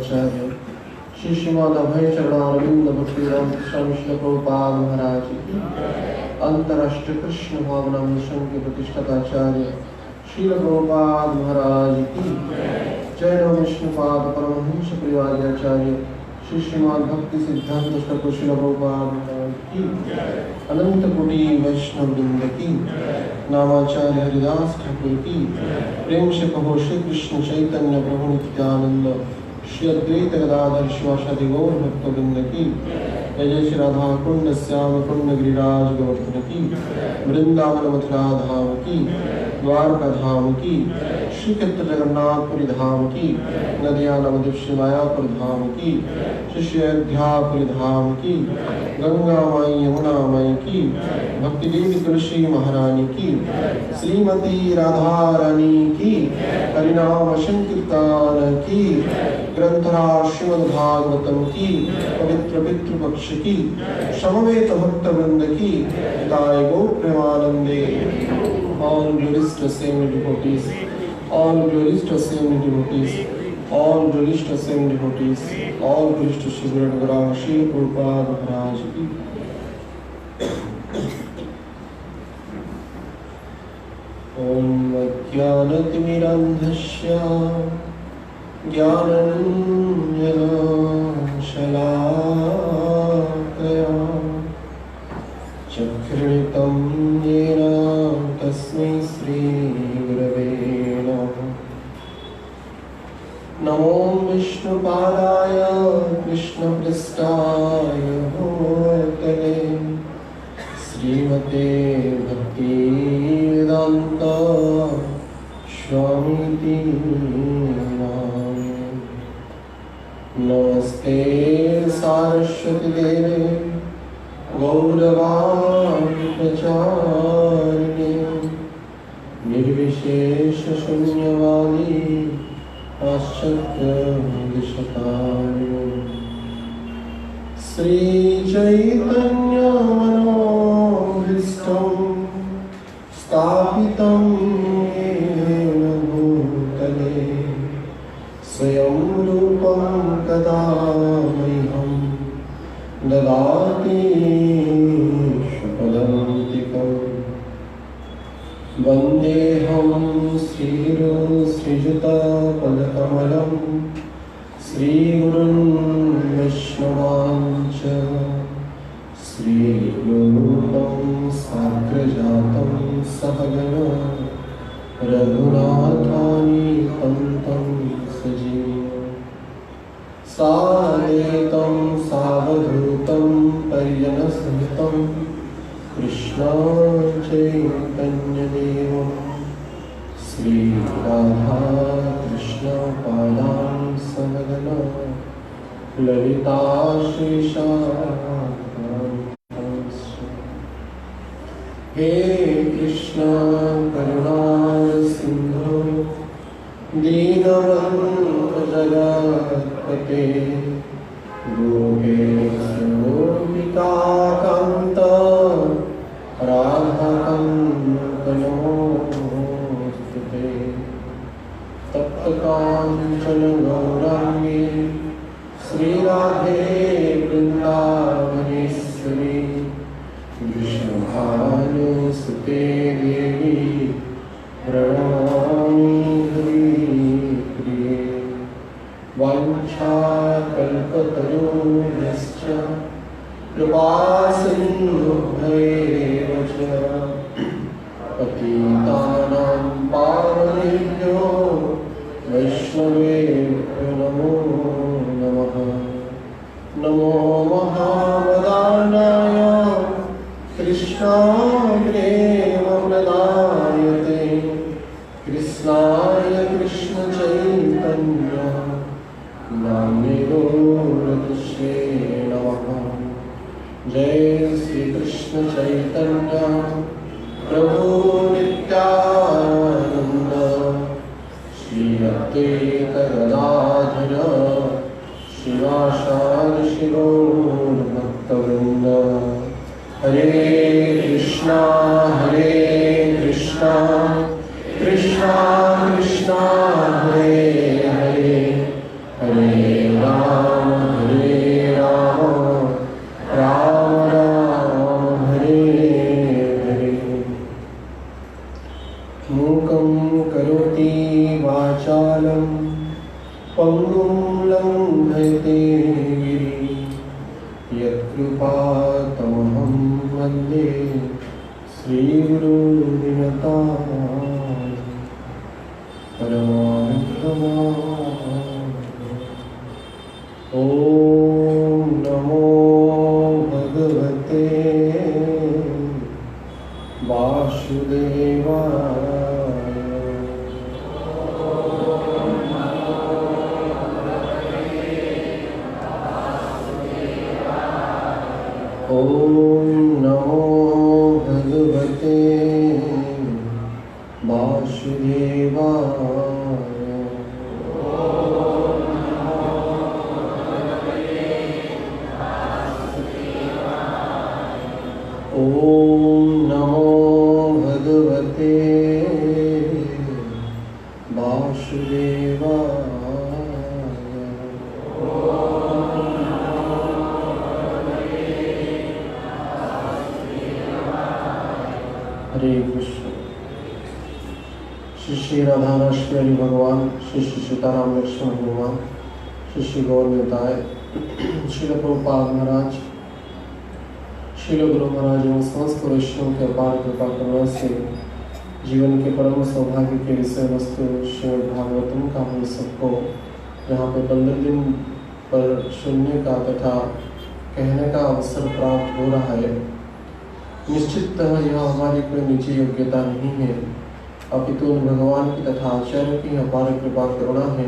भट्टाचार्य श्री श्रीमान अभय चरणारविंद भक्तिराम स्वामी श्रील प्रभुपाद महाराज की, अंतर्राष्ट्रीय कृष्ण भावना मिशन के प्रतिष्ठाताचार्य श्रील प्रभुपाद महाराज की जय। नव विष्णुपाद परमहंस परिवाराचार्य श्री श्रीमान भक्ति सिद्धांत ठाकुर श्रील प्रभुपाद महाराज की, अनंत कोटि वैष्णव वृंद की, नामाचार्य हरिदास ठाकुर की, प्रेम से कहो श्री कृष्ण चैतन्य प्रभु नित्यानंद श्री अद्वैत गदाधर शिवासादि गौर भक्त वृंद की, जय जय श्री राधा कुंड श्याम कुंड गिरिराज गोवर्धन की, वृंदावन मथुरा धाम की, द्वारका धाम की, श्री क्षेत्र जगन्नाथपुरी धाम की, नदिया नवद्वीप श्री मायापुर धाम की, श्री अयोध्यापुरी धाम की, गंगा माई यमुना माई की, भक्ति देवी तुलसी महारानी की, श्रीमती राधा रानी की, हरिनाम संकीर्तन की, ग्रंथराज श्रीमद् भागवतम की, पवित्र पितृपक्ष की, समवेत भक्त वृंद की, हिताय गो प्रेमानंदे। All glories to same devotees, all glories to same devotees, all glories to same devotees, all glories to Shri Guru Granth Shri Prabhupada Maharaj ki। Om Jnanatimirandhasya Jnananjana Shalakaya Chakritam Yena तस्मै श्री गुरवे नमः। नमो विष्णुपादाय कृष्णपृष्ठाय भूतले श्रीमते भक्तिवेदान्त स्वामीति नामिने। नमस्ते सारस्वती देवे गौरवाणी प्रचारिणे निर्विशेष शून्यवादी पाश्चात्य दिशकारिणे। श्री चैतन्य मनोभीष्टं स्थापितं येन भूतले स्वयं रूपं कदा मह्यं ददाति शुभदन्तिकम्। वन्देऽहं श्रीयुतपदकमलं श्रीगुरुं वैष्णवांश्च श्रीरूपं साग्रजातं सहगणा रघुनाथानीतं सजीवम्। सादेतं सावधूतं परिजनसहितं कृष्ण चैतन्यदेवं श्री राधा कृष्ण पादां सहगना ललिता श्रीशाखान्वितांश्च। हे कृष्ण करुणा सिंधु दीनबन्धु जगत्पते गोपेश गोपिकान्त राधाकान्त नमोस्तुते। तप्तकाञ्चन गौराङ्गी श्रीराधे वृन्दावनेश्वरी विष्णुभानुसुते देवी प्रणमामि हरिप्रिये। वाञ्छाकल्पतरुभ्यश्च कृपासिन्धुभ्येव च पतितानां पावनेभ्यो वैष्णवेभ्यो नमो नमः। नमो महावदानाय कृष्णाय प्रेमप्रदायते कृष्णाय कृष्णचैतन्य नाम्ने गौरतुष्ये नमः। जय श्री कृष्ण चैतन्य प्रभु नित्यानंद श्री अद्वैत गदाधर शिवासादि शिरोमणि भक्तवृंद। हरे कृष्णा कृष्णा कृष्णा हरे हरे हरे श्री गुरु नियताय परमानंदमाय। ओम नमो भगवते वासुदेवाय। ओम नमो भगवते वासुदेवाय। ओम नमो भगवते वासुदेवाय। हरे कृष्ण। श्री श्री राधा राष्ट्रहरि भगवान, श्री श्री सीताराम लक्ष्मण भगवान, श्री श्री गौर निताय, श्रील प्रभुपाद महाराज, श्रील गुरु महाराज एवं समस्त वैष्णव के अपार कृपा करुणा से जीवन के परम सौभाग्य के विषय वस्तु श्रीमद् भागवतम का हम सबको यहाँ पे 15 दिन पर सुनने का तथा कहने का अवसर प्राप्त हो रहा है। निश्चिततः यह हमारी कोई निजी योग्यता नहीं है, अपितु भगवान की तथा आचार्य की अपार कृपा करुणा है,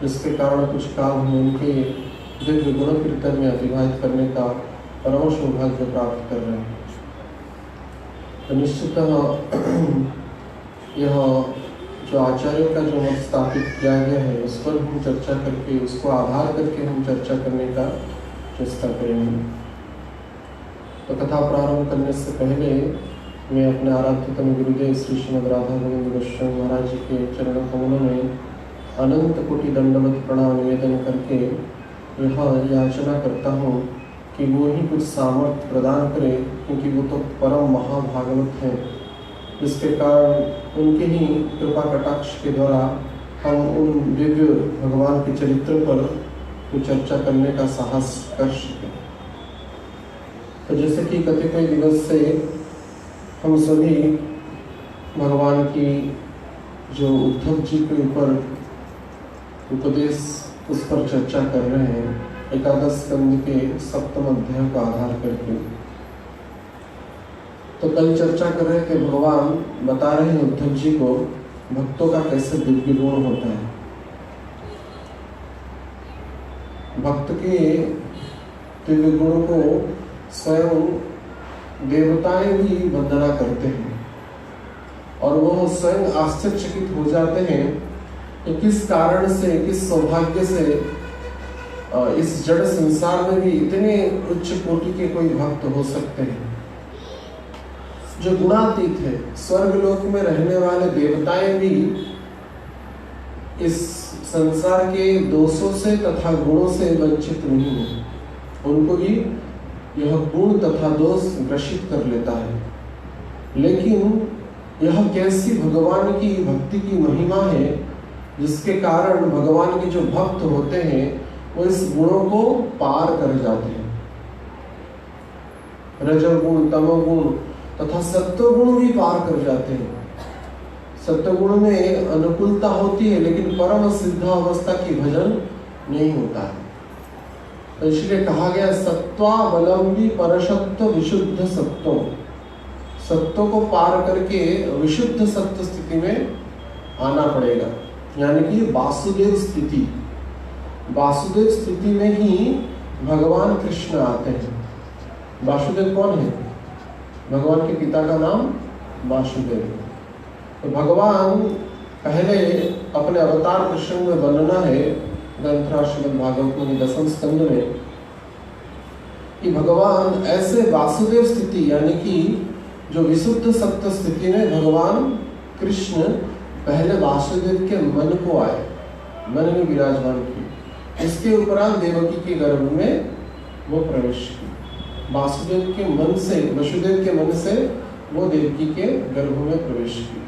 जिसके कारण कुछ काल हम उनके दिव्य गुण कीर्तन में अतिवाहित करने का परम सौभाग्य प्राप्त कर रहे हैं। तो निश्चिततः यह जो आचार्यों का जो मत स्थापित किया गया है उस पर हम चर्चा करके, उसको आधार करके हम चर्चा करने का चेष्टा करेंगे। तो कथा प्रारंभ करने से पहले मैं अपने आराध्यतम गुरुदेव श्री श्रीमद् राधा गोविंद गोस्वामी महाराज जी के चरण कमलों में अनंत कोटि दंडवत प्रणाम निवेदन करके यह याचना करता हूँ कि वो ही कुछ सामर्थ्य प्रदान करें, क्योंकि वो तो परम महाभागवत हैं, जिसके कारण उनके ही कृपा कटाक्ष के द्वारा हम उन दिव्य भगवान के चरित्र पर चर्चा करने का साहस कर सकें। तो जैसे कि कतिपय दिवस से हम सभी भगवान की जो उद्धव जी के ऊपर उपदेश उस पर चर्चा कर रहे हैं, एकादश स्कंद के 7वें अध्याय का आधार करके। तो कल चर्चा कर रहे थे, भगवान बता रहे हैं उद्धव जी को भक्तों का कैसे दिव्य गुण होता है। भक्त के दिव्य गुणों को स्वयं देवताएं भी वंदना करते हैं और वो स्वयं आश्चर्यचकित हो जाते हैं कि किस कारण से, किस सौभाग्य से इस जड़ संसार में भी इतने उच्च कोटि के कोई भक्त हो सकते हैं जो गुणातीत है। स्वर्ग लोक में रहने वाले देवताएं भी इस संसार के दोषों से तथा गुणों से वंचित नहीं है, उनको भी यह गुण तथा दोष ग्रसित कर लेता है। लेकिन यह कैसी भगवान की भक्ति की महिमा है, जिसके कारण भगवान के जो भक्त होते हैं वो इस गुणों को पार कर जाते हैं। रजोगुण, तमोगुण तथा सत्वगुण भी पार कर जाते हैं। सत्वगुण में अनुकूलता होती है, लेकिन परम सिद्ध अवस्था की भजन नहीं होता है। तो इसलिए कहा गया सत्वावलंबी परसत्व विशुद्ध सत्व। सत्व को पार करके विशुद्ध सत्व स्थिति में आना पड़ेगा, यानी कि वासुदेव स्थिति। वासुदेव स्थिति में ही भगवान कृष्ण आते हैं। वासुदेव कौन है? भगवान के पिता का नाम वासुदेव है। तो भगवान पहले अपने अवतार प्रसंग में वर्णना है ग्रंथराज श्रीमद् भागवत में 10वें स्कंद में कि भगवान ऐसे वासुदेव स्थिति यानी कि जो विशुद्ध सत्य स्थिति में भगवान कृष्ण पहले वासुदेव के मन को आए, मन में विराजमान किए। इसके उपरांत देवकी के गर्भ में वो प्रवेश किए। वासुदेव के मन से, वसुदेव के मन से वो देवकी के गर्भ में प्रवेश किए।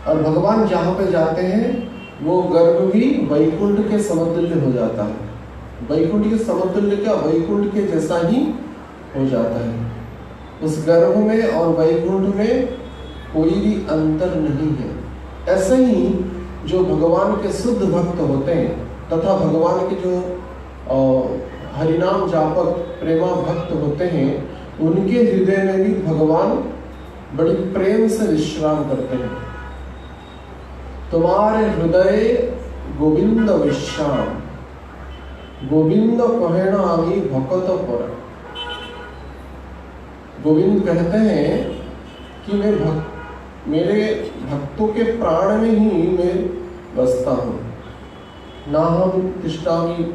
और भगवान जहाँ पे जाते हैं वो गर्भ भी वैकुंठ के समतुल्य हो जाता है। वैकुंठ के समतुल्य क्या, वैकुंठ के जैसा ही हो जाता है। उस गर्भ में और वैकुंठ में कोई भी अंतर नहीं है। ऐसे ही जो भगवान के शुद्ध भक्त होते हैं तथा भगवान के जो हरिनाम जापक प्रेमा भक्त होते हैं, उनके हृदय में भी भगवान बड़ी प्रेम से विश्राम करते हैं। तुम्हारे हृदय गोविंद विश्राम, गोविंद कहना आमी भक्त पर। गोविंद कहते हैं कि मेरे भक्तों के प्राण में ही मैं बसता हूँ। ना हम तिष्ठामि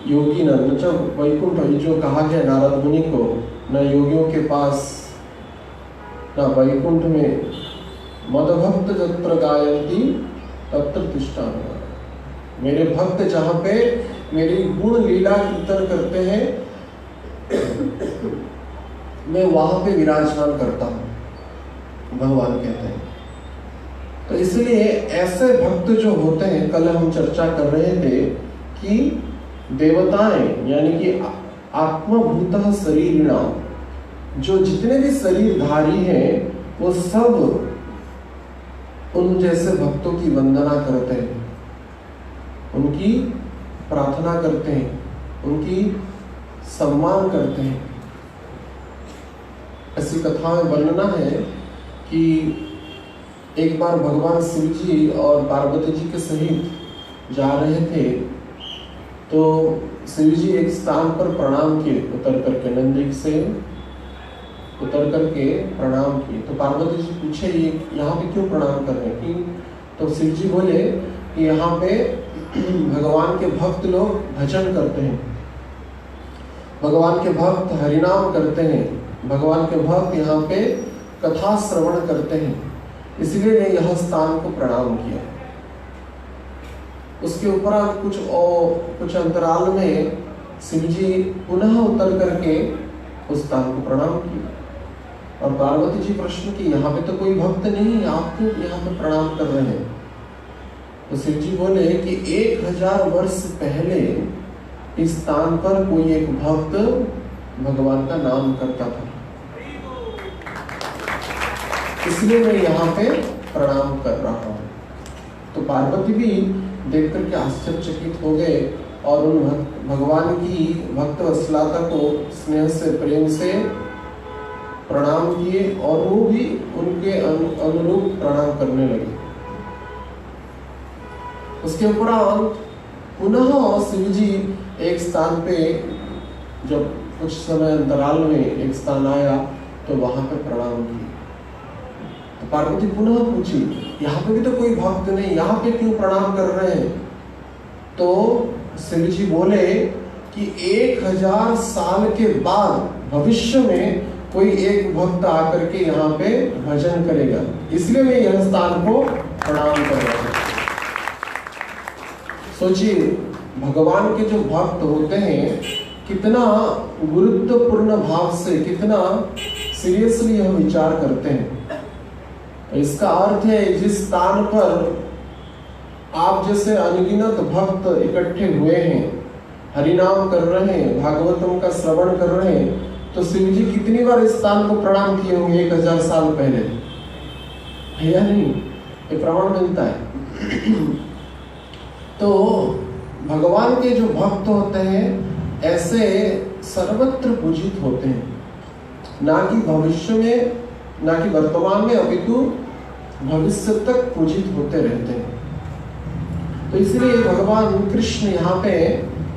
योगी न च वैकुंठ, जो कहा गया नारद मुनि को, न योगियों के पास न वैकुंठ में, मदभक्त जत्र गायन्ति तत्र तिष्ठामि। मेरे भक्त जहाँ पे मेरी गुण लीला कीर्तन करते हैं, मैं वहां पे विराजमान करता हूँ, भगवान कहते हैं। तो इसलिए ऐसे भक्त जो होते हैं, कल हम चर्चा कर रहे थे कि देवताएं यानी कि आत्मभूतः शरीरिणाम, जो जितने भी शरीरधारी हैं वो सब उन जैसे भक्तों की वंदना करते हैं, उनकी प्रार्थना करते हैं, उनकी सम्मान करते हैं। ऐसी कथा में वर्णना है कि एक बार भगवान शिव जी और पार्वती जी के सहित जा रहे थे, तो शिव जी एक स्थान पर प्रणाम किए, उतर करके नंदी से उतर करके प्रणाम किए। तो पार्वती जी पूछे ये यहाँ पे क्यों प्रणाम कर रहे हैं? तो शिव जी बोले कि यहाँ पे भगवान के भक्त लोग भजन करते हैं, भगवान के भक्त हरिनाम करते हैं, भगवान के भक्त यहाँ पे कथा श्रवण करते हैं, इसलिए ने यह स्थान को प्रणाम किया। उसके ऊपर कुछ अंतराल में शिव जी पुनः उतर करके उस स्थान को प्रणाम किया। और पार्वती जी प्रश्न की, यहाँ पे तो कोई भक्त नहीं, आप क्यों यहाँ पे प्रणाम कर रहे हैं? तो शिव जी बोले कि 1000 वर्ष पहले इस स्थान पर कोई एक भक्त भगवान का नाम करता था, इसलिए मैं यहाँ पे प्रणाम कर रहा हूँ। तो पार्वती भी देख करके आश्चर्यचकित हो गए और उन भगवान की भक्त वत्सलता को स्नेह से प्रेम से प्रणाम किए और वो भी उनके अनुरूप प्रणाम करने लगे। उसके उपरांत पुनः शिव जी एक स्थान पे, जब कुछ समय अंतराल में एक स्थान आया तो वहां पे प्रणाम किए। तो पार्वती पुनः पूछी, यहाँ पे भी तो कोई भक्त नहीं, यहाँ पे क्यों प्रणाम कर रहे हैं? तो शिव जी बोले कि 1000 साल के बाद भविष्य में कोई एक भक्त आकर के यहाँ पे भजन करेगा, इसलिए मैं यह स्थान को प्रणाम कर रहा हूँ। सोचिए, भगवान के जो भक्त होते हैं कितना गुरुत्वपूर्ण भाव से, कितना सीरियसली यह विचार करते हैं। इसका अर्थ है जिस स्थान पर आप जैसे अनगिनत भक्त इकट्ठे हुए हैं, हरिनाम कर रहे हैं, भागवतम का श्रवण कर रहे हैं, तो शिव जी कितनी बार इस स्थान को प्रणाम किए होंगे 1000 साल पहले? भैया नहीं, ये प्रमाण मिलता है। तो भगवान के जो भक्त होते हैं ऐसे सर्वत्र पूजित होते हैं, ना कि भविष्य में, ना कि वर्तमान में, अपितु भविष्य तक पूजित होते रहते हैं। तो इसलिए भगवान कृष्ण यहाँ पे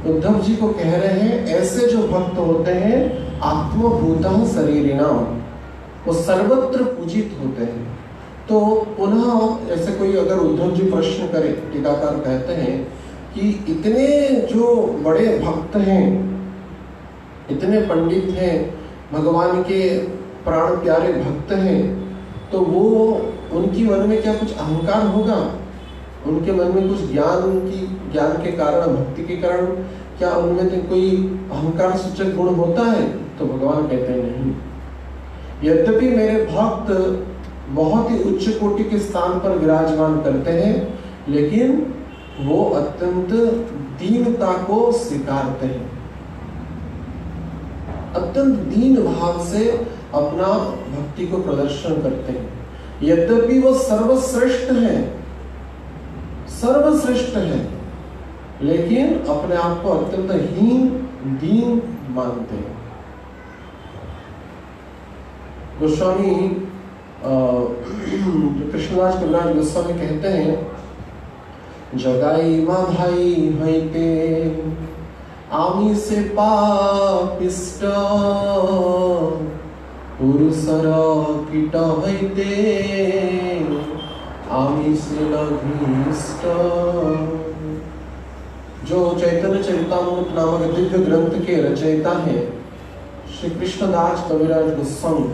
उद्धव जी को कह रहे हैं, ऐसे जो भक्त होते हैं आत्मभूतः शरीरिणाम, वो सर्वत्र पूजित होते हैं। तो पुनः ऐसे कोई अगर उद्धव जी प्रश्न करे, टीकाकार कहते हैं कि इतने जो बड़े भक्त हैं, इतने पंडित हैं, भगवान के प्राण प्यारे भक्त हैं, तो वो उनकी मन में क्या कुछ अहंकार होगा? उनके मन में कुछ ज्ञान के कारण, भक्ति के कारण क्या उनमें तो कोई अहंकार सूचक गुण होता है? तो भगवान कहते हैं नहीं। यद्यपि मेरे भक्त बहुत ही उच्च कोटि के स्थान पर विराजमान करते हैं, लेकिन वो अत्यंत दीनता को स्वीकारते हैं। अत्यंत दीन भाव से अपना भक्ति को प्रदर्शन करते हैं। यद्यपि वो सर्वश्रेष्ठ है, लेकिन अपने आप को अत्यंत हीन दीन मानते हैं। गोस्वामी कृष्णदास कविराज गोस्वामी कहते हैं, जगाई माधाई हईते आमी से पापिष्ट पुरुषर कीट हईते आमी से लघिष्ट। जो चैतन्य चरितामृत नामक दिव्य ग्रंथ के रचयिता हैं श्री कृष्णदास कविराज गोस्वामी,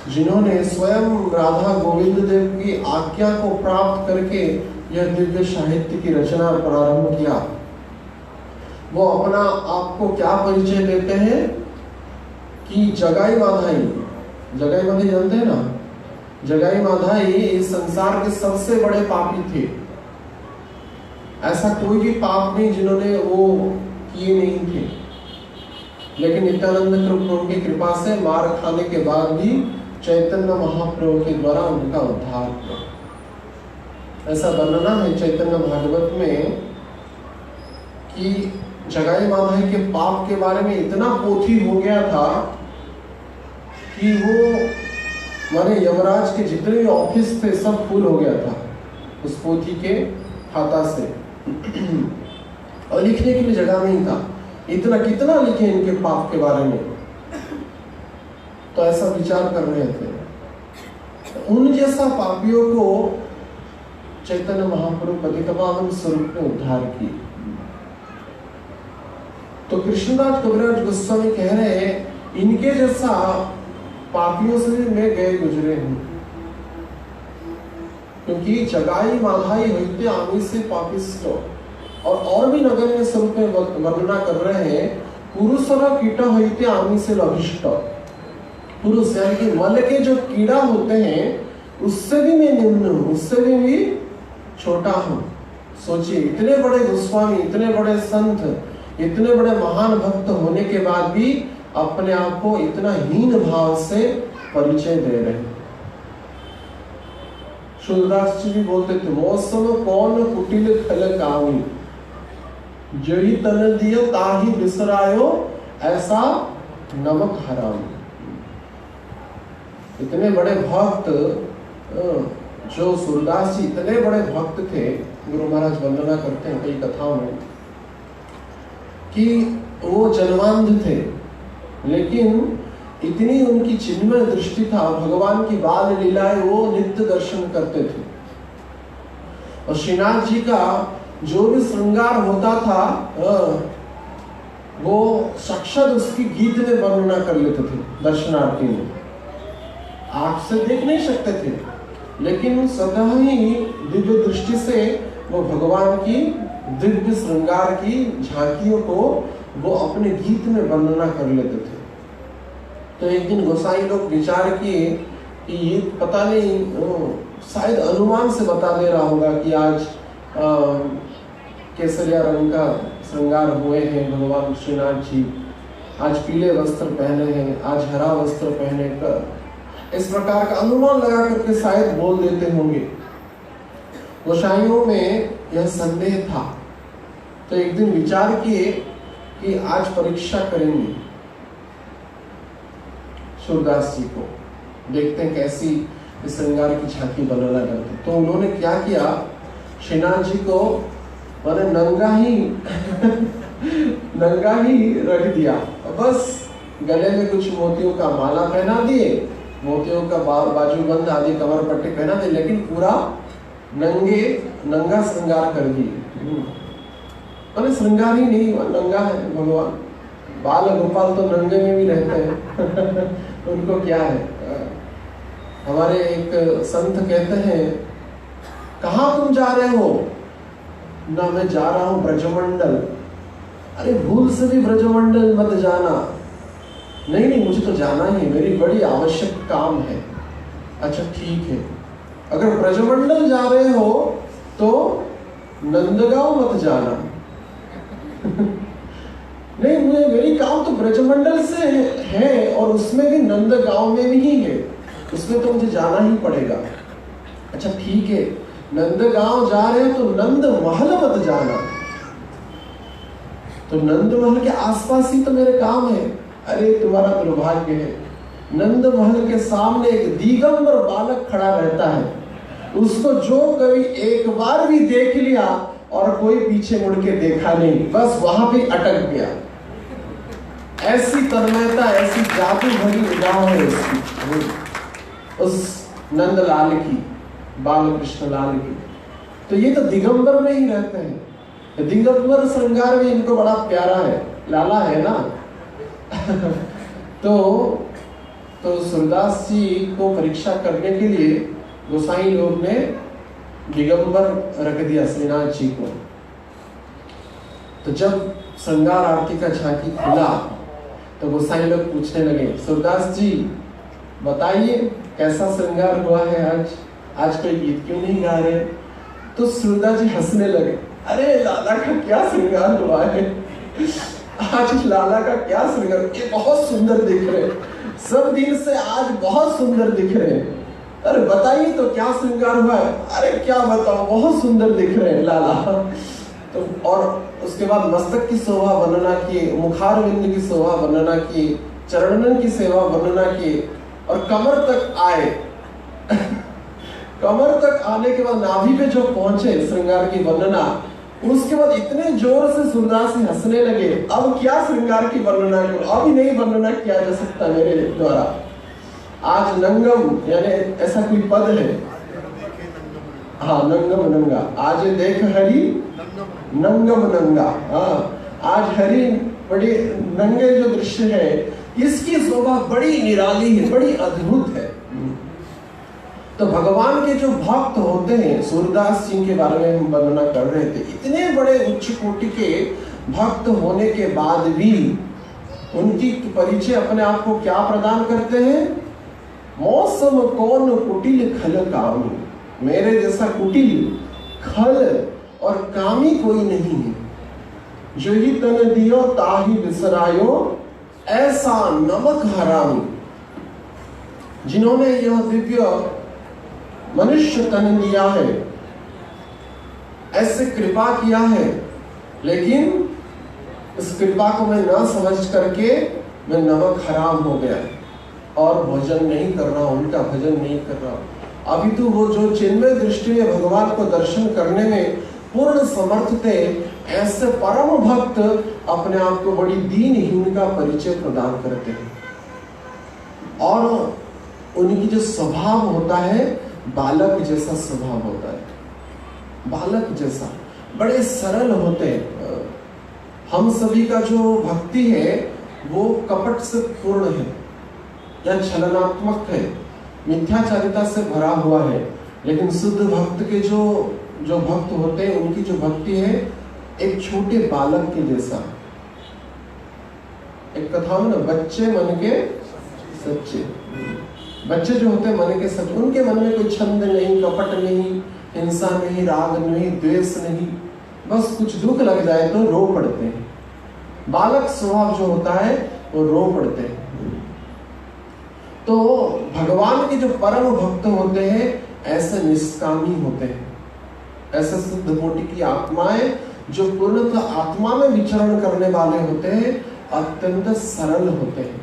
जिन्होंने स्वयं राधा गोविंद देव की आज्ञा को प्राप्त करके यह दिव्य साहित्य की रचना प्रारंभ किया, वो अपना आपको क्या परिचय देते हैं कि जगाई माधाई जानते हैं ना, जगाई माधाई इस संसार के सबसे बड़े पापी थे। ऐसा कोई भी पाप नहीं जिन्होंने वो किए नहीं थे, लेकिन नित्यानंद प्रभु की कृपा से मार खाने के बाद भी चैतन्य महाप्रभु के द्वारा उनका उद्धार हुआ। ऐसा वर्णना है चैतन्य भागवत में कि जगाई माधाई के पाप के बारे में इतना पोथी हो गया था कि वो माने यमराज के जितने भी ऑफिस थे सब फुल हो गया था उस पोथी के खाता से, और लिखने के लिए जगह नहीं था। इतना कितना लिखे इनके पाप के बारे में, तो ऐसा विचार कर रहे थे। उन जैसा पापियों को चैतन्य महाप्रभु पतितपावन स्वरूप में उद्धार किए। तो कृष्णदास कविराज गोस्वामी कह रहे हैं, इनके जैसा पापियों से भी मैं गए गुजरे हूं, क्योंकि जगाई माधाई होते आमी से पापिष्ट। और भी नगण्य स्वरूप में वर्णना कर रहे हैं, पुरुष और कीटा होते आमी से लघिष्ठ। पुरुष यानी कि मल के जो कीड़ा होते हैं उससे भी मैं निम्न हूं, उससे भी छोटा हूं। सोचिए, इतने बड़े गोस्वामी, इतने बड़े संत, इतने बड़े महान भक्त होने के बाद भी अपने आप को इतना हीन भाव से परिचय दे रहे हैं। सूरदास जी भी बोलते थे, मौसम कौन कुटिल खल कामी, जो ही तन दियो ताही बिसरायो ऐसा नमक हराम। इतने बड़े भक्त, जो सूरदास जी इतने बड़े भक्त थे, गुरु महाराज वर्णना करते हैं कई कथाओं में कि वो जन्मांध थे, लेकिन इतनी उनकी चिन्मय दृष्टि था, भगवान की बाल लीलाएं वो नित्य दर्शन करते थे। और श्रीनाथ जी का जो भी श्रृंगार होता था वो साक्षात उसकी गीत में वर्णना कर लेते थे दर्शनार्थी में। आंख से देख नहीं सकते थे, लेकिन स्वतः ही दिव्य दृष्टि से वो भगवान की दिव्य श्रृंगार की झांकियों को वो अपने गीत में वर्णना कर लेते थे। तो एक दिन गोसाई लोग विचार किए कि ये पता नहीं, शायद अनुमान से बता दे रहा होगा कि आज केसरिया रंग का श्रृंगार हुए हैं भगवान श्रीनाथ जी, आज पीले वस्त्र पहने हैं, आज हरा वस्त्र पहने कर, इस प्रकार का अनुमान लगा करके शायद बोल देते होंगे। गोसाइयों में यह संदेह था, तो एक दिन विचार किए कि आज परीक्षा करेंगे सूरदास जी को, देखते हैं कैसी इस श्रृंगार की झांकी बनाना करते। तो उन्होंने क्या किया, श्रीनाथ जी को मैंने नंगा ही रख दिया, बस गले में कुछ मोतियों का माला पहना दिए, मोतियों का बाजूबंद आदि कमर पट्टी पहना दिए, लेकिन पूरा नंगा श्रृंगार कर दिए। मैंने श्रृंगार ही नहीं, नंगा है भगवान। बाल गोपाल तो नंगे में भी रहते हैं उनको क्या है। हमारे एक संत कहते हैं, कहाँ तुम जा रहे हो? ना मैं जा रहा हूं ब्रजमंडल। अरे भूल से भी ब्रजमंडल मत जाना। नहीं मुझे तो जाना ही, मेरी बड़ी आवश्यक काम है। अच्छा ठीक है, अगर ब्रजमंडल जा रहे हो तो नंदगांव मत जाना नहीं, मुझे मेरी काम तो ब्रजमंडल से है और उसमें भी नंदगांव में भी है, उसमें तो मुझे जाना ही पड़ेगा। अच्छा ठीक है, नंदगांव जा रहे हैं तो नंद महल मत जाना, तो नंद महल के आसपास ही तो मेरे काम है। अरे तुम्हारा दुर्भाग्य है, नंद महल के सामने एक दिगंबर बालक खड़ा रहता है, उसको जो कभी एक बार भी देख लिया और कोई पीछे मुड़ के देखा नहीं, बस वहां पे अटक गया। ऐसी तन्मयता, ऐसी जादू भरी निगाह है उसकी, उस नंदलाल की, बाल कृष्ण लाल की। तो ये तो दिगंबर में ही रहते हैं, तो दिगंबर श्रृंगार भी इनको बड़ा प्यारा है, लाला है ना। तो सूरदास जी को परीक्षा करने के लिए गोसाई लोग ने दिगंबर रख दिया श्रीनाथ जी को। तो जब श्रृंगार आरती का झांकी खुला तो गोसाई लोग पूछने लगे, सूरदास जी बताइए कैसा श्रृंगार हुआ है आज कोई गीत क्यों नहीं गा रहे? तो सूरदास जी हंसने लगे, अरे लाला का क्या श्रृंगार हुआ है, आज लाला का क्या श्रृंगार, ये बहुत सुंदर दिख रहे, सब दिन से आज बहुत सुंदर दिख रहे हैं। अरे बताइए तो क्या श्रृंगार हुआ है? अरे क्या बताओ, बहुत सुंदर दिख रहे हैं लाला। तो और उसके बाद मस्तक की शोभा वर्णना की, मुखार बिंद की शोभा वर्णना की, चरणन की सेवा वर्णना की, और कमर तक आए। कमर तक आने के बाद नाभि पे जो पहुंचे श्रृंगार की वर्णना, उसके बाद इतने जोर से सूरदास जी हंसने लगे, अब क्या श्रृंगार की वर्णना करूं, अभी नहीं वर्णना किया जा सकता मेरे द्वारा। आज नंगम यानी ऐसा कोई पद है, हाँ नंगम नंगा, आज देख हरि नंगम नंगा। हाँ, आज हरि बड़ी नंगे जो दृश्य है, इसकी शोभा बड़ी निराली है, बड़ी अद्भुत है। तो भगवान के जो भक्त होते हैं, सूरदास जी के बारे में हम वर्णना कर रहे थे, इतने बड़े उच्च कोटि के भक्त होने के बाद भी उनकी परिचय अपने आप को क्या प्रदान करते हैं? मौसम कौन कुटिल खल कामी, मेरे जैसा कुटिल, खल और कामी कोई नहीं है। जो ही तन दियो ताही बिसरायो, ऐसा नमक हरामी। जिन्होंने यह दिव्य मनुष्य तन दिया है, ऐसे कृपा किया है, लेकिन इस कृपा को मैं न समझ करके मैं नमक हराम हो गया और भजन नहीं कर रहा हूं, उनका भजन नहीं कर रहा हूं। अभी तो वो जो चिन्मय दृष्टि में भगवान को दर्शन करने में पूर्ण समर्थ थे, ऐसे परम भक्त अपने आप को बड़ी दीनहीन का परिचय प्रदान करते हैं। और उनकी जो स्वभाव होता है, बालक जैसा स्वभाव होता है, बालक जैसा, बड़े सरल होते हैं। हम सभी का जो भक्ति है वो कपट से पूर्ण है या छलनात्मक है, मिथ्याचारिता से भरा हुआ है। लेकिन शुद्ध भक्त के जो भक्त होते हैं, उनकी जो भक्ति है एक छोटे बालक के जैसा। एक कथा में ना, बच्चे मन के सच्चे, बच्चे जो होते हैं मन के सच्चे, उनके मन में कोई छंद नहीं, कपट नहीं, हिंसा नहीं, राग नहीं, द्वेष नहीं, बस कुछ दुख लग जाए तो रो पड़ते हैं। बालक स्वभाव जो होता है वो रो पड़ते हैं। तो भगवान के जो परम भक्त होते हैं ऐसे निष्कामी होते हैं, ऐसे शुद्ध कोटि की आत्माएं जो पूर्णतः आत्मा में विचरण करने वाले होते हैं, अत्यंत सरल होते हैं।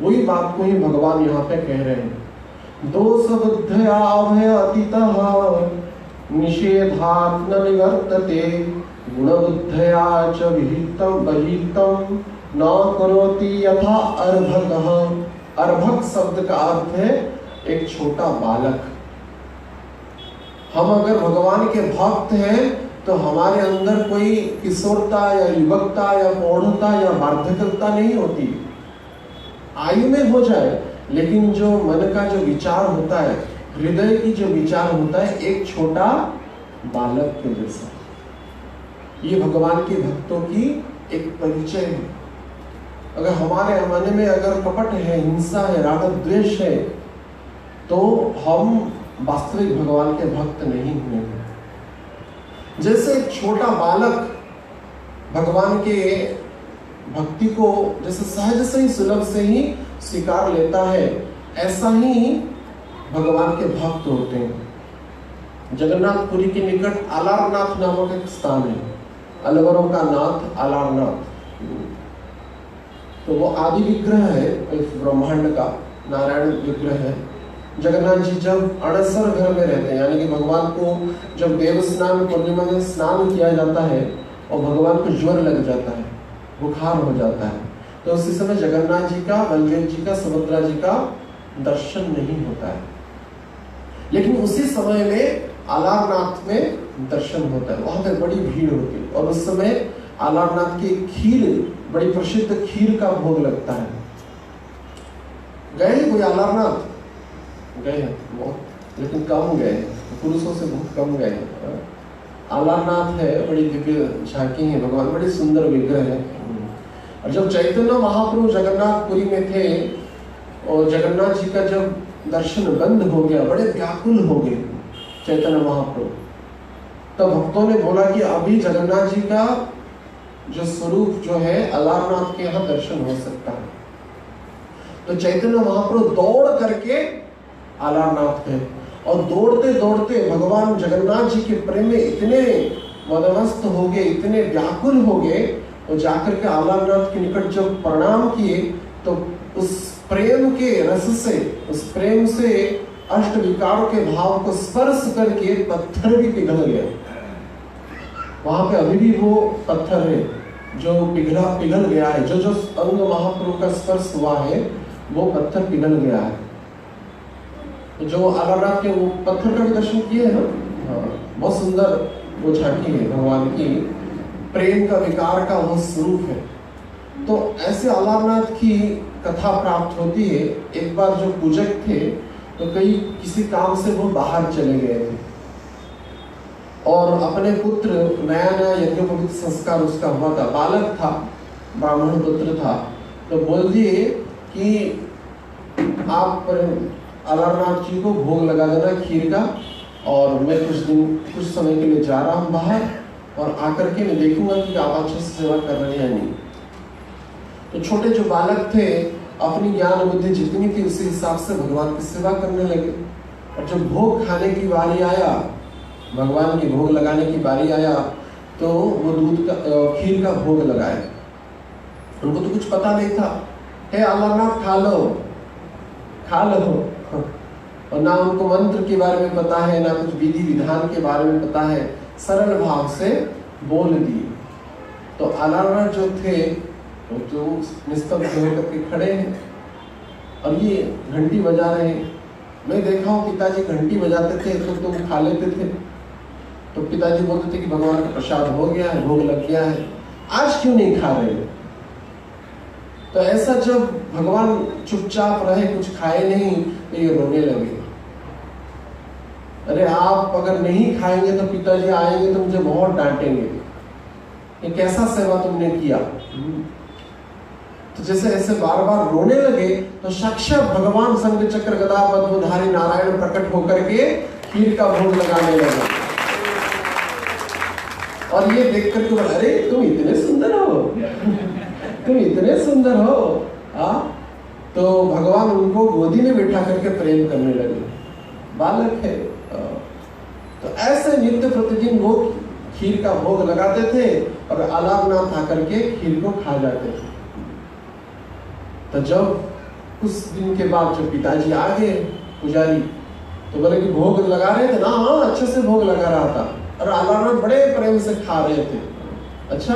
वही बात को ही भगवान यहाँ पे कह रहे हैं। दोष बुद्धया भय अतितः निषेधात् न निवर्तते, गुण बुद्धया च विहितम बहितम न करोति यथा अर्भकः। अर्भक शब्द का अर्थ है एक छोटा बालक। हम अगर भगवान के भक्त हैं तो हमारे अंदर कोई किशोरता या युवकता या पौढ़ता या वार्धकता नहीं होती। आयु में हो जाए, लेकिन जो मन का जो विचार होता है, हृदय की जो विचार होता है, एक छोटा बालक के जैसा। ये भगवान के भक्तों की एक परिचय है। अगर हमारे मन में अगर कपट है, हिंसा है, राग द्वेष है, तो हम वास्तविक भगवान के भक्त नहीं हुए हैं। जैसे एक छोटा बालक भगवान के भक्ति को जैसे सहज से ही सुलभ से ही स्वीकार लेता है, ऐसा ही भगवान के भक्त होते हैं। जगन्नाथपुरी के निकट आलारनाथ नामक एक स्थान है, अलवरों का नाथ आलारनाथ। तो वो आदि विग्रह है इस ब्रह्मांड का, नारायण विग्रह है। जगन्नाथ जी जब अणसर घर में रहते हैं, यानी कि भगवान को जब देव स्नान पूर्णिमा में स्नान किया जाता है और भगवान को ज्वर लग जाता है, बुखार हो जाता है, तो उसी समय जगन्नाथ जी का, बलदेव जी का, सुभद्रा जी का दर्शन नहीं होता है। लेकिन उसी समय में आलारनाथ में दर्शन होता है, वहां पर बड़ी भीड़ होती है और उस समय आलारनाथ की खीर, बड़ी प्रसिद्ध खीर का भोग लगता है। गए कोई आलारनाथ? गए बहुत, लेकिन कम गए, पुरुषों से बहुत कम गए। आलारनाथ है, बड़ी दिव्य झांकी है, भगवान बड़ी सुंदर विग्रह है। और जब चैतन्य महाप्रभु जगन्नाथपुरी में थे और जगन्नाथ जी का जब दर्शन बंद हो गया, बड़े व्याकुल हो गए चैतन्य महाप्रभु। तब भक्तों ने बोला कि अभी जगन्नाथ जी का जो स्वरूप जो है आलारनाथ के यहाँ दर्शन हो सकता है। तो चैतन्य महाप्रभु दौड़ करके आलारनाथ गए और दौड़ते दौड़ते भगवान जगन्नाथ जी के प्रेम में इतने मदमस्त हो गए, इतने व्याकुल हो गए, और जाकर के आलारनाथ के निकट जब प्रणाम किए तो उस प्रेम के रस से, उस प्रेम से अष्ट विकारों के भाव को स्पर्श करके पत्थर भी पिघल गया। वहां पे अभी भी वो पत्थर है जो पिघल गया है, जो अंग महाप्रभु का स्पर्श हुआ है वो पत्थर पिघल गया है। जो आलारनाथ के वो पत्थर का भी दर्शन किए है ना, बहुत सुंदर वो झांकी है भगवान की, प्रेम का विकार का वो स्वरूप है। तो ऐसे आलारनाथ की कथा प्राप्त होती है। एक बार जो पूजक थे तो कई किसी काम से वो बाहर चले गए थे और अपने पुत्र, नया नया यज्ञोपवीत संस्कार उसका हुआ था, बालक था, ब्राह्मण पुत्र था, तो बोल दिए कि आप आलारनाथ जी को भोग लगा देना खीर का, और मैं कुछ समय के लिए जा रहा हूँ बाहर, और आकर के मैं देखूंगा कि आप अच्छे से सेवा कर रहे हैं या नहीं। तो छोटे जो बालक थे अपनी ज्ञान बुद्धि जितनी थी उसी हिसाब से भगवान की सेवा करने लगे। और जब भोग खाने की बारी आया, भगवान की भोग लगाने की बारी आया, तो वो दूध का खीर का भोग लगाए। उनको तो कुछ पता नहीं था, हे आलारनाथ खा लो खा लो, और ना उनको मंत्र के बारे में पता है, ना कुछ विधि विधान के बारे में पता है, सरल भाव से बोल दिए। तो आलारनाथ जो थे वो तो निस्तब्ध होकर के खड़े हैं और ये घंटी बजा रहे हैं। मैं देखा हूँ पिताजी घंटी बजाते थे तो तुम खा लेते थे, तो पिताजी बोलते थे कि भगवान का प्रसाद हो गया है, भोग लग गया है, आज क्यों नहीं खा रहे। तो ऐसा जब भगवान चुपचाप रहे, कुछ खाए नहीं, तो ये रोने लगे। अरे आप अगर नहीं खाएंगे तो पिताजी आएंगे तो मुझे बहुत डांटेंगे, ये कैसा सेवा तुमने किया। तो जैसे ऐसे बार बार रोने लगे तो साक्षात भगवान संग चक्र गदा पद्मधारी नारायण प्रकट होकर के खीर का भोग लगाने लगे। और ये देख करके बोला, अरे तुम इतने सुंदर हो, तुम इतने सुंदर हो। तो भगवान उनको गोदी में बिठा करके प्रेम करने लगे, बालक है। तो ऐसे नित्य प्रतिदिन वो खीर का भोग लगाते थे और आलारनाथ आकर के खीर को खा जाते थे। तो जब कुछ दिन के बाद जब पिताजी आ गए पुजारी, तो बोले कि भोग लगा रहे थे ना? हाँ, अच्छे से भोग लगा रहा था, और आलारनाथ बड़े प्रेम से खा रहे थे। अच्छा,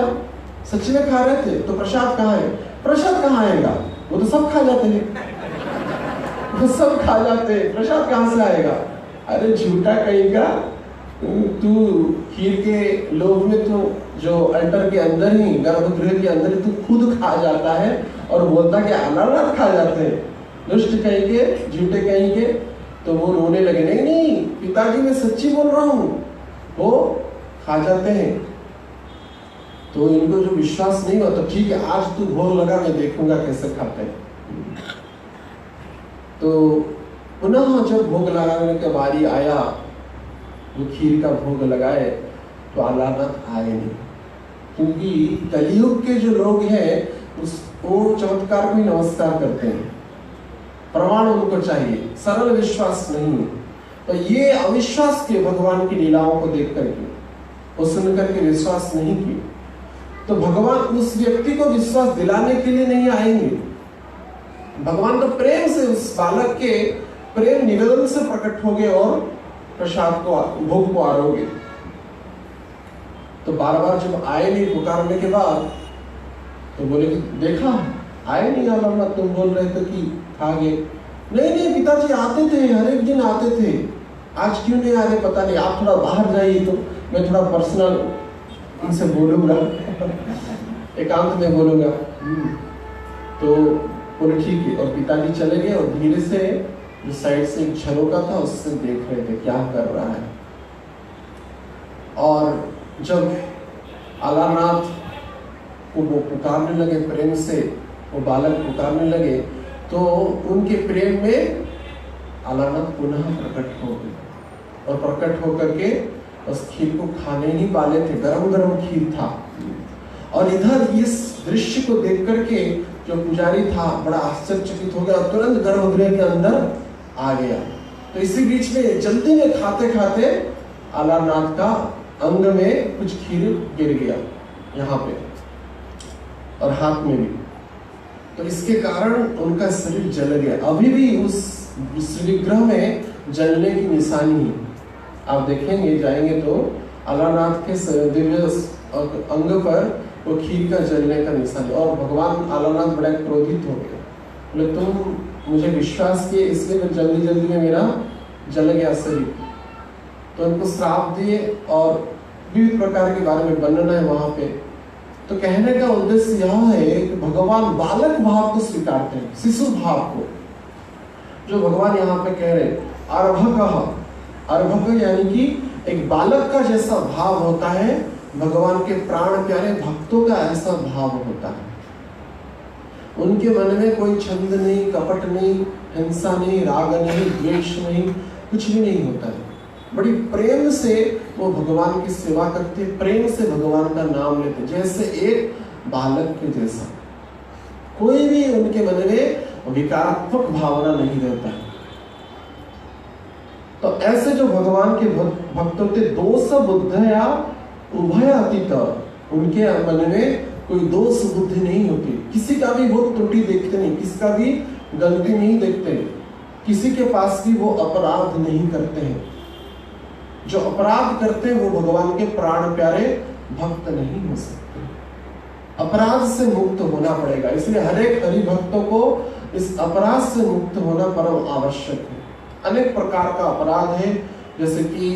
सच में खा रहे थे? तो प्रसाद कहाँ है? प्रसाद कहाँ आएगा, वो तो सब खा जाते हैं, वो सब खा जाते हैं, प्रसाद कहाँ से आएगा? अरे झूठा कहेगा तू, खीर के लोभ में तो जो अल्टर के अंदर ही, गर्भगृह के अंदर ही तू खुद खा जाता है और बोलता कि आलारनाथ खा जाते हैं। दुष्ट कहेंगे, झूठे कहेंगे। तो वो रोने लगे, नहीं नहीं पिताजी मैं सच्ची बोल रहा हूँ, वो खा जाते हैं। तो इनको जो विश्वास नहीं हुआ, तो ठीक है आज तू भोग लगा, मैं देखूंगा कैसे खाते हैं। तो पुनः जब भोग लगाने की बारी आया, वो खीर का भोग लगाए, तो आलारनाथ आए नहीं, क्योंकि कलयुग के जो लोग हैं वो चमत्कार को ही नमस्कार करते हैं, प्रमाण उनको चाहिए, सरल विश्वास नहीं है। तो ये अविश्वास किए भगवान की लीलाओं को देख करके, वो सुन करके विश्वास नहीं किए, तो भगवान उस व्यक्ति को विश्वास दिलाने के लिए नहीं आएंगे। भगवान तो प्रेम से उस बालक के प्रेम निवेदन से प्रकट होंगे और प्रसाद को, भोग को आरोगे। तो बार बार जब आए नहीं पुकारने के बाद, तो बोले कि देखा आए नहीं आलम, तुम बोल रहे थे कि खा गए। नहीं पिताजी आते थे, हर एक दिन आते थे, आज क्यों नहीं आ रहे पता नहीं, आप थोड़ा बाहर जाइए तो मैं थोड़ा पर्सनल उनसे बोलूंगा, एकांत में बोलूंगा। तो बोले ठीक है, और पिताजी चले गए और धीरे से जो साइड से एक झरोका था उससे देख रहे थे क्या कर रहा है। और जब आलानाथ को वो पुकारने लगे प्रेम से, वो बालक पुकारने लगे, तो उनके प्रेम में आलानाथ पुनः प्रकट हो गए, और प्रकट होकर के उस खीर को खाने ही वाले थे, गरम गरम खीर था। और इधर इस दृश्य को देख करके जो पुजारी था बड़ा आश्चर्यचकित हो गया, तुरंत गर्भगृह के अंदर आ गया। तो इसी बीच में जल्दी में खाते खाते आलानाथ का अंग में कुछ खीर गिर गया, यहाँ पे और हाथ में भी। तो इसके कारण उनका शरीर जल गया। अभी भी उस विग्रह में जलने की निशानी है, आप देखेंगे जाएंगे तो आलानाथ के दिव्य अंग पर वो खीर का जलने का निशान। और भगवान आलानाथ बड़ा क्रोधित हो गए, बोले तुम मुझे विश्वास किए इसलिए मैं जल्दी में मेरा जल गया शरीर। तो उनको श्राप दिए और विविध प्रकार के बारे में वर्णन है वहां पे। तो कहने का उद्देश्य यह है कि भगवान बालक भाव को स्वीकारते हैं, शिशु भाव को, जो भगवान यहाँ पे कह रहे अर्भक। अर्भक यानी कि एक बालक का जैसा भाव होता है, भगवान के प्राण प्यारे भक्तों का ऐसा भाव होता है। उनके मन में कोई छंद नहीं, कपट नहीं, हिंसा नहीं, राग नहीं, द्वेष नहीं, कुछ भी नहीं होता है। बड़ी प्रेम से वो भगवान की सेवा करते, प्रेम से भगवान का नाम लेते, जैसे एक बालक के जैसा। कोई भी उनके मन में विकारात्मक भावना नहीं रहता है। तो ऐसे जो भगवान के भक्त होते, दोष बुद्ध या उभय अतीत, उनके मन में कोई दोष बुद्धि नहीं होती, किसी का भी वो त्रुटि देखते नहीं, किसी का भी गलती नहीं देखते, किसी के पास भी वो अपराध नहीं करते हैं। जो अपराध करते हैं वो भगवान के प्राण प्यारे भक्त नहीं हो सकते। अपराध से मुक्त होना पड़ेगा, इसलिए हर एक हरि भक्तों को इस अपराध से मुक्त होना परम आवश्यक है। अनेक प्रकार का अपराध है, जैसे कि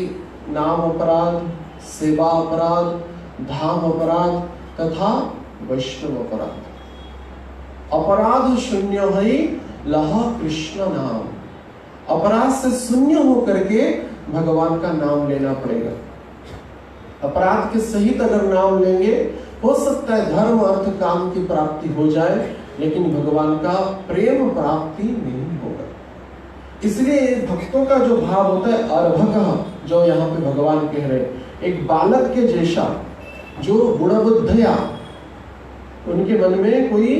नाम अपराध, सेवा अपराध, धाम अपराध तथा वैष्णव अपराध। अपराध शून्य है लह कृष्ण नाम, अपराध से शून्य होकर के भगवान का नाम लेना पड़ेगा। अपराध के सहित अगर नाम लेंगे, हो सकता है धर्म अर्थ काम की प्राप्ति हो जाए, लेकिन भगवान का प्रेम प्राप्ति नहीं होगा। इसलिए भक्तों का जो भाव होता है अर्भक, जो यहाँ पे भगवान कह रहे हैं, एक बालक के जैसा, जो गुणबुद्धया, उनके मन में कोई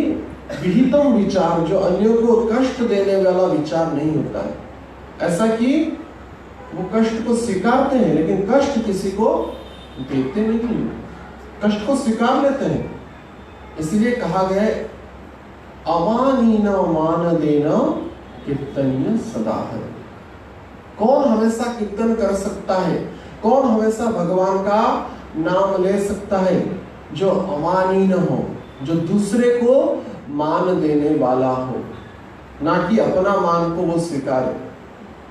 विहितम विचार, जो अन्यों को कष्ट देने वाला विचार नहीं होता है। ऐसा कि वो कष्ट को स्वीकारते हैं, लेकिन कष्ट किसी को देते नहीं, कष्ट को स्वीकार लेते हैं। इसलिए कहा गया अमानीन मान देना कीर्तनीय सदा है। कौन हमेशा कीर्तन कर सकता है, कौन हमेशा भगवान का नाम ले सकता है? जो अमानीन हो, जो दूसरे को मान देने वाला हो, ना कि अपना मान को वो स्वीकारे,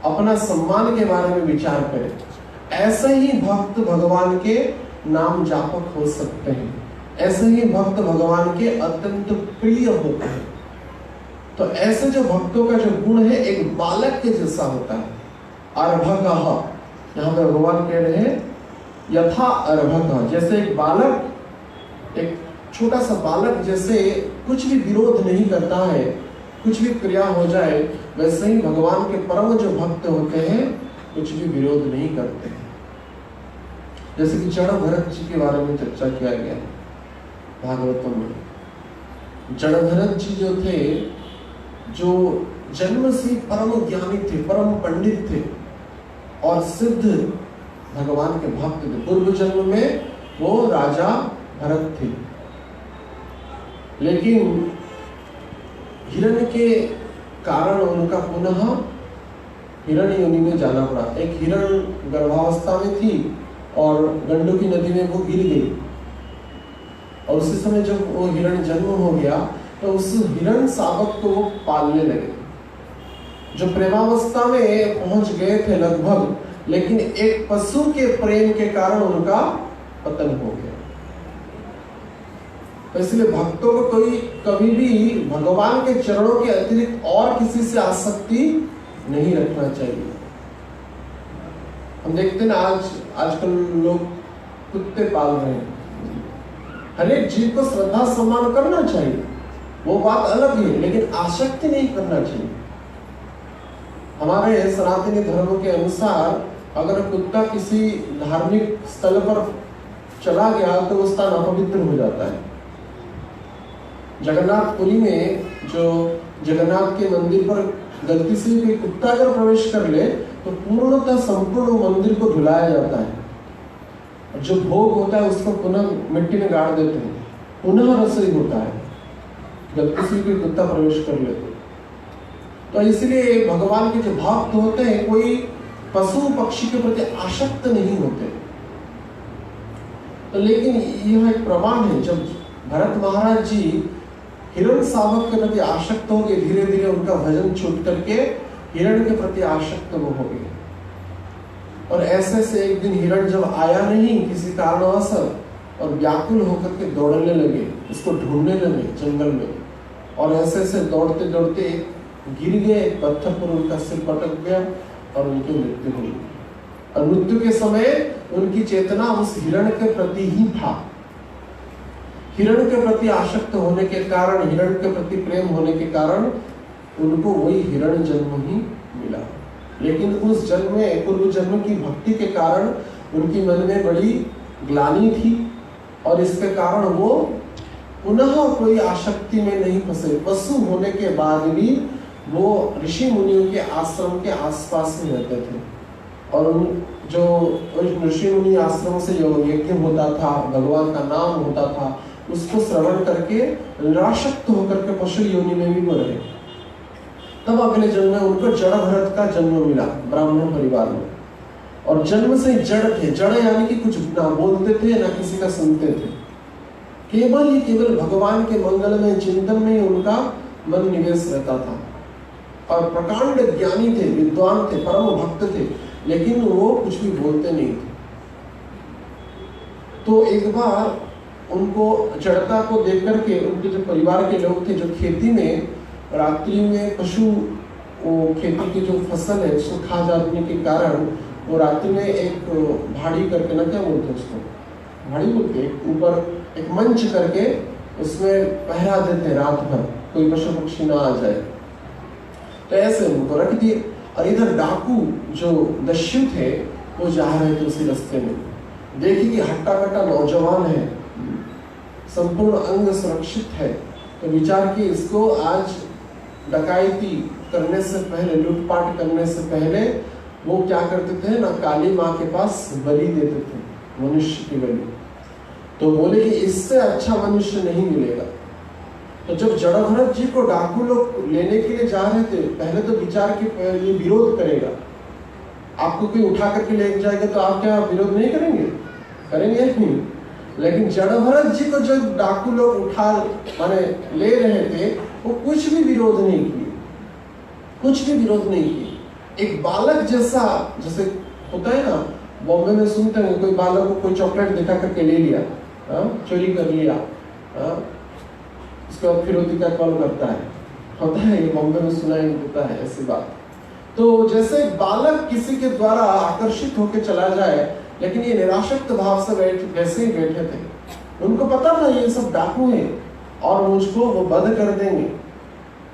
अपना सम्मान के बारे में विचार करे। ऐसे ही भक्त भगवान के नाम जापक हो सकते हैं, ऐसे ही भक्त भगवान के अत्यंत प्रिय होते हैं। तो ऐसे जो भक्तों का जो गुण है, एक बालक के जैसा होता है। अर्भक, यहाँ पे भगवान कह रहे हैं यथा अर्भक, जैसे एक बालक, एक छोटा सा बालक जैसे कुछ भी विरोध नहीं करता है, कुछ भी क्रिया हो जाए, वैसे ही भगवान के परम जो भक्त होते हैं कुछ भी विरोध नहीं करते हैं। जैसे कि जड़ भरत जी के बारे में चर्चा किया गया भागवतम में। जड़भरत जी जो थे, जो जन्म से परम ज्ञानी थे, परम पंडित थे और सिद्ध भगवान के भक्त थे। पूर्व जन्म में वो राजा भरत थे, लेकिन हिरण्य के कारण उनका पुनः हिरण्य योनि में जाना पड़ा। एक हिरण गर्भावस्था में थी और गंडकी नदी में वो गिर गई, और उसी समय जब वो हिरण जन्म हो गया तो उस हिरण शावक को वो पालने लगे, जो प्रेमावस्था में पहुंच गए थे लगभग, लेकिन एक पशु के प्रेम के कारण उनका पतन हो गया। तो इसलिए भक्तों को कोई कभी भी भगवान के चरणों के अतिरिक्त और किसी से आसक्ति नहीं रखना चाहिए। हम देखते हैं ना, आजकल लोग कुत्ते पाल रहे हैं। हर एक जीव को श्रद्धा सम्मान करना चाहिए, वो बात अलग है, लेकिन आसक्ति नहीं करना चाहिए। हमारे सनातनी धर्म के अनुसार अगर कुत्ता किसी धार्मिक स्थल पर चला गया तो वो स्थान अपवित्र हो जाता है। जगन्नाथपुरी में जो जगन्नाथ के मंदिर पर गलती से कोई कुत्ता अगर प्रवेश कर ले तो पूर्णतः संपूर्ण मंदिर को धुलाया जाता है, और जो भोग होता है उसको पुनः मिट्टी में गाड़ देते हैं, पुनः रसोई होता है गलती से कोई कुत्ता प्रवेश कर ले तो। इसलिए भगवान के जो भक्त होते हैं कोई पशु पक्षी के प्रति आसक्त नहीं होते। तो लेकिन यह एक प्रमाण है, जब भरत महाराज जी हिरण शावक के प्रति आसक्त हो गए, धीरे धीरे उनका भजन छूट करके हिरण के प्रति आसक्त वो हो गए। और ऐसे से एक दिन हिरण जब आया नहीं किसी कारणवश और व्याकुल होकर के दौड़ने लगे, उसको ढूंढने लगे जंगल में, और ऐसे से दौड़ते दौड़ते गिर गए, पत्थर पर उनका सिर पटक गया और उनकी मृत्यु हुई। और मृत्यु के समय उनकी चेतना उस हिरण के प्रति ही था। हिरण के प्रति आसक्त होने के कारण, हिरण के प्रति प्रेम होने के कारण उनको वही हिरण जन्म ही मिला। लेकिन उस जन्म में, पूर्व जन्म की भक्ति के कारण उनकी मन में बड़ी ग्लानि थी, और इसके कारण वो पुनः कोई आसक्ति में नहीं फंसे। पशु होने के बाद भी वो ऋषि मुनियों के आश्रम के आसपास में रहते थे, और जो ऋषि मुनि आश्रम से जो यज्ञ होता था, भगवान का नाम होता था, उसको श्रवण करके निरासक्त होकर के पशु योनि में भी वो रहे। तब अगले जन्म में उनको जड़ भरत का जन्म मिला ब्राह्मण परिवार में, और जन्म से जड़ थे। जड़ यानी कि कुछ ना बोलते थे ना किसी का सुनते थे, केवल भगवान के मंगल में चिंतन में ही उनका मन निवेश रहता था, और प्रकांड ज्ञानी थे, विद्वान थे, परम भक्त थे, लेकिन वो कुछ भी बोलते नहीं थे। तो एक बार उनको जड़ता को देख करके उनके जो परिवार के लोग थे, जो खेती में रात्रि में पशु वो खेती की जो फसल है उसको खा जाने के कारण वो रात्रि में एक भाड़ी करके, ना क्या बोलते हैं उसको, भाड़ी बोलते हैं, ऊपर एक मंच करके उसमें पहरा देते हैं रात भर, कोई पशु पक्षी ना आ जाए। तो ऐसे उनको रख दिए, और इधर डाकू जो दस्यु थे वो जा रहे थे उसी रास्ते में। देखिए कि हट्टा कट्टा नौजवान है, संपूर्ण अंग सुरक्षित है, तो विचार कि इसको आज डकैती करने से पहले, लूटपाट करने से पहले वो क्या करते थे ना, काली माँ के पास बलि देते थे, मनुष्य की बलि। तो बोले कि इससे अच्छा मनुष्य नहीं मिलेगा। तो जब जड़भरत जी को डाकू लोग लेने के लिए जा रहे थे, पहले तो विचार कि ये विरोध करेगा, आपको कोई उठा करके ले जाएगा तो आप क्या विरोध नहीं करेंगे? करेंगे नहीं। लेकिन जड़भरत जी को जब डाकू लोग उठा माने ले रहे थे, वो कुछ भी विरोध नहीं किए, कुछ भी विरोध नहीं किए। एक बालक जैसा, जैसे होता है ना बॉम्बे में सुनते हैं, कोई बालक को कोई चॉकलेट दिखा करके ले लिया, चोरी कर लिया, उसके बाद फिरौती का कॉल करता है, होता है ये बॉम्बे में सुनाई देता है ऐसी बात। तो जैसे बालक किसी के द्वारा आकर्षित होकर चला जाए, लेकिन ये निराशक्त भाव से वैसे ही बैठे थे। उनको पता था ये सब डाकू हैं और मुझको वो बंद कर देंगे,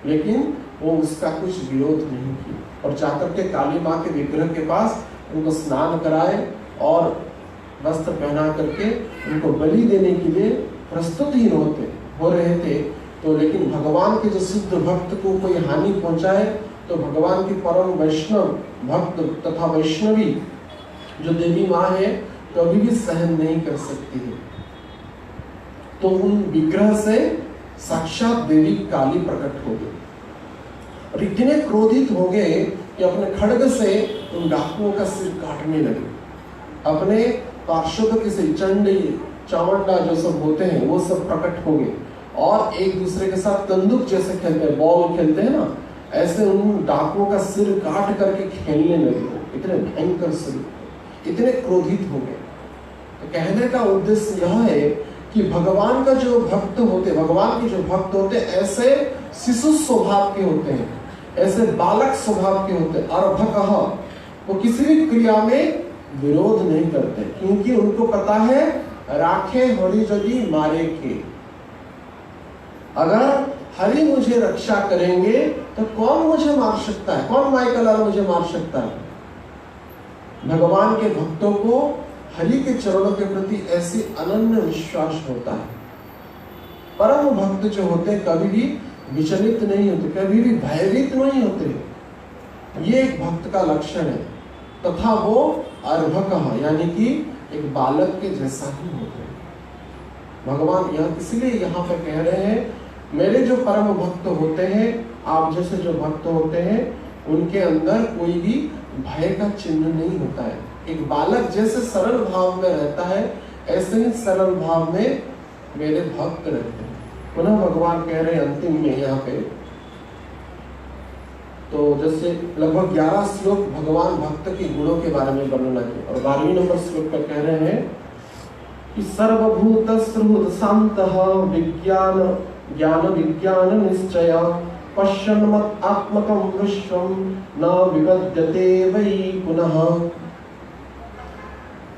लेकिन वो उसका कुछ विरोध नहीं किया और जाकर के काली माँ के विग्रह के पास उनको स्नान कराए और वस्त्र पहना करके उनको बलि देने के लिए प्रस्तुत ही हो रहे थे तो लेकिन भगवान के जो शुद्ध भक्त को कोई हानि पहुंचाए तो भगवान की परम वैष्णव भक्त तथा वैष्णवी जो देवी माँ है कभी भी सहन नहीं कर सकती है। तो उन विग्रह से साक्षात देवी काली प्रकट हो गई और इतने क्रोधित हो गए कि अपने खड्ग से उन डाकुओं का सिर काटने लगे। अपने पार्षदों के से चंडी चावंडा जो सब होते हैं वो सब प्रकट हो गए और एक दूसरे के साथ तंदूक जैसे खेलते हैं, बॉल खेलते हैं ना, ऐसे उन डाकुओं का सिर काट करके खेलने लगे। इतने भयंकर सिर, इतने क्रोधित हो गए। तो कहने का उद्देश्य यह है कि भगवान का जो भक्त होते, भगवान के जो भक्त होते ऐसे शिशु स्वभाव के होते हैं, ऐसे बालक स्वभाव के होते। अर्भकः, वो किसी भी क्रिया में विरोध नहीं करते क्योंकि उनको पता है राखे हरि यदि मारे के, अगर हरि मुझे रक्षा करेंगे तो कौन मुझे मार सकता है, कौन माइकल मुझे मार सकता है। भगवान के भक्तों को हरि के चरणों के प्रति ऐसी अनन्य विश्वास होता है। परम भक्त जो होते हैं कभी भी विचलित नहीं होते, कभी भी भयभीत नहीं होते। ये एक भक्त का लक्षण है। तथा वो अर्भकः यानी कि एक बालक के जैसा ही होते हैं। भगवान यह इसलिए यहाँ पे कह रहे हैं मेरे जो परम भक्त होते हैं, आप जैसे जो भक्त होते हैं, उनके अंदर कोई भी भय का चिन्ह नहीं होता है। एक बालक जैसे सरल भाव में रहता है ऐसे ही सरल भाव में मेरे भक्त रहते हैं। पुनः भगवान कह रहे हैं अंतिम में यहाँ पे, तो जैसे लगभग 11 श्लोक भगवान भक्त के गुणों के बारे में वर्णना है और 12वें नंबर श्लोक पर कह रहे हैं कि सर्वभूत सुहृद शांतः विज्ञान ज्ञान विज्ञान निश्चय पश्यन् मत् आत्मकं विश्वं न विपद्यते वै पुनः।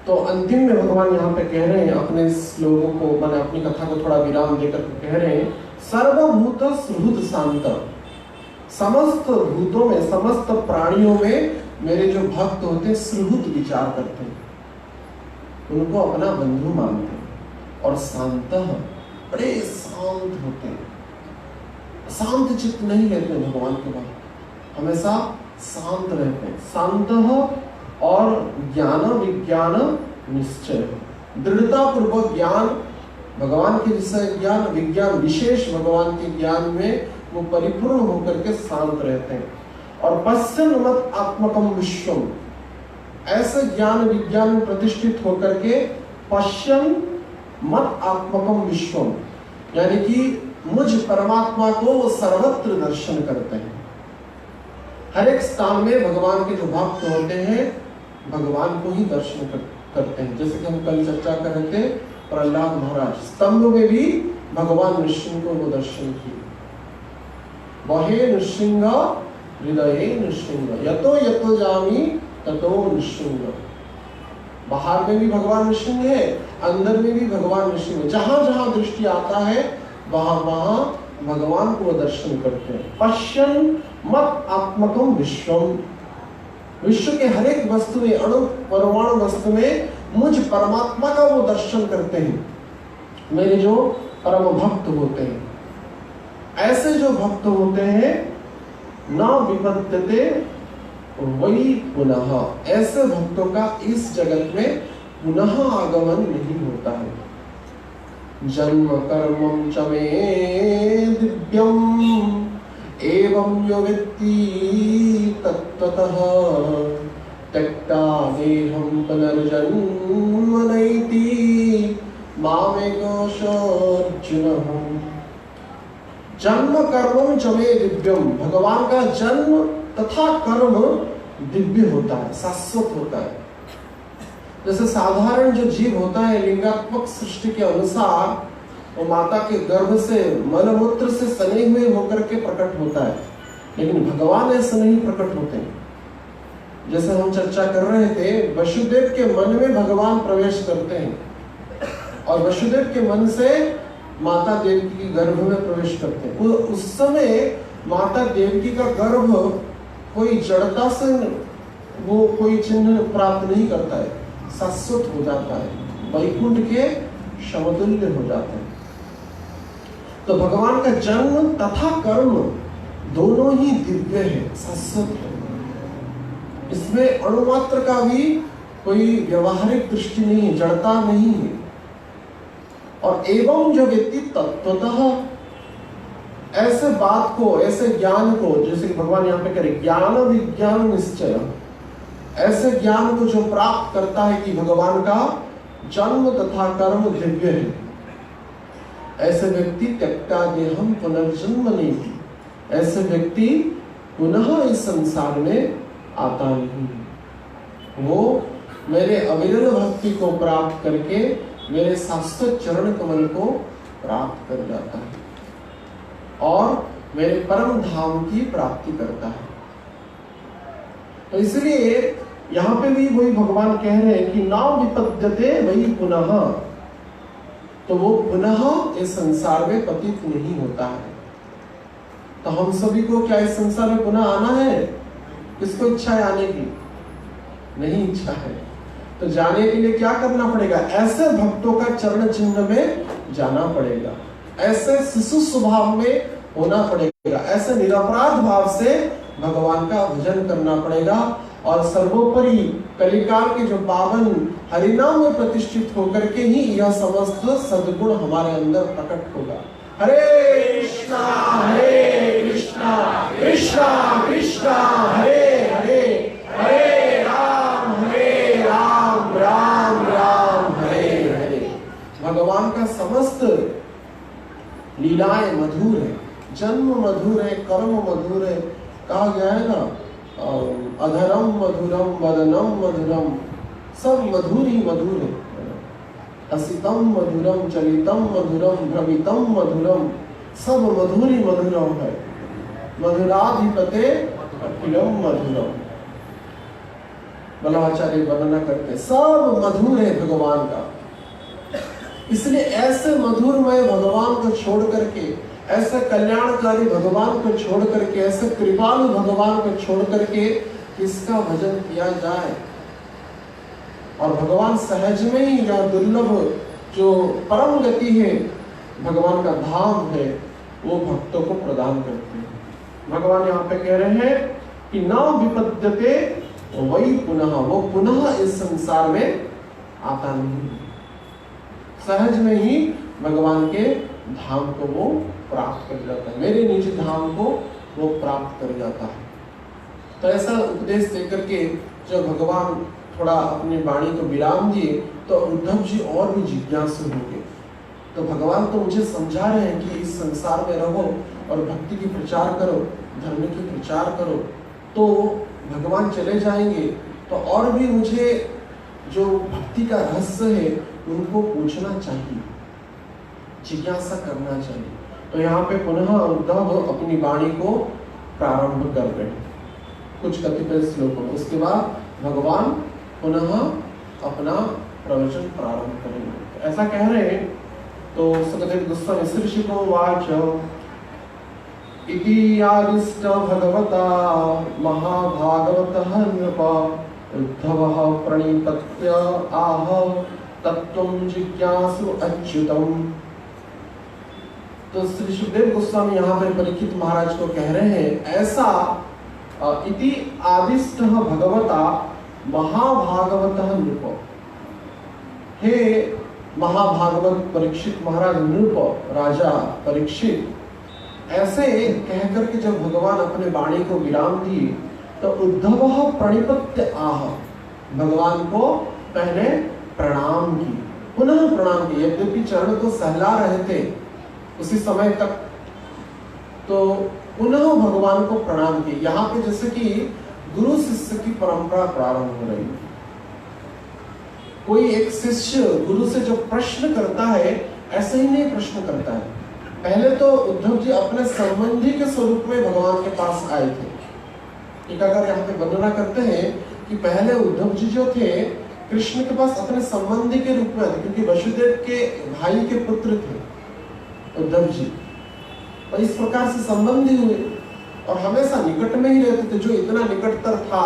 तो अंतिम में भगवान यहाँ पे कह रहे हैं अपने श्लोकों को, मैंने अपनी कथा को थोड़ा विराम देकर कह रहे हैं सर्वभूत सुहृद शांत, समस्त भूतों में समस्त प्राणियों में मेरे जो भक्त होते हैं सुहृद विचार करते हैं, उनको अपना बंधु मानते हैं और शांत, बड़े शांत होते हैं, शांत चित्त नहीं रहते भगवान के भक्त, हमेशा शांत रहते हैं। शांत और ज्ञान विज्ञान निश्चय, दृढ़ता पूर्वक ज्ञान, भगवान के विषय ज्ञान, विज्ञान विशेष भगवान के ज्ञान में वो परिपूर्ण होकर के शांत रहते हैं। और पश्यन् मत् आत्मकं विश्वम, ऐसे ज्ञान विज्ञान में प्रतिष्ठित होकर के पश्यन् मत् आत्मकं विश्वम, यानी कि मुझ परमात्मा को वो सर्वत्र दर्शन करते हैं। हर एक स्थान में भगवान के जो भक्त होते हैं भगवान को ही दर्शन करते हैं। जैसे कि हम कल चर्चा कर रहे थे प्रहलाद महाराज, स्तंभ में भी भगवान नृसिंह को वो दर्शन किए। बहे नृसिंह हृदये नृसिंह यतो यतो जामि ततो नृसिंह, बाहर में भी भगवान नृसिंह है, अंदर में भी भगवान नृसिंह है। जहां जहां दृष्टि आता है वहां वहां भगवान को दर्शन करते हैं। पश्यन् मत् आत्मकं विश्वम, विश्व के हर एक वस्तु में, अणु परमाणु वस्तु में मुझ परमात्मा का वो दर्शन करते हैं मेरे जो परम भक्त होते हैं। ऐसे जो भक्त होते हैं न विपद्यते वै पुनः, ऐसे भक्तों का इस जगत में पुनः आगमन नहीं होता है। जन्म कर्मं च मे दिव्यम् एवं यो वेत्ति तत्त्वतः त्यक्ता देहं पुनर्जन्म नैति मामेको अर्जुनः। जन्म कर्मं च मे दिव्यम, भगवान का जन्म तथा कर्म दिव्य होता है, शाश्वत होता है। जैसे साधारण जो जीव होता है लिंगात्मक सृष्टि के अनुसार वो माता के गर्भ से मलमूत्र से सने हुए होकर के प्रकट होता है, लेकिन भगवान ऐसे नहीं प्रकट होते हैं। जैसे हम चर्चा कर रहे थे वसुदेव के मन में भगवान प्रवेश करते हैं और वसुदेव के मन से माता देवकी के गर्भ में प्रवेश करते हैं। उस समय माता देवकी का गर्भ कोई जड़ता से वो कोई चिन्ह प्राप्त नहीं करता है, शाश्वत हो जाता है, वैकुंठ के समतुल्य हो जाता है। तो भगवान का जन्म तथा कर्म दोनों ही दिव्य है, शाश्वत है। इसमें अणुमात्र का भी कोई व्यवहारिक दृष्टि नहीं है, जड़ता नहीं है। और एवं जो व्यक्ति तत्वतः ऐसे बात को, ऐसे ज्ञान को, जैसे कि भगवान यहाँ पे कह रहे ज्ञान विज्ञान निश्चय, ऐसे ज्ञान को जो प्राप्त करता है कि भगवान का जन्म तथा कर्म दिव्य है, ऐसे व्यक्ति त्यक्ता देहम पुनर्जन्म नहीं, ऐसे व्यक्ति पुनः इस संसार में आता नहीं। वो मेरे अविरल भक्ति को प्राप्त करके मेरे शाश्वत चरण कमल को प्राप्त कर जाता है और मेरे परम धाम की प्राप्ति करता है। तो इसलिए यहाँ पे भी वही भगवान कह रहे हैं कि ना विपद्यते वही पुनः, तो वो पुनः इस संसार में पतित नहीं होता है। तो हम सभी को क्या इस संसार में पुनः आना है? किसको इच्छा है आने की? नहीं इच्छा है। तो जाने के लिए क्या करना पड़ेगा? ऐसे भक्तों का चरण चिन्ह में जाना पड़ेगा, ऐसे शिशु स्वभाव में होना पड़ेगा, ऐसे निरपराध भाव से भगवान का भजन करना पड़ेगा। और सर्वोपरि कलिकाल के जो पावन हरिनाम में प्रतिष्ठित होकर के ही यह समस्त सद्गुण हमारे अंदर प्रकट होगा। हरे कृष्णा कृष्णा कृष्णा हरे हरे, हरे राम राम राम हरे हरे। भगवान का समस्त लीलाएं मधुर है, जन्म मधुर है, कर्म मधुर है। कहा गया है ना, अधरम मधुरम वदनम मधुरम, सब मधुर ही मधुर है। हसितम मधुरम चलितम मधुरम भ्रमितम मधुरम, सब मधुर ही मधुरम है। मधुराधिपते अखिलम मधुरम, बलाचार्य वर्णना करते सब मधुर है भगवान का। इसलिए ऐसे मधुरमय भगवान को छोड़ करके, ऐसे कल्याणकारी भगवान को छोड़ करके, ऐसे कृपालु भगवान को छोड़ करके किसका भजन किया जाए? और भगवान सहज में ही यह दुर्लभ जो परम गति है, भगवान का धाम है, वो भक्तों को प्रदान करते हैं। भगवान यहाँ पे कह रहे हैं कि ना विपद्यते वही पुनः, वो पुनः इस संसार में आता नहीं, सहज में ही भगवान के धाम को वो प्राप्त कर जाता है, मेरे निज धाम को वो प्राप्त कर जाता है। तो ऐसा उपदेश देकर के जब भगवान थोड़ा अपनी वाणी को विराम दिए तो उद्धव जी और भी जिज्ञासु हो गए। तो भगवान तो मुझे समझा रहे हैं कि इस संसार में रहो और भक्ति की प्रचार करो, धर्म की प्रचार करो, तो भगवान चले जाएंगे, तो और भी मुझे जो भक्ति का रहस्य है उनको पूछना चाहिए, जिज्ञासा करना चाहिए। तो यहाँ पे पुनः उद्धव अपनी वाणी को प्रारंभ कर रहे हैं कुछ कतिपय श्लोकों में। उसके बाद भगवान पुनः अपना प्रवचन प्रारंभ करेंगे। ऐसा कह रहे हैं तो सुखदेव गोस्वामी शीर्षको वाच इति आदिष्ट भगवता महाभागवतः नृप उद्धवः प्रणिपत्य आह तत्त्वं जिज्ञासु अच्युतम्। तो श्री सुखदेव गोस्वामी यहाँ पर परीक्षित महाराज को कह रहे हैं, ऐसा इति आदिष्ट भगवता महाभागवतः नृप, हे महाभागवत परीक्षित महाराज, नृप राजा परीक्षित, ऐसे कह करके जब भगवान अपने वाणी को विराम दिए तो उद्धव प्रणिपत्य आह, भगवान को पहले प्रणाम की, पुनः प्रणाम की। यद्यपि चरण को सहला रहे थे उसी समय तक, तो पुनः भगवान को प्रणाम की। यहाँ पे जैसे कि गुरु शिष्य की परंपरा प्रारंभ हो रही है। कोई एक शिष्य गुरु से जो प्रश्न करता है ऐसे ही नहीं प्रश्न करता है। पहले तो उद्धव जी अपने संबंधी के स्वरूप में भगवान के पास आए थे। टीकाकार यहाँ पे वर्णना करते हैं कि पहले उद्धव जी जो थे कृष्ण के पास अपने संबंधी के रूप में आए, क्योंकि वसुदेव के भाई के पुत्र थे उद्धव जी, और इस प्रकार से संबंधी हुए और हमेशा निकट में ही रहते थे। जो इतना निकटतर था,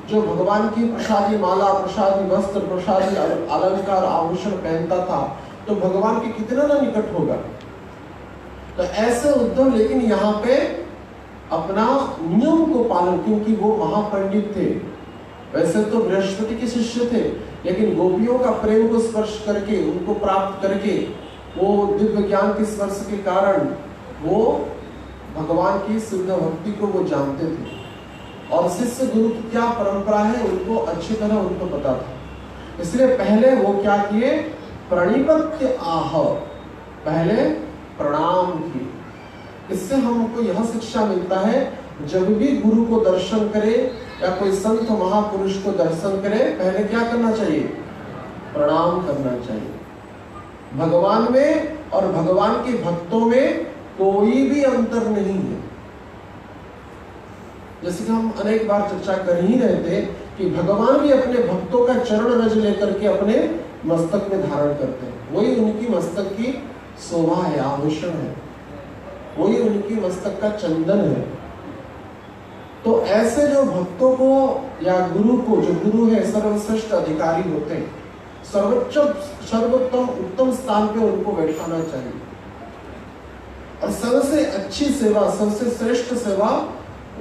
जो भगवान की प्रसादी माला, प्रसादी वस्त्र, प्रसादी अलंकार आभूषण पहनता था, तो भगवान के कितना ना निकट होगा। तो ऐसे उद्धव लेकिन यहाँ पे अपना नियम को पालन, क्योंकि वो महापंडित थे, वैसे तो बृहस्पति के शिष्य थे, लेकिन गोपियों का प्रेम को स्पर्श करके, उनको प्राप्त करके, वो दिव्य ज्ञान के स्पर्श के कारण वो भगवान की सिद्ध भक्ति को वो जानते थे, और शिष्य गुरु की क्या परंपरा है उनको अच्छी तरह उनको पता था। इसलिए पहले वो क्या किए, प्रणिपत्य आह, पहले प्रणाम किए। इससे हमको यह शिक्षा मिलता है, जब भी गुरु को दर्शन करे या कोई संत महापुरुष को दर्शन करे, पहले क्या करना चाहिए, प्रणाम करना चाहिए। भगवान में और भगवान के भक्तों में कोई भी अंतर नहीं है। जैसे कि हम अनेक बार चर्चा कर ही रहे थे कि भगवान भी अपने भक्तों का चरण रज लेकर के अपने मस्तक में धारण करते हैं, वही उनकी मस्तक की शोभा है, आभूषण है, वही उनकी मस्तक का चंदन है। तो ऐसे जो भक्तों को या गुरु को, जो गुरु है सर्वश्रेष्ठ अधिकारी होते हैं, सर्वोत्तम उत्तम स्थान पे उनको बैठाना चाहिए, और सबसे अच्छी सेवा, सबसे श्रेष्ठ सेवा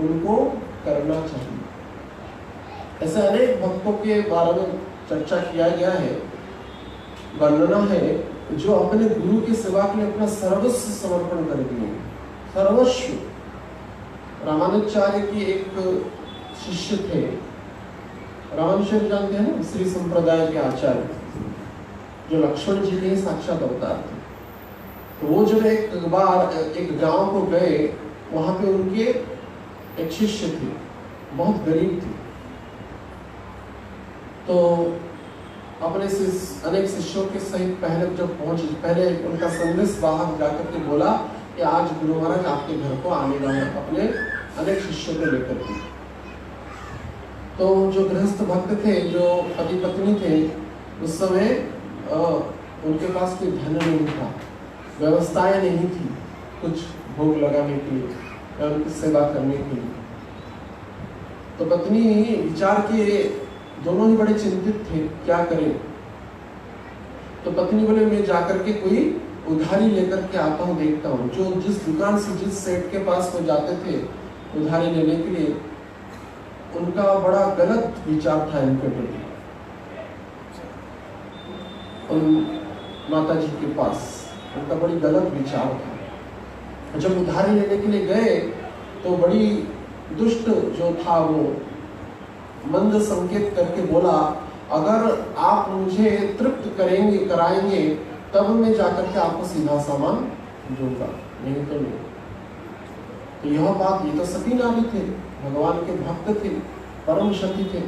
उनको करना चाहिए। ऐसे अनेक भक्तों के बारे में चर्चा किया गया है, वर्णना है, जो अपने गुरु की सेवा के लिए अपना सर्वस्व समर्पण कर दिए, सर्वस्व। रामानुजाचार्य की एक शिष्य थे, रामानुजाचार्य जानते हैं ना, श्री संप्रदाय के आचार्य, जो लक्ष्मण जी के साक्षात अवतार थे। तो वो जब एक बार एक गांव को गए, वहां पे उनके एक शिष्य थे, बहुत गरीब थे। तो अपने अनेक शिष्यों के सहित पहले जब पहुंचे, पहले उनका संदेश वाहक जाकर के बोला कि आज गुरु महाराज आपके घर को आने वाले हैं, अपने अनेक शिष्यों को लेकर के। तो जो गृहस्थ भक्त थे, जो पति पत्नी थे, उस समय उनके पास कोई धन नहीं था, व्यवस्थाएं नहीं थी कुछ भोग लगाने के लिए या उनकी सेवा करने के लिए। तो पत्नी विचार किए, दोनों ही बड़े चिंतित थे, क्या करें। तो पत्नी बोले, मैं जाकर के कोई उधारी लेकर के आता हूँ, देखता हूँ। जो जिस दुकान से, जिस सेठ के पास वो जाते थे उधारी लेने के लिए, उनका बड़ा गलत विचार था इनके प्रति। उन माता जी के पास उनका बड़ी गलत विचार था। जब उधारी लेने के लिए गए तो बड़ी दुष्ट जो था वो मंद संकेत करके बोला, अगर आप मुझे तृप्त करेंगे, कराएंगे, तब मैं जाकर के आपको सीधा सामान दूंगा, नहीं तो नहीं। तो यह बात, ये तो सती नारी थे, भगवान के भक्त थे, परम सती थे।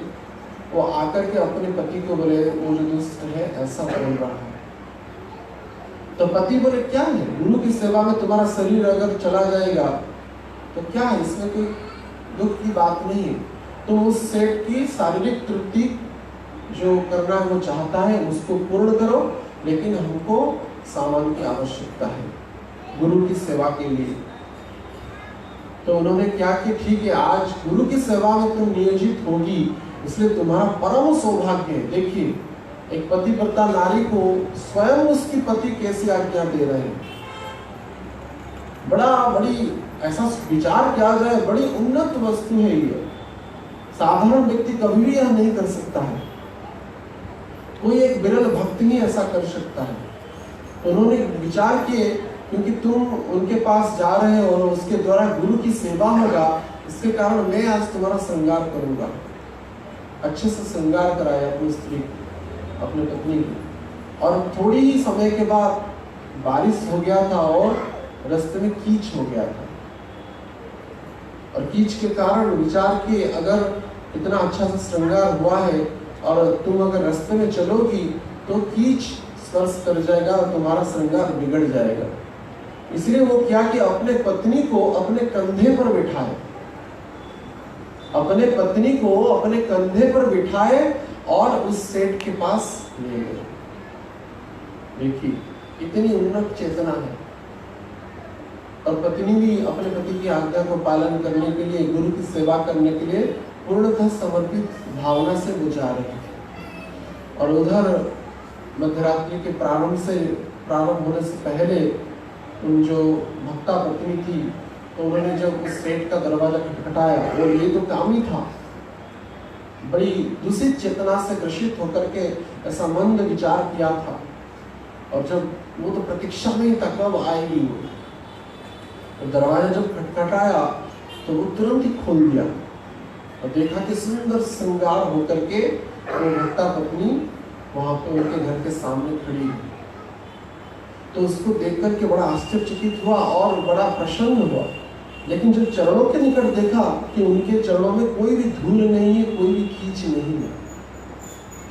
वो आकर के अपने पति को बोले, वो जो दुष्ट है ऐसा बोल रहा है। तो पति बोले, क्या है, गुरु की सेवा में तुम्हारा शरीर अगर चला जाएगा तो क्या है, इसमें कोई दुख की बात नहीं है। तुम उस सेठ की शारीरिक तृप्ति जो करना वो चाहता है उसको पूर्ण करो, लेकिन हमको सामान की आवश्यकता है गुरु की सेवा के लिए। तो उन्होंने क्या कि ठीक है, आज गुरु की सेवा में तुम नियोजित होगी, इसलिए तुम्हारा परम सौभाग्य है। देखिए, एक पतिव्रता नारी को स्वयं उसकी पति कैसी आज्ञा दे रहे हैं। बड़ी ऐसा विचार किया जाए, बड़ी उन्नत वस्तु है ये, साधारण व्यक्ति कभी भी यह नहीं कर सकता है, कोई एक विरल भक्त ही ऐसा कर सकता है। तो उन्होंने विचार किए, क्योंकि तुम उनके पास जा रहे हो और उसके द्वारा गुरु की सेवा होगा, इसके कारण मैं आज तुम्हारा श्रृंगार करूंगा। अच्छे से श्रृंगार कराया अपनी स्त्री को, अपनी पत्नी को। और थोड़ी ही समय के बाद बारिश हो गया था और रास्ते में कीच हो गया था, और कीच के कारण विचार किए, अगर इतना अच्छा सा श्रृंगार हुआ है और तुम अगर रास्ते में चलोगी तो कीच स्पर्श कर जाएगा और तुम्हारा श्रृंगार बिगड़ जाएगा। इसलिए वो क्या कि अपने पत्नी को अपने कंधे पर बिठाए, अपने पत्नी को अपने कंधे पर बिठाए और उस सेठ के पास ले गए। देखिए, इतनी उन्नत चेतना है। और पत्नी भी अपने पति की आज्ञा को पालन करने के लिए, गुरु की सेवा करने के लिए पूर्णतः समर्पित भावना से वो जा रहे थे। और उधर मध्यरात्रि के प्रारंभ होने से पहले उन जो भक्ता पत्नी थी, तो उन्होंने जब उस सेठ का दरवाजा खटखटाया, और ये तो काम ही था, बड़ी दूषित चेतना से ग्रसित होकर के ऐसा मंद विचार किया था। और जब वो तो प्रतीक्षा में ही था कब आएगी वो, तो दरवाजा जब खटखटाया तो वो तुरंत ही खोल दिया और देखा कि सुंदर श्रृंगार होकर के वो भक्ता पत्नी वहां पे उनके घर के सामने खड़ी है। तो उसको देख करके बड़ा आश्चर्यचकित हुआ और बड़ा प्रसन्न हुआ। लेकिन जब चरणों के निकट देखा कि उनके चरणों में कोई भी धूल नहीं है, कोई भी कीच नहीं है,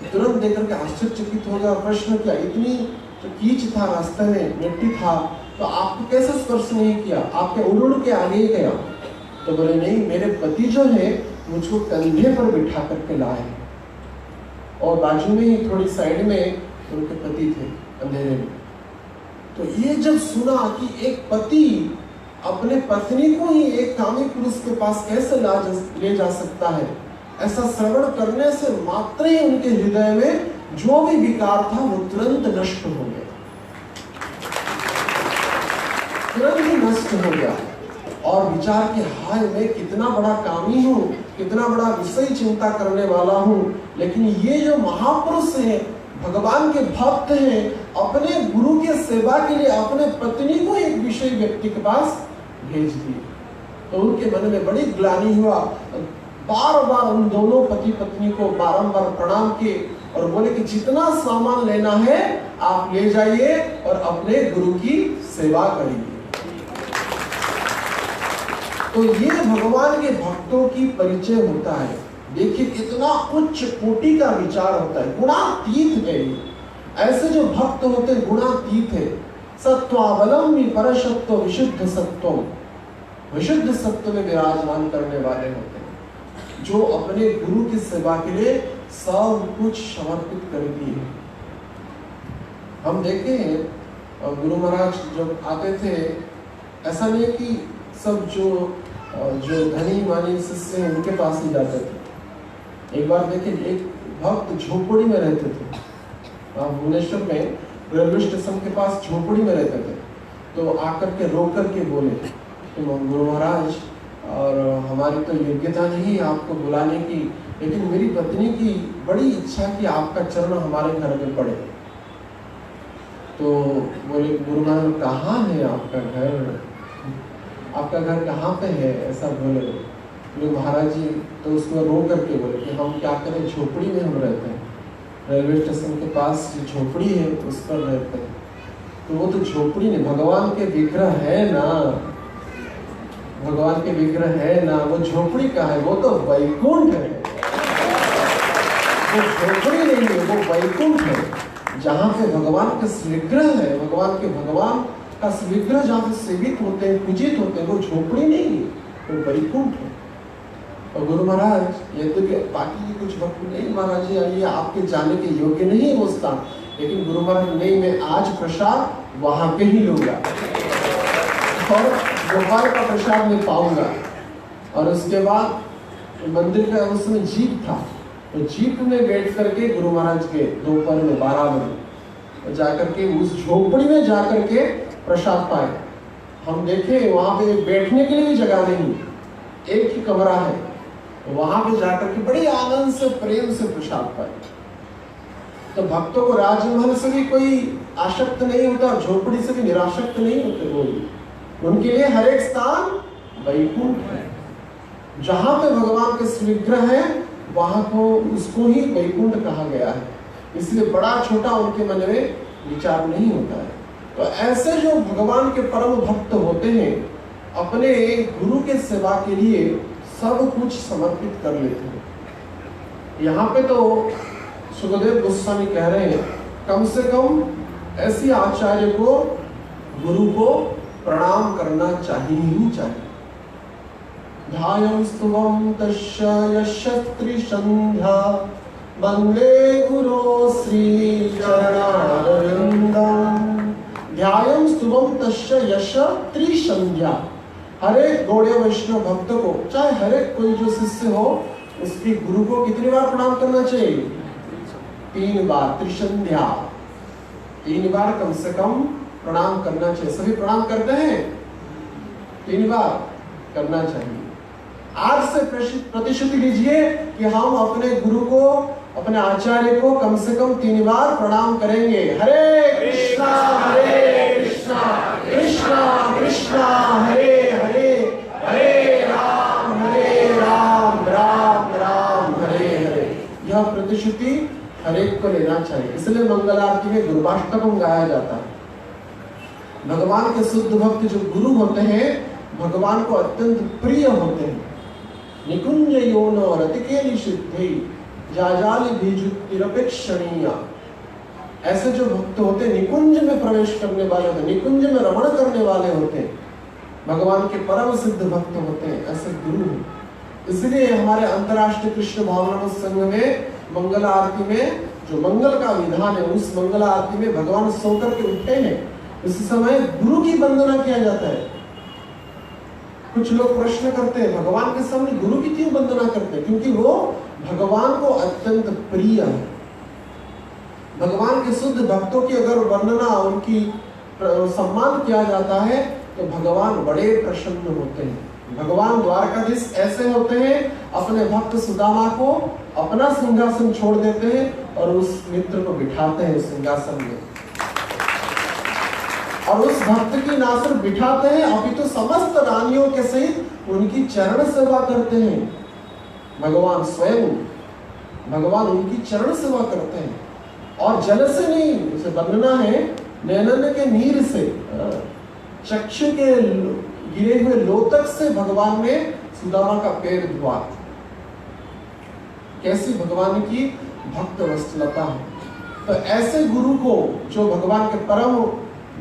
तो तुरंत देख करके आश्चर्यचकित हो गया। प्रश्न किया, इतनी जो कीच था रास्ते में, मिट्टी था, तो आपको कैसे स्पर्श नहीं किया, आपके उड़ के आगे ही गया? तो बोले नहीं, मेरे पति जो है मुझको कंधे पर बिठा करके लाए, और बाजू में ही थोड़ी साइड में उनके पति थे अंधेरे में। तो ये जब सुना कि एक पति अपने पत्नी को ही एक कामी पुरुष के पास कैसे ले जा सकता है, ऐसा श्रवण करने से मात्र ही उनके हृदय में जो भी विकार था वो तुरंत नष्ट हो गया, तुरंत ही नष्ट हो गया। और विचार के हाय, मैं कितना बड़ा कामी हूँ, कितना बड़ा विषय चिंता करने वाला हूँ, लेकिन ये जो महापुरुष है, भगवान के भक्त हैं, अपने गुरु के सेवा के लिए अपने पत्नी को एक विषय व्यक्ति के पास भेज दिए। तो उनके मन में बड़ी ग्लानि हुआ। बार बार उन दोनों पति पत्नी को बारंबार प्रणाम किए और बोले कि जितना सामान लेना है आप ले जाइए और अपने गुरु की सेवा करिए। तो ये भगवान के भक्तों की परिचय होता है। देखिए कितना उच्च कोटि का विचार होता है, गुणातीत है। ऐसे जो भक्त होते हैं गुणातीत है। सत्वावलंबी परसत्व विशुद्ध सत्व, विशुद्ध सत्व में विराजमान करने वाले होते हैं, जो अपने गुरु की सेवा के लिए सब कुछ समर्पित कर दिए। हम देखें गुरु महाराज जब आते थे, ऐसा नहीं कि सब जो धनी मानी शिष्य हैं उनके पास ही जाते थे। एक बार देखें, एक भक्त झोपड़ी में रहते थे, भुवनेश्वर में रेलवे स्टेशन के पास झोपड़ी में रहते थे। तो आकर के रो कर के बोले कि गुरु महाराज, और हमारी तो योग्यता नहीं आपको बुलाने की, लेकिन मेरी पत्नी की बड़ी इच्छा कि आपका चरण हमारे घर में पड़े। तो बोले गुरु महाराज, कहाँ है आपका घर, आपका घर कहाँ पे है, ऐसा बोले महाराज जी। तो उसको रो करके बोले कि हम क्या करें, झोपड़ी में हम रहते हैं, रेलवे स्टेशन के पास जो झोपड़ी है उस पर रहते हैं। तो वो तो झोपड़ी नहीं, भगवान के विग्रह है ना, भगवान के विग्रह है ना, वो झोपड़ी का है, वो तो वैकुंठ है। वो झोपड़ी नहीं है, वो वैकुंठ है, जहाँ पे भगवान का विग्रह है, भगवान का विग्रह जहाँ पे सेवित होते हैं, पूजित होते हैं, वो झोपड़ी नहीं है, वो वैकुंठ है। और गुरु महाराज ये तो बाकी कुछ भक्त नहीं, महाराज जी आइए, आपके जाने के योग्य नहीं है वो स्थान, लेकिन गुरु महाराज नहीं, मैं आज प्रसाद वहां पे ही लूंगा और गोपाल का प्रसाद में पाऊंगा। और उसके बाद मंदिर का उसमें जीप था, तो जीप में बैठ करके गुरु महाराज के दोपहर में 12 बजे जाकर के उस झोपड़ी में जाकर के प्रसाद पाए। हम देखे वहां पे बैठने के लिए भी जगह नहीं, एक ही कमरा है, वहां पे जाकर के बड़ी आनंद से प्रेम से प्रसाद पाए। तो भक्तों को राजमहल से भी कोई आसक्त नहीं होता, झोपड़ी से भी निरासक्त नहीं होते, वो उनके लिए हर एक स्थान वैकुंठ है। जहां पे भगवान के विग्रह है वहां को उसको ही वैकुंठ कहा गया है, इसलिए बड़ा छोटा उनके मन में विचार नहीं होता है। तो ऐसे जो भगवान के परम भक्त होते हैं, अपने गुरु के सेवा के लिए सब कुछ समर्पित कर लेते हैं। यहाँ पे तो सुखदेव गोस्वामी कह रहे हैं, कम से कम ऐसी आचार्य को, गुरु को प्रणाम करना चाहिए ही चाहिए। ध्यायं स्तुवं तस्य यस्य त्रिसंध्या, वंदे गुरो श्री चरणारविंदं। ध्यायं स्तुवं तस्य यस्य त्रिसंध्या, हर एक गौड़ीय वैष्णव भक्त को, चाहे हर एक कोई जो शिष्य हो, उसके गुरु को कितनी बार प्रणाम करना चाहिए? 3 बार, त्रिसंध्या, 3 बार कम से कम प्रणाम करना चाहिए। सभी प्रणाम करते हैं? 3 बार करना चाहिए। आज से प्रतिश्रुति लीजिए कि हम अपने गुरु को, अपने आचार्य को कम से कम 3 बार प्रणाम करेंगे। हरे कृष्णा कृष्णा कृष्णा हरे हरे, हरे राम राम राम हरे हरे। यह प्रतिश्रुति हर एक को लेना चाहिए। इसलिए मंगल आरती में गुरुवाष्टकम गाया जाता है। भगवान के शुद्ध भक्त जो गुरु होते हैं, भगवान को अत्यंत प्रिय होते हैं। निकुंज योनो रतिकेली सिद्धि जाजाली बीजुतिरपेक्षणीय। ऐसे जो भक्त होते हैं, निकुंज में प्रवेश करने वाले होते, निकुंज में रमण करने वाले होते हैं, भगवान के परम सिद्ध भक्त होते हैं, ऐसे गुरु हैं। इसलिए हमारे अंतर्राष्ट्रीय कृष्ण भावनामृत संघ में मंगल आरती में जो मंगल का विधान है, उस मंगल आरती में भगवान सोकर के उठे हैं, उस समय गुरु की वंदना किया जाता है। कुछ लोग प्रश्न करते हैं, भगवान के सामने गुरु की क्यों वंदना करते हैं? क्योंकि वो भगवान को अत्यंत प्रिय है। भगवान के शुद्ध भक्तों की अगर वर्णना, उनकी सम्मान किया जाता है तो भगवान बड़े प्रसन्न होते हैं। भगवान द्वारकाधीश ऐसे होते हैं, अपने भक्त सुदामा को अपना सिंहासन छोड़ देते हैं और उस मित्र को बिठाते हैं सिंहासन में, और उस भक्त की ना सिर्फ बिठाते हैं अपितु समस्त रानियों के सहित उनकी चरण सेवा करते हैं। भगवान स्वयं, भगवान उनकी चरण सेवा करते हैं, और जल से नहीं, उसे वर्णना है नैनन के नीर से, चक्षु के गिरे हुए लोतक से भगवान ने सुदामा का पैर धुआ। कैसी भगवान की भक्त वत्सलता है। तो ऐसे गुरु को, जो भगवान के परम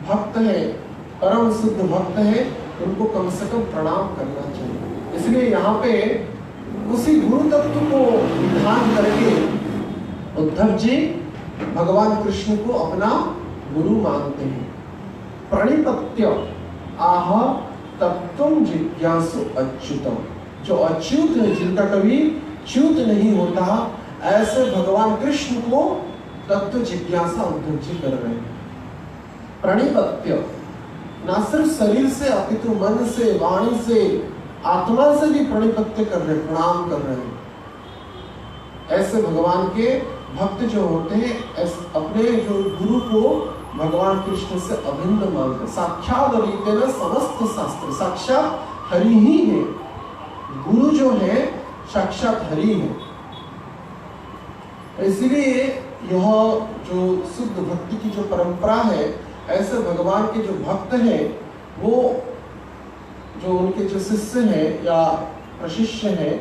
भक्त है, परम शुद्ध भक्त है, उनको कम से कम प्रणाम करना चाहिए। इसलिए यहाँ पे उसी गुरु तत्व को विधान करके उद्धव जी भगवान कृष्ण को अपना गुरु मानते हैं। प्रणिपत्य आह तत्वं जिज्ञासु अच्युतम। जो अच्युत है, जिनका कभी च्युत नहीं होता, ऐसे भगवान कृष्ण को तत्व जिज्ञासा उद्धव जी कर रहे हैं। प्रणिपत्य, ना सिर्फ शरीर से अपितु मन से, वाणी से, आत्मा से भी प्रणिपत्य कर रहे, प्रणाम कर रहे हैं। ऐसे भगवान के भक्त जो होते हैं, अपने जो गुरु को भगवान कृष्ण से अभिन्न मानते। साक्षात रीतेन समस्त शास्त्र, साक्षात हरि ही है। गुरु जो है साक्षात हरि है। इसलिए यह जो शुद्ध भक्ति की जो परंपरा है, ऐसे भगवान के जो भक्त हैं, वो जो उनके जो शिष्य हैं या प्रशिष्य हैं,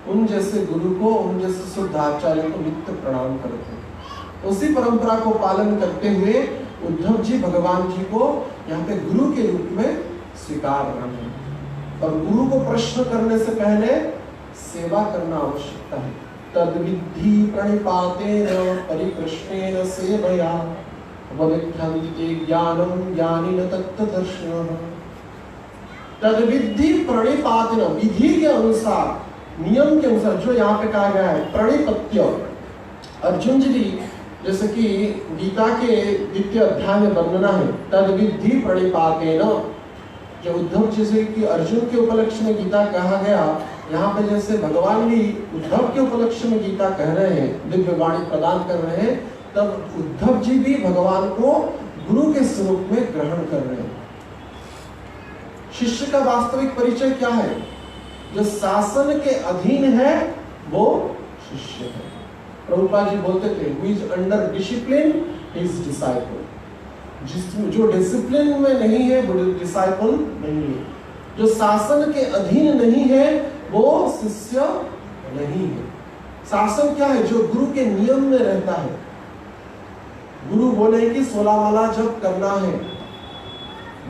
उन जैसे गुरु को, उन जैसे शुद्ध आचार्य को नित्य प्रणाम करते हैं। उसी परंपरा को पालन करते हुए उद्धव जी भगवान जी को यहाँ पे गुरु के रूप में स्वीकार रहे हैं। और गुरु को प्रश्न करने से पहले सेवा करना आवश्यकता है। तद्विद्धि प्रणिपातेन परिप्रश्नेन सेवया वविध्यन्ते ज्ञानं ज्ञानिन तत्त्वदर्शिनः। तद्विद्धि प्रणिपातेन, विधि के अनुसार, नियम के अनुसार, जो यहाँ पे कहा गया है प्रणिपत्य। अर्जुन जी, जैसे कि गीता के 2 अध्याय में वर्णना है, तद्विद्धि प्रणिपातेन। जो उद्धव जी से कि अर्जुन के उपलक्ष्य में गीता कहा गया, यहाँ पे जैसे भगवान भी उद्धव के उपलक्ष्य में गीता कह रहे हैं, दिव्य वाणी प्रदान कर रहे हैं, तब उद्धव जी भी भगवान को गुरु के स्वरूप में ग्रहण कर रहे हैं। शिष्य का वास्तविक परिचय क्या है? जो शासन के अधीन है वो शिष्य है। प्रभुपाद जी बोलते थे, who is under discipline is disciple। जो डिसिप्लिन में नहीं है वो डिसाइपल नहीं है। जो शासन के अधीन नहीं है वो शिष्य नहीं है। शासन क्या है? जो गुरु के नियम में रहता है। गुरु बोले कि 16 माला जप करना है,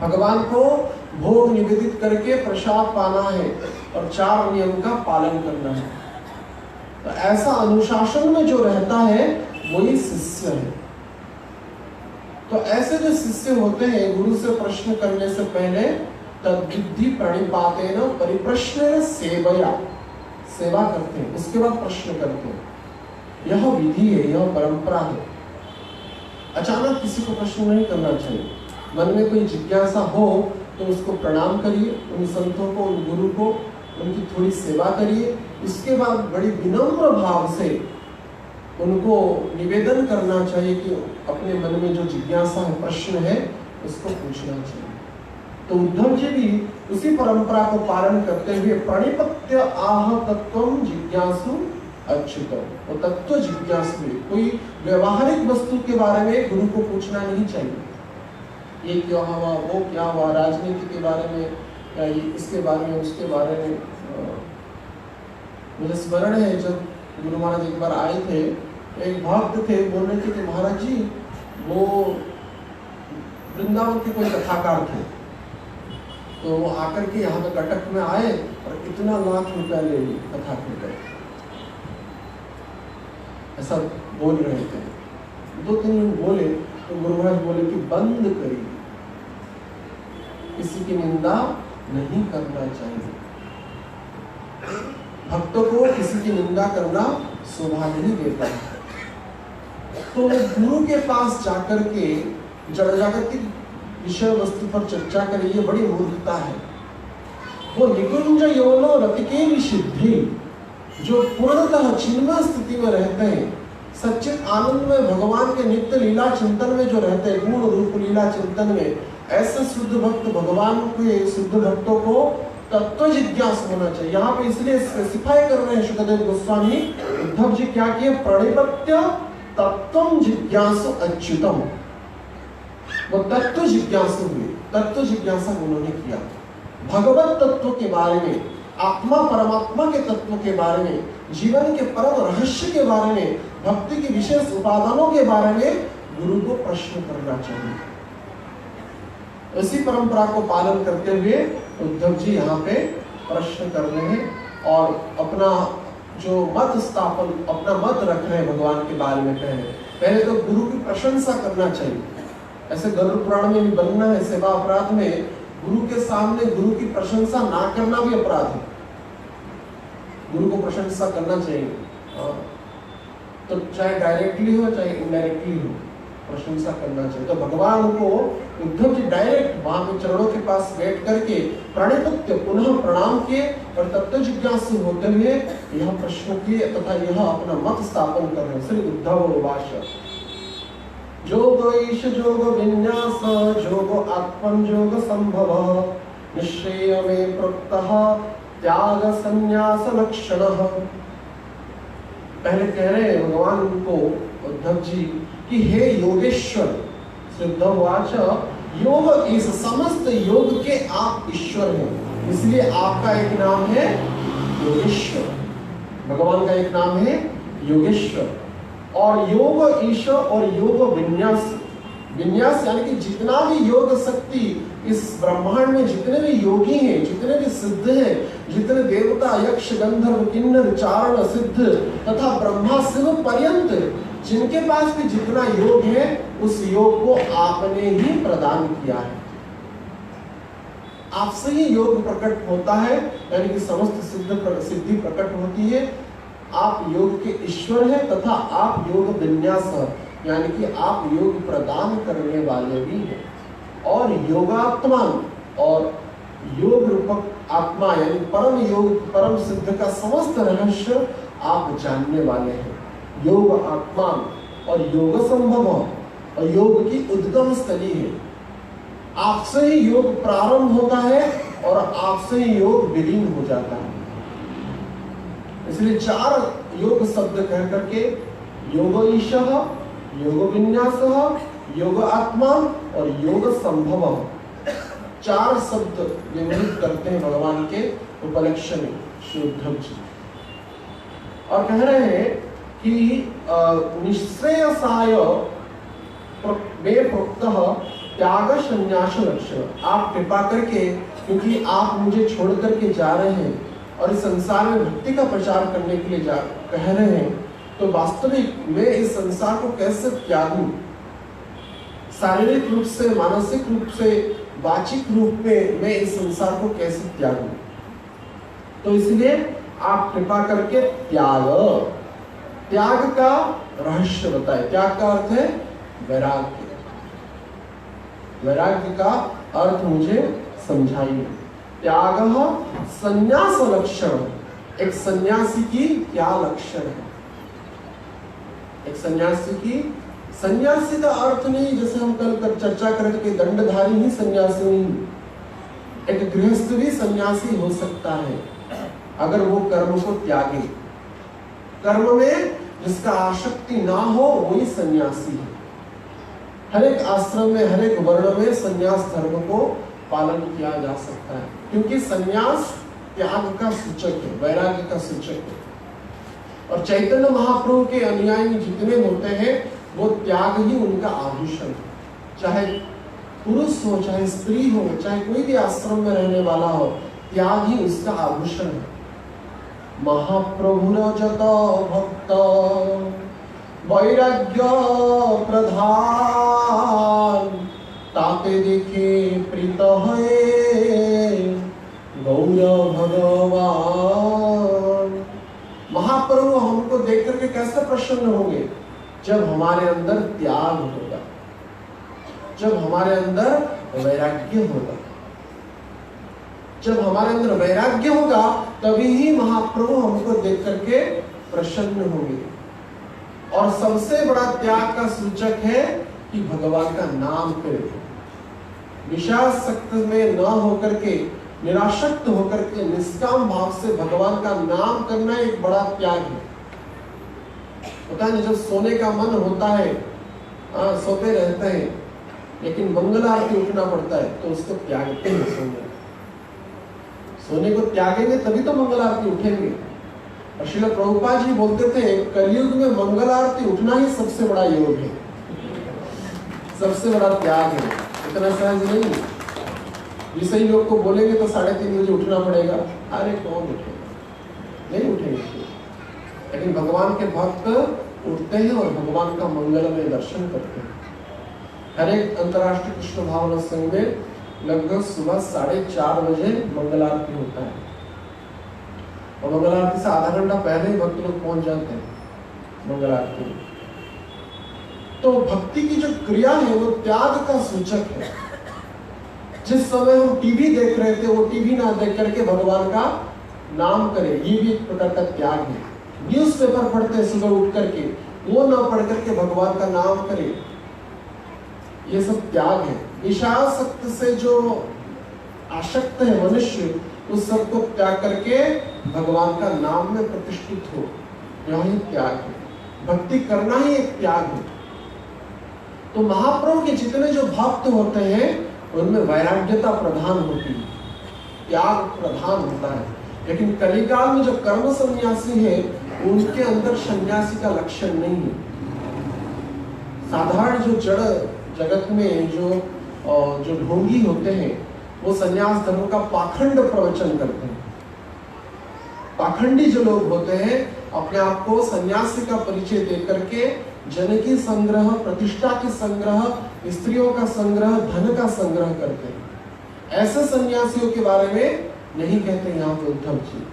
भगवान को भोग निवेदित करके प्रसाद पाना है, और 4 नियम का पालन करना है। तो ऐसा अनुशासन में जो रहता है वही शिष्य है। तो ऐसे जो शिष्य होते हैं, गुरु से प्रश्न करने से पहले तद्विद्धि प्रणिपातेन परिप्रश्नेन सेवया, सेवा करते हैं, उसके बाद प्रश्न करते हैं। यह विधि है, यह परंपरा है। अचानक किसी को प्रश्न नहीं करना चाहिए। मन में कोई जिज्ञासा हो तो उसको प्रणाम करिए, उन संतों को, उन गुरु को, उनकी थोड़ी सेवा करिए। इसके बाद बड़ी विनम्र भाव से उनको निवेदन करना चाहिए कि अपने मन में जो जिज्ञासा है, प्रश्न है, उसको पूछना चाहिए। तो उद्धव जी भी उसी परंपरा को पालन करते हुए प्रणिपत्य आह तत्वम जिज्ञासु अच्युतम, वो तत्व जिज्ञासु है। कोई व्यवहारिक वस्तु के बारे में गुरु को पूछना नहीं चाहिए, ये क्या हुआ, वो क्या हुआ, राजनीति के बारे में या इसके बारे में, उसके बारे में। मुझे स्मरण है जब गुरु महाराज एक बार आए थे, एक भक्त थे, बोल रहे थे कि महाराज जी वो वृंदावन के कोई कथाकार थे, तो वो आकर के यहाँ पे कटक में आए और इतना लाख रुपया ले ली कथा के गए, ऐसा बोल रहे थे। 2-3 दिन बोले तो गुरु महाराज बोले कि बंद करिए, किसी की निंदा नहीं करना चाहिए। भक्तों को किसी की निंदा करना शोभा नहीं देता है। तो गुरु के पास जाकर के जड़ जागतिक विषय वस्तु पर चर्चा करें, ये बड़ी मूर्खता है। वो निकुंज योनो रतिके सिद्धि, जो पूर्णतः चिन्मय स्थिति में रहते हैं, सच्चित आनंद में भगवान के नित्य लीला चिंतन में जो रहते हैं, पूर्ण रूप लीला चिंतन में, ऐसे शुद्ध भक्त भगवान के शुद्ध भक्तों को तत्व जिज्ञासु होना चाहिए। यहाँ पे इसलिए स्पेसिफाई कर रहे हैं शुकदेव गोस्वामी, उद्धव जी क्या किए, प्रणिपत्य तत्वम जिज्ञासु अच्युतम, वो तत्व जिज्ञासु हुए, तत्व जिज्ञासा उन्होंने किया। भगवत तत्व के बारे में, आत्मा परमात्मा के तत्व के बारे में, जीवन के परम रहस्य के बारे में, भक्ति की विशेष उपादानों के बारे में गुरु को प्रश्न करना चाहिए। इसी परंपरा को पालन करते हुए उद्धव जी यहाँ पे प्रश्न कर रहे हैं और अपना जो मत स्थापन, अपना मत रख रहे हैं भगवान के बारे में। पहले तो गुरु की प्रशंसा करना चाहिए। ऐसे गरुड़ पुराण में भी बनना है, सेवा अपराध में गुरु के सामने गुरु की प्रशंसा ना करना भी अपराध है। गुरु को प्रशंसा करना चाहिए, तो चाहे डायरेक्टली हो चाहे इनडायरेक्टली हो, प्रशंसा करना चाहिए। तो भगवान को उद्धव जी डायरेक्ट वहां पे चरणों के पास बैठ करके प्रणिपत्य पुनः प्रणाम किए और तत्व जिज्ञासु होते हुए यह प्रश्न किए तथा यह अपना मत स्थापन कर रहे हैं। श्री उद्धव उवाच जोग ईश जोग विन्यास जोग आत्मन जोग संभव निश्चय में प्रोक्तः त्याग संन्यास लक्षणः। पहले कह रहे हैं भगवान को उद्धव जी कि हे योगेश्वर, उद्धववाच योग इस समस्त योग के आप ईश्वर हैं, इसलिए आपका एक नाम है योगेश्वर। भगवान का एक नाम है योगेश्वर। और योग ईश्वर और योग विन्यास, विन्यास यानी कि जितना भी योग शक्ति इस ब्रह्मांड में, जितने भी योगी हैं, जितने भी सिद्ध हैं, जितने देवता यक्ष गंधर्व किन्नर चारण सिद्ध तथा ब्रह्मा शिव पर्यंत जिनके पास भी जितना योग है, उस योग को आपने ही प्रदान किया है। आपसे ही योग प्रकट होता है, यानी कि समस्त सिद्धि प्रकट होती है। आप योग के ईश्वर हैं तथा आप योग विन्यास, यानी कि आप योग प्रदान करने वाले भी हैं। और योगात्मा और योग रूपक आत्मा यानी परम योग, परम सिद्ध का समस्त रहस्य आप जानने वाले हैं। योग आत्मा और योग संभव और योग की उद्गम स्थली है। आपसे ही योग प्रारंभ होता है और आपसे ही योग विलीन हो जाता है। इसलिए 4 योग शब्द कह करके योग ईशः, योग विन्यासः, योग आत्मा और योग संभव 4 शब्द व्यवहित करते हैं भगवान के उपलक्ष्य में श्री उद्धव जी। और कह रहे हैं कि निश्रेयसाय में प्रोक्तः त्याग संन्यास लक्षण। आप कृपा करके, क्योंकि आप मुझे छोड़ करके जा रहे हैं और इस संसार में भक्ति का प्रचार करने के लिए कह रहे हैं, तो वास्तविक मैं इस संसार को कैसे त्यागूं? शारीरिक रूप से, मानसिक रूप से, वाचिक रूप में मैं इस संसार को कैसे त्यागूं? तो इसलिए आप कृपा करके त्याग का रहस्य बताए। त्याग का अर्थ है वैराग्य। वैराग्य का अर्थ मुझे समझाइए। त्यागः संन्यास लक्षण। एक सन्यासी की क्या लक्षण है? एक सन्यासी का अर्थ नहीं जैसे हम कल चर्चा कर रहे थे दंडधारी ही सन्यासी नहीं, एक गृहस्थ भी सन्यासी हो सकता है अगर वो कर्म को त्यागे। कर्म में जिसका आसक्ति ना हो वही सन्यासी है। हर एक आश्रम में, हर एक वर्ण में सन्यास धर्म को पालन किया जा सकता है, क्योंकि सन्यास त्याग का सूचक है, वैराग्य का सूचक है। और चैतन्य महाप्रभु के अनुयायी जितने होते हैं वो त्याग ही उनका आभूषण है। चाहे पुरुष हो, चाहे स्त्री हो, चाहे कोई भी आश्रम में रहने वाला हो, त्याग ही उसका आभूषण है। महाप्रभु रजत भक्त वैराग्य प्रधान, ताते देखे प्रीत है गौर भगवान। महाप्रभु हमको देख करके कैसे प्रसन्न होंगे? जब हमारे अंदर त्याग होगा, जब हमारे अंदर वैराग्य होगा। जब हमारे अंदर वैराग्य होगा तभी ही महाप्रभु हमको देख करके प्रसन्न होंगे। और सबसे बड़ा त्याग का सूचक है कि भगवान का नाम करें। विषयासक्त में न होकर के, निरासक्त होकर के निष्काम भाव से भगवान का नाम करना एक बड़ा त्याग है। पता नहीं, जब सोने का मन होता है, सोते रहते हैं, लेकिन मंगल आरती उठना पड़ता है तो उसको त्यागते हैं। सोने को त्यागेंगे तभी तो मंगल आरती उठेंगे। और श्रील प्रभुपाद जी बोलते थे कलयुग में मंगल आरती उठना ही सबसे बड़ा योग है, सबसे बड़ा त्याग है। इतना सहज नहीं। विषयी लोग को बोलेंगे तो 3:30 बजे उठना पड़ेगा, अरे कौन उठेगा? नहीं उठेंगे। लेकिन भगवान के भक्त उठते हैं और भगवान का मंगलमय दर्शन करते हैं। हर एक अंतर्राष्ट्रीय कृष्ण भावना संघ में लगभग सुबह 4:30 बजे मंगल आरती होता है, और मंगल आरती से आधा घंटा पहले ही भक्त लोग पहुंच जाते हैं मंगल आरती में। तो भक्ति की जो क्रिया है वो त्याग का सूचक है। जिस समय हम टीवी देख रहे थे वो टीवी ना देख करके भगवान का नाम करें, ये भी एक प्रकार का त्याग है। न्यूज़पेपर पढ़ते हैं सुबह उठ करके, वो ना पढ़ करके भगवान का नाम करें, ये सब त्याग है। विषयासक्त से जो आसक्त है मनुष्य, उस सब को त्याग करके भगवान का नाम में प्रतिष्ठित हो, यही त्याग है। भक्ति करना ही एक त्याग है। तो महाप्रभु के जितने जो भक्त होते हैं उनमें वैराग्यता प्रधान होती है, त्याग प्रधान होता है। लेकिन कलिकाल में जो कर्म सन्यासी है उनके अंदर सन्यासी का लक्षण नहीं है। साधारण जो जड़ जगत में जो ढोंगी होते हैं वो सन्यास धर्म का पाखंड प्रवचन करते हैं। पाखंडी जो लोग होते हैं अपने आप को सन्यासी का परिचय दे करके जनकी संग्रह, प्रतिष्ठा की संग्रह, स्त्रियों का संग्रह, धन का संग्रह करते हैं। ऐसे सन्यासियों के बारे में नहीं कहते यहाँ पे उद्धव जी।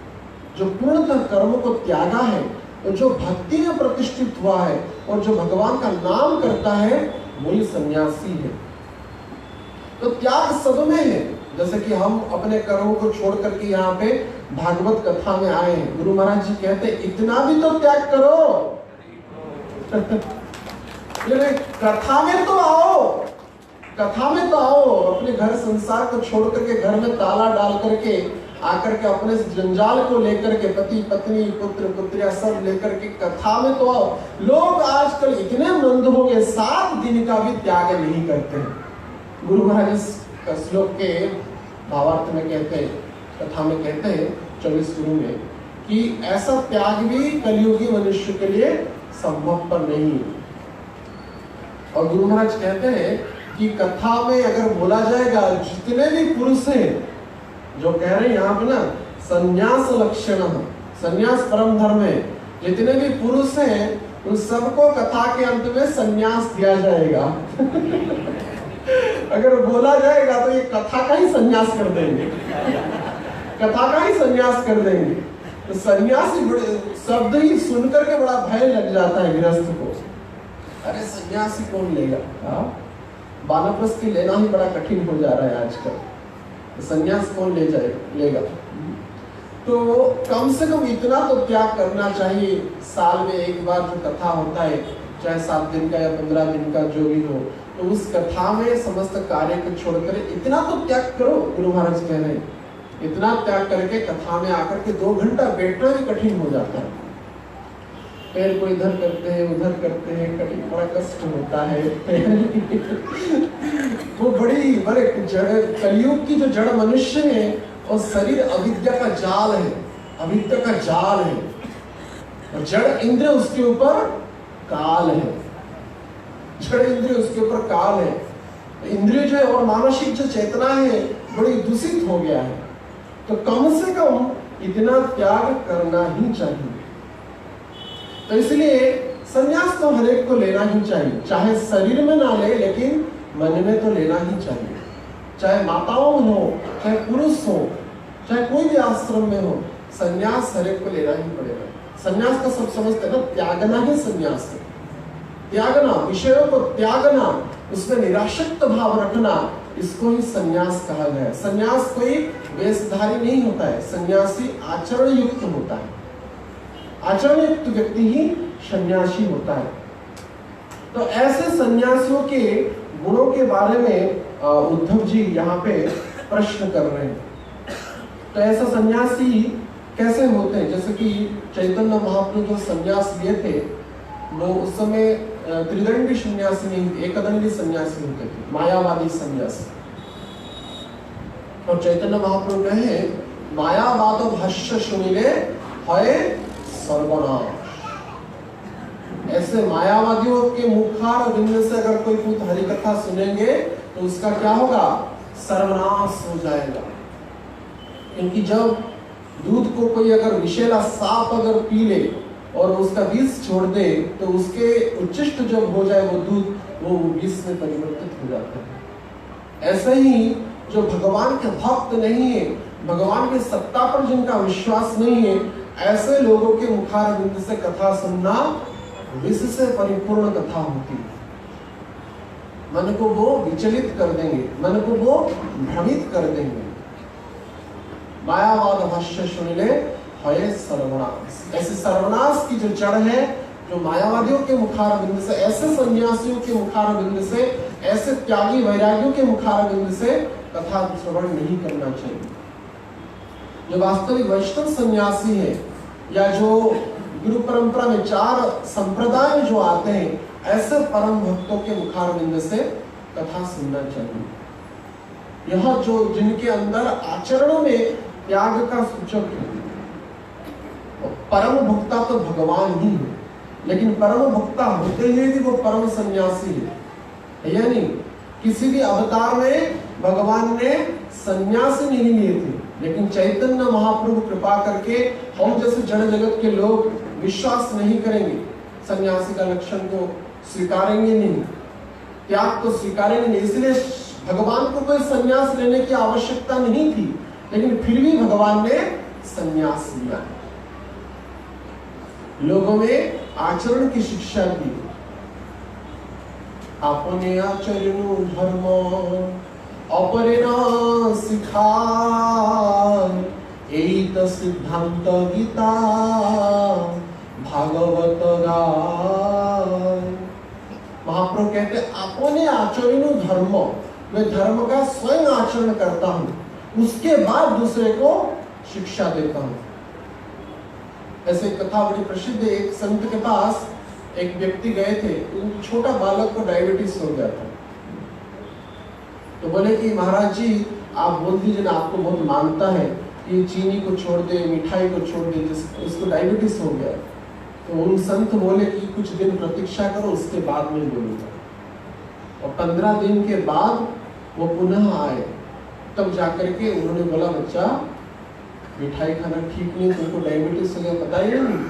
जो पूर्णतः कर्म को त्यागा है और जो भक्ति में प्रतिष्ठित हुआ है और जो भगवान का नाम करता है वही सन्यासी है। तो त्याग सब में है। जैसे कि हम अपने कर्मों को छोड़ करके यहाँ पे भागवत कथा में आए हैं, गुरु महाराज जी कहते इतना भी तो त्याग करो। कथा में तो आओ, कथा में तो आओ। अपने घर संसार को छोड़ करके घर में ताला डाल करके आकर के अपने जंजाल को लेकर के पति पत्नी पुत्र पुत्रिया सब लेकर के कथा में तो आओ। लोग आजकल इतने मंद हो गए 7 दिन का भी त्याग नहीं करते हैं। गुरु महाराज का श्लोक के भावार्थ में कहते हैं, कथा में कहते हैं 24 गुरु में कि ऐसा त्याग भी कलियुगी मनुष्य के लिए संभव पर नहीं है। और गुरु महाराज कहते हैं कि कथा में अगर बोला जाएगा जितने भी पुरुष हैं जो कह रहे हैं यहाँ पे ना संन्यास लक्षण, संन्यास परम धर्म है, जितने भी पुरुष हैं उन सबको कथा के अंत में संन्यास दिया जाएगा। अगर बोला जाएगा तो ये कथा का ही संन्यास कर देंगे, कथा का ही संन्यास कर देंगे। तो सन्यासी शब्द ही सुनकर के बड़ा भय लग जाता है गृहस्थ को। अरे सन्यासी कौन लेगा? वानप्रस्थी लेना ही बड़ा कठिन हो जा रहा है आजकल, तो संन्यास कौन लेगा। तो कम से कम इतना तो त्याग करना चाहिए। साल में एक बार जो कथा होता है, चाहे 7 दिन का या 15 दिन का जो भी हो, तो उस कथा में समस्त कार्य को छोड़कर इतना तो त्याग करो। गुरु महाराज कह रहे हैं इतना त्याग करके कथा में आकर के 2 घंटा बैठना भी कठिन हो जाता है। पैर को इधर करते हैं उधर करते हैं, कठिन बड़ा कष्ट होता है। वो बड़े जड़ कलयुग की जो जड़ मनुष्य है, और शरीर अविद्या का जाल है, अविद्या का जाल है, और जड़ इंद्र उसके ऊपर काल है, जड़ इंद्रिय उसके ऊपर काल है। इंद्रिय जो है और मानसिक जो चेतना है बड़ी दूषित हो गया है। तो कम से कम इतना त्याग करना ही चाहिए। तो इसलिए संन्यास तो हर एक को लेना ही चाहिए, चाहे शरीर में ना ले लेकिन मन में तो लेना ही चाहिए। चाहे माताओं में हो, चाहे पुरुष हो, चाहे कोई भी आश्रम में हो, संन्यास हर एक को लेना ही पड़ेगा। संन्यास का सब समझते हैं ना, त्यागना ही संन्यास है। त्यागना, विषयों को त्यागना, उसमें निरासक्त भाव रखना, इसको ही संन्यास कहा गया है। संन्यास कोई वेशधारी नहीं होता है, सन्यासी आचरण युक्त होता है। आचरण युक्त व्यक्ति ही सन्यासी होता है। तो ऐसे सन्यासियों के गुणों के बारे में उद्धव जी यहाँ पे प्रश्न कर रहे हैं। तो ऐसा सन्यासी कैसे होते हैं? जैसे कि चैतन्य महाप्रभु जो सन्यास लिए थे, वो उस समय त्रिदंडी सन्यासी नहीं थे, एकदंडी सन्यासी होते थे, मायावादी सन्यासी। और चैतन्य महाप्रभु कहे मायावाद भाष्य सुनिले है सर्वनाश। ऐसे मायावादियों के मुखार बिंद से अगर कोई पूत हरि कथा सुनेंगे तो उसका क्या होगा? सर्वनाश हो जाएगा। क्योंकि जब दूध को कोई अगर विषैला सांप अगर पी ले और उसका विष छोड़ दे तो उसके उच्चिष्ट जब हो जाए वो दूध, वो विष में परिवर्तित हो जाता है। ऐसे ही जो भगवान के भक्त नहीं है, भगवान की सत्ता पर जिनका विश्वास नहीं है, ऐसे लोगों के मुखार बिंद से कथा सुनना विष से परिपूर्ण कथा होती है। मन को वो विचलित कर देंगे, मन को वो भ्रमित कर देंगे। मायावाद भाष्य सुनिले है सर्वनाश। ऐसे सर्वनाश की जो जड़ है, जो मायावादियों के मुखार बिंद से, ऐसे सन्यासियों के मुखार बिंद से, ऐसे त्यागी वैरागियों के मुखार बिंद से कथा श्रवण नहीं करना चाहिए। जो वास्तविक वैष्णव सन्यासी है या जो गुरु परंपरा में 4 संप्रदाय जो आते हैं, ऐसे परम भक्तों के मुखार बिंद से कथा सुनना चाहिए। यह जो जिनके अंदर आचरणों में त्याग का सूचक है। परम भक्ता तो भगवान ही है, लेकिन परम भक्ता होते हुए भी वो परम सन्यासी है। यानी किसी भी अवतार में भगवान ने सन्यास नहीं लिए थे, लेकिन चैतन्य महाप्रभु कृपा करके हम जैसे जड़ जगत के लोग विश्वास नहीं करेंगे, सन्यासी का लक्षण को स्वीकारेंगे नहीं, त्याग को स्वीकारेंगे नहीं। इसलिए भगवान को कोई सन्यास लेने की आवश्यकता नहीं थी, लेकिन फिर भी भगवान ने सन्यास लिया। लोगों में आचरण की शिक्षा दी। अपने आचरण धर्म अपरे न सिखाय, एत सिद्धांत गीता भागवत गाय। महाप्रभु कहते अपने आचरण धर्म, मैं धर्म का स्वयं आचरण करता हूं, उसके बाद दूसरे को शिक्षा देता हूं। ऐसे कथा बड़ी प्रसिद्ध है। एक संत के पास एक व्यक्ति गए थे, उन छोटा बालक को डायबिटीज हो गया था। तो बोले कि महाराज जी आप बोल दीजिए ना, आपको बहुत मानता है कि चीनी को छोड़ दे, मिठाई को छोड़ दे, जिसको डायबिटीज हो गया। तो उन संत बोले कि कुछ दिन प्रतीक्षा करो, उसके बाद में बोलूंगा। और 15 दिन के बाद वो पुनः आए, तब जाकर के उन्होंने बोला बच्चा मिठाई खाना ठीक नहीं, तुमको डायबिटीज हो गया, पता ही नहीं,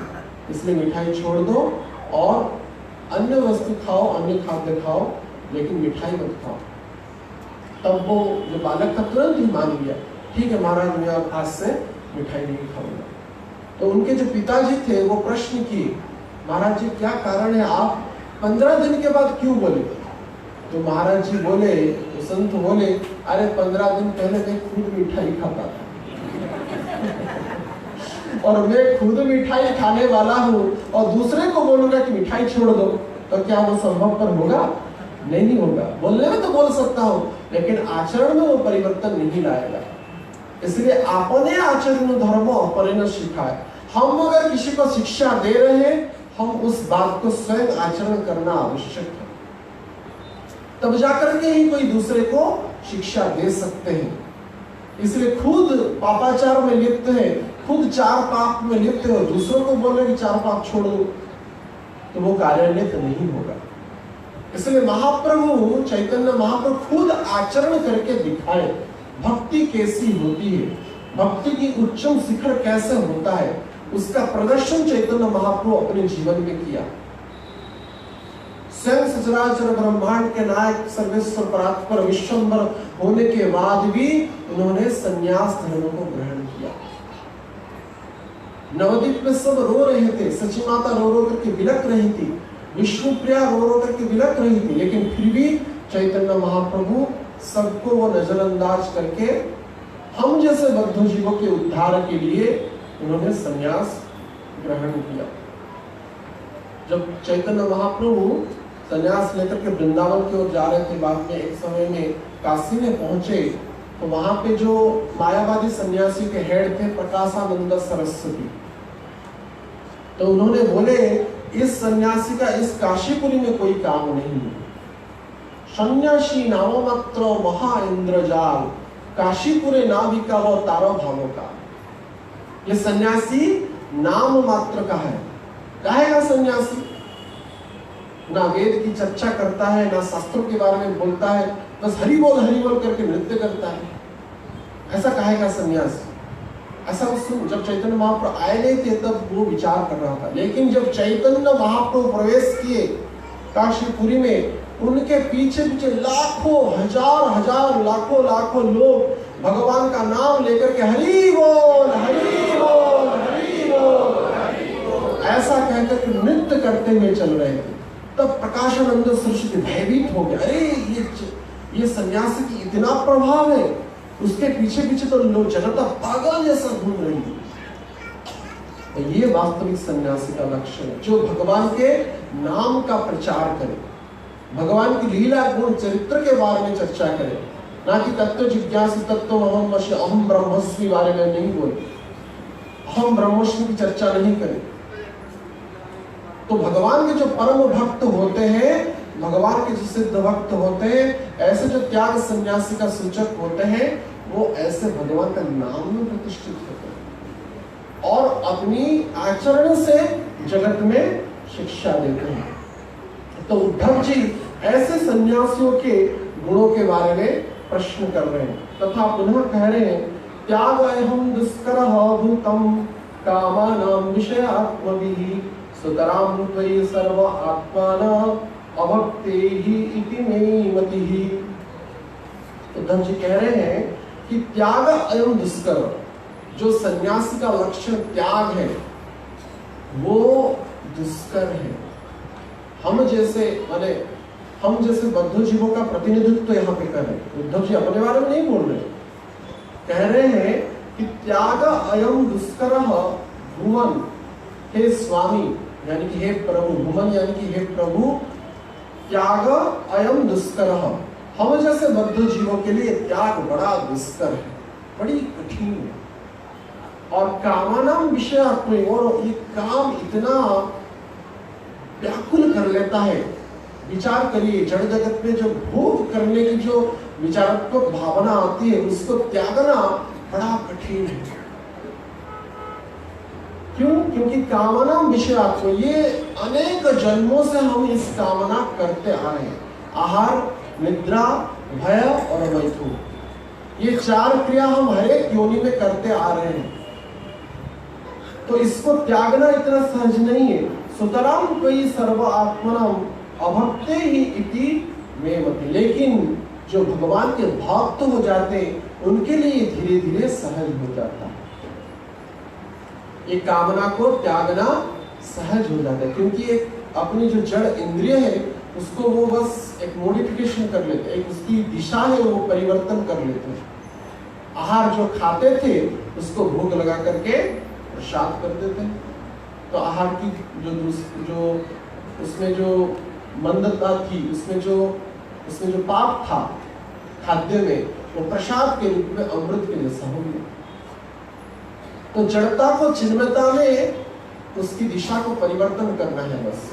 इसलिए मिठाई छोड़ दो और अन्य वस्तु खाओ, अन्य खाद्य खाओ, लेकिन मिठाई मत खाओ। तब वो जो बालक था तुरंत ही मान लिया, ठीक है महाराज मैं अब आज से मिठाई नहीं खाऊंगा। तो उनके जो पिताजी थे वो प्रश्न किए, महाराज जी क्या कारण है, आप 15 दिन के बाद क्यों बोले? तो महाराज जी बोले, तो संत बोले, अरे 15 दिन पहले मैं खुद मिठाई खाता था और मैं खुद मिठाई खाने वाला हूँ और दूसरे को बोलूंगा कि मिठाई छोड़ दो, तो क्या वो संभव पर होगा? नहीं होगा। बोलने में तो बोल सकता हूँ, लेकिन आचरण में वो परिवर्तन नहीं लाएगा। इसलिए अपने आचरण धर्म अपने न सिखाए। हम अगर किसी को शिक्षा दे रहे हैं, हम उस बात को स्वयं आचरण करना आवश्यक है, तब जाकर के ही कोई दूसरे को शिक्षा दे सकते हैं। इसलिए खुद पापाचार में लिप्त है, खुद 4 पाप में लिप्त है और दूसरों को बोले कि 4 पाप छोड़ दो, तो वो कार्यान्वित नहीं होगा। इसलिए महाप्रभु चैतन्य महाप्रभु खुद आचरण करके दिखाए भक्ति कैसी होती है, भक्ति की उच्चम शिखर कैसे होता है, उसका प्रदर्शन चैतन्य महाप्रभु अपने जीवन में किया। स्वयं सचराचर ब्रह्मांड के नायक सर्वेश्वर परात्पर विश्वंभर होने के बाद भी उन्होंने संन्यास धर्म को ग्रहण किया। नवद्वीप में सब रो रहे थे, सची माता रो रो करके बिलक रही थी, विष्णुप्रिया रो रो करके बिलक रही थी, लेकिन फिर भी चैतन्य महाप्रभु सबको वो नजरअंदाज करके हम जैसे बद्ध जीवों के उद्धार के लिए उन्होंने संन्यास ग्रहण किया। जब चैतन्य महाप्रभु संन्यास लेकर के वृंदावन की ओर जा रहे थे, बाद में एक समय में काशी में पहुंचे, तो वहां पे जो मायावादी सन्यासी के हेड थे प्रकाशानंद सरस्वती, तो उन्होंने बोले इस सन्यासी का इस काशीपुरी में कोई काम नहीं है। सन्यासी नाम मात्र महा इंद्रजाल, काशीपुरे नाविका वो तारो भावों का। ये सन्यासी नाम मात्र का है। कहेगा सन्यासी ना वेद की चर्चा करता है, ना शास्त्रों के बारे में बोलता है, बस हरि बोल करके नृत्य करता है, ऐसा कहेगा सन्यासी। ऐसा सुन, जब चैतन्य महाप्रभु आए नहीं थे तब वो विचार कर रहा था, लेकिन जब चैतन्य महाप्रभु प्रवेश किए काशीपुरी में, उनके पीछे पीछे लाखों हजार लाखों लोग भगवान का नाम लेकर के हरि बोल ऐसा कहकर के नृत्य करते हुए चल रहे थे। तब प्रकाशानंद सरस्वती भयभीत हो गया, अरे ये सन्यासी की इतना प्रभाव है, उसके पीछे पीछे तो लोग जनता पागल जैसा घूम रही है। तो ये वास्तविक सन्यासी का लक्ष्य है, जो भगवान के नाम का प्रचार करे, भगवान की लीला गुण चरित्र के बारे में चर्चा करे, ना कि तत्व जिज्ञासु तत्व अहम ब्रह्मस्मि बारे में नहीं बोले, अहम ब्रह्मस्मि की चर्चा नहीं करे। तो भगवान के जो परम भक्त होते हैं, भगवान के जो सिद्ध भक्त होते हैं, ऐसे जो त्याग सन्यासी का सूचक होते हैं, वो ऐसे भगवान का नाम में प्रतिष्ठित होते हैं और अपनी आचरण से जगत में शिक्षा देते हैं। तो उद्धव जी ऐसे सन्यासियों के गुणों के बारे में प्रश्न कर रहे हैं तथा पुनः कह रहे हैं, त्याग अहम दुष्करः भूतम कामानां विषयात्मभिः सुतरां त्वयि सर्व आत्मानः अभक्तेहि इति मे मतिः। उद्धव जी कह रहे हैं कि त्याग अयम दुष्कर, जो सन्यासी का लक्षण त्याग है, वो दुष्कर है। हम जैसे बद्ध जीवों का प्रतिनिधित्व यहाँ पे कर रहे हैं। उद्धव जी अपने बारे में नहीं बोल रहे, कह रहे हैं कि त्याग अयम दुष्कर भुवन, हे स्वामी यानी कि हे प्रभु, भुवन यानी कि हे प्रभु, त्याग अयम दुष्कर, हम जैसे बद्ध जीवों के लिए त्याग बड़ा दुष्कर है, बड़ी कठिन है। और कामानाम विषय, और ये काम इतना व्याकुल कर लेता है। विचार करिए, जड़ जगत में जो भोग करने की जो विचारात्मक भावना आती है, उसको त्यागना बड़ा कठिन है। क्यों? क्योंकि कामना विषयात्म, ये अनेक जन्मों से हम इस कामना करते आ रहे हैं। आहार, निद्रा, भय और मैथुन, ये 4 क्रिया हम हर एक योनि में करते आ रहे हैं। तो इसको त्यागना इतना सहज नहीं है। सुतराम त्वयि सर्व आत्मनां अभक्ते ही इति मे मति, लेकिन जो भगवान के भक्त हो जाते उनके लिए धीरे धीरे सहज हो जाता है। ये कामना को त्यागना सहज हो जाता है, क्योंकि एक अपनी जो जड़ इंद्रिय है उसको वो बस एक मॉडिफिकेशन कर लेते, एक उसकी दिशा है वो परिवर्तन कर लेते हैं। आहार जो खाते थे उसको भोग लगा करके प्रसाद कर देते हैं। तो आहार की जो उसमें जो मंदता थी, उसमें जो पाप था खाद्य में, वो प्रसाद के रूप में अमृत के जैसा हो गया। तो जड़ता को चिन्मयता में उसकी दिशा को परिवर्तन करना है बस।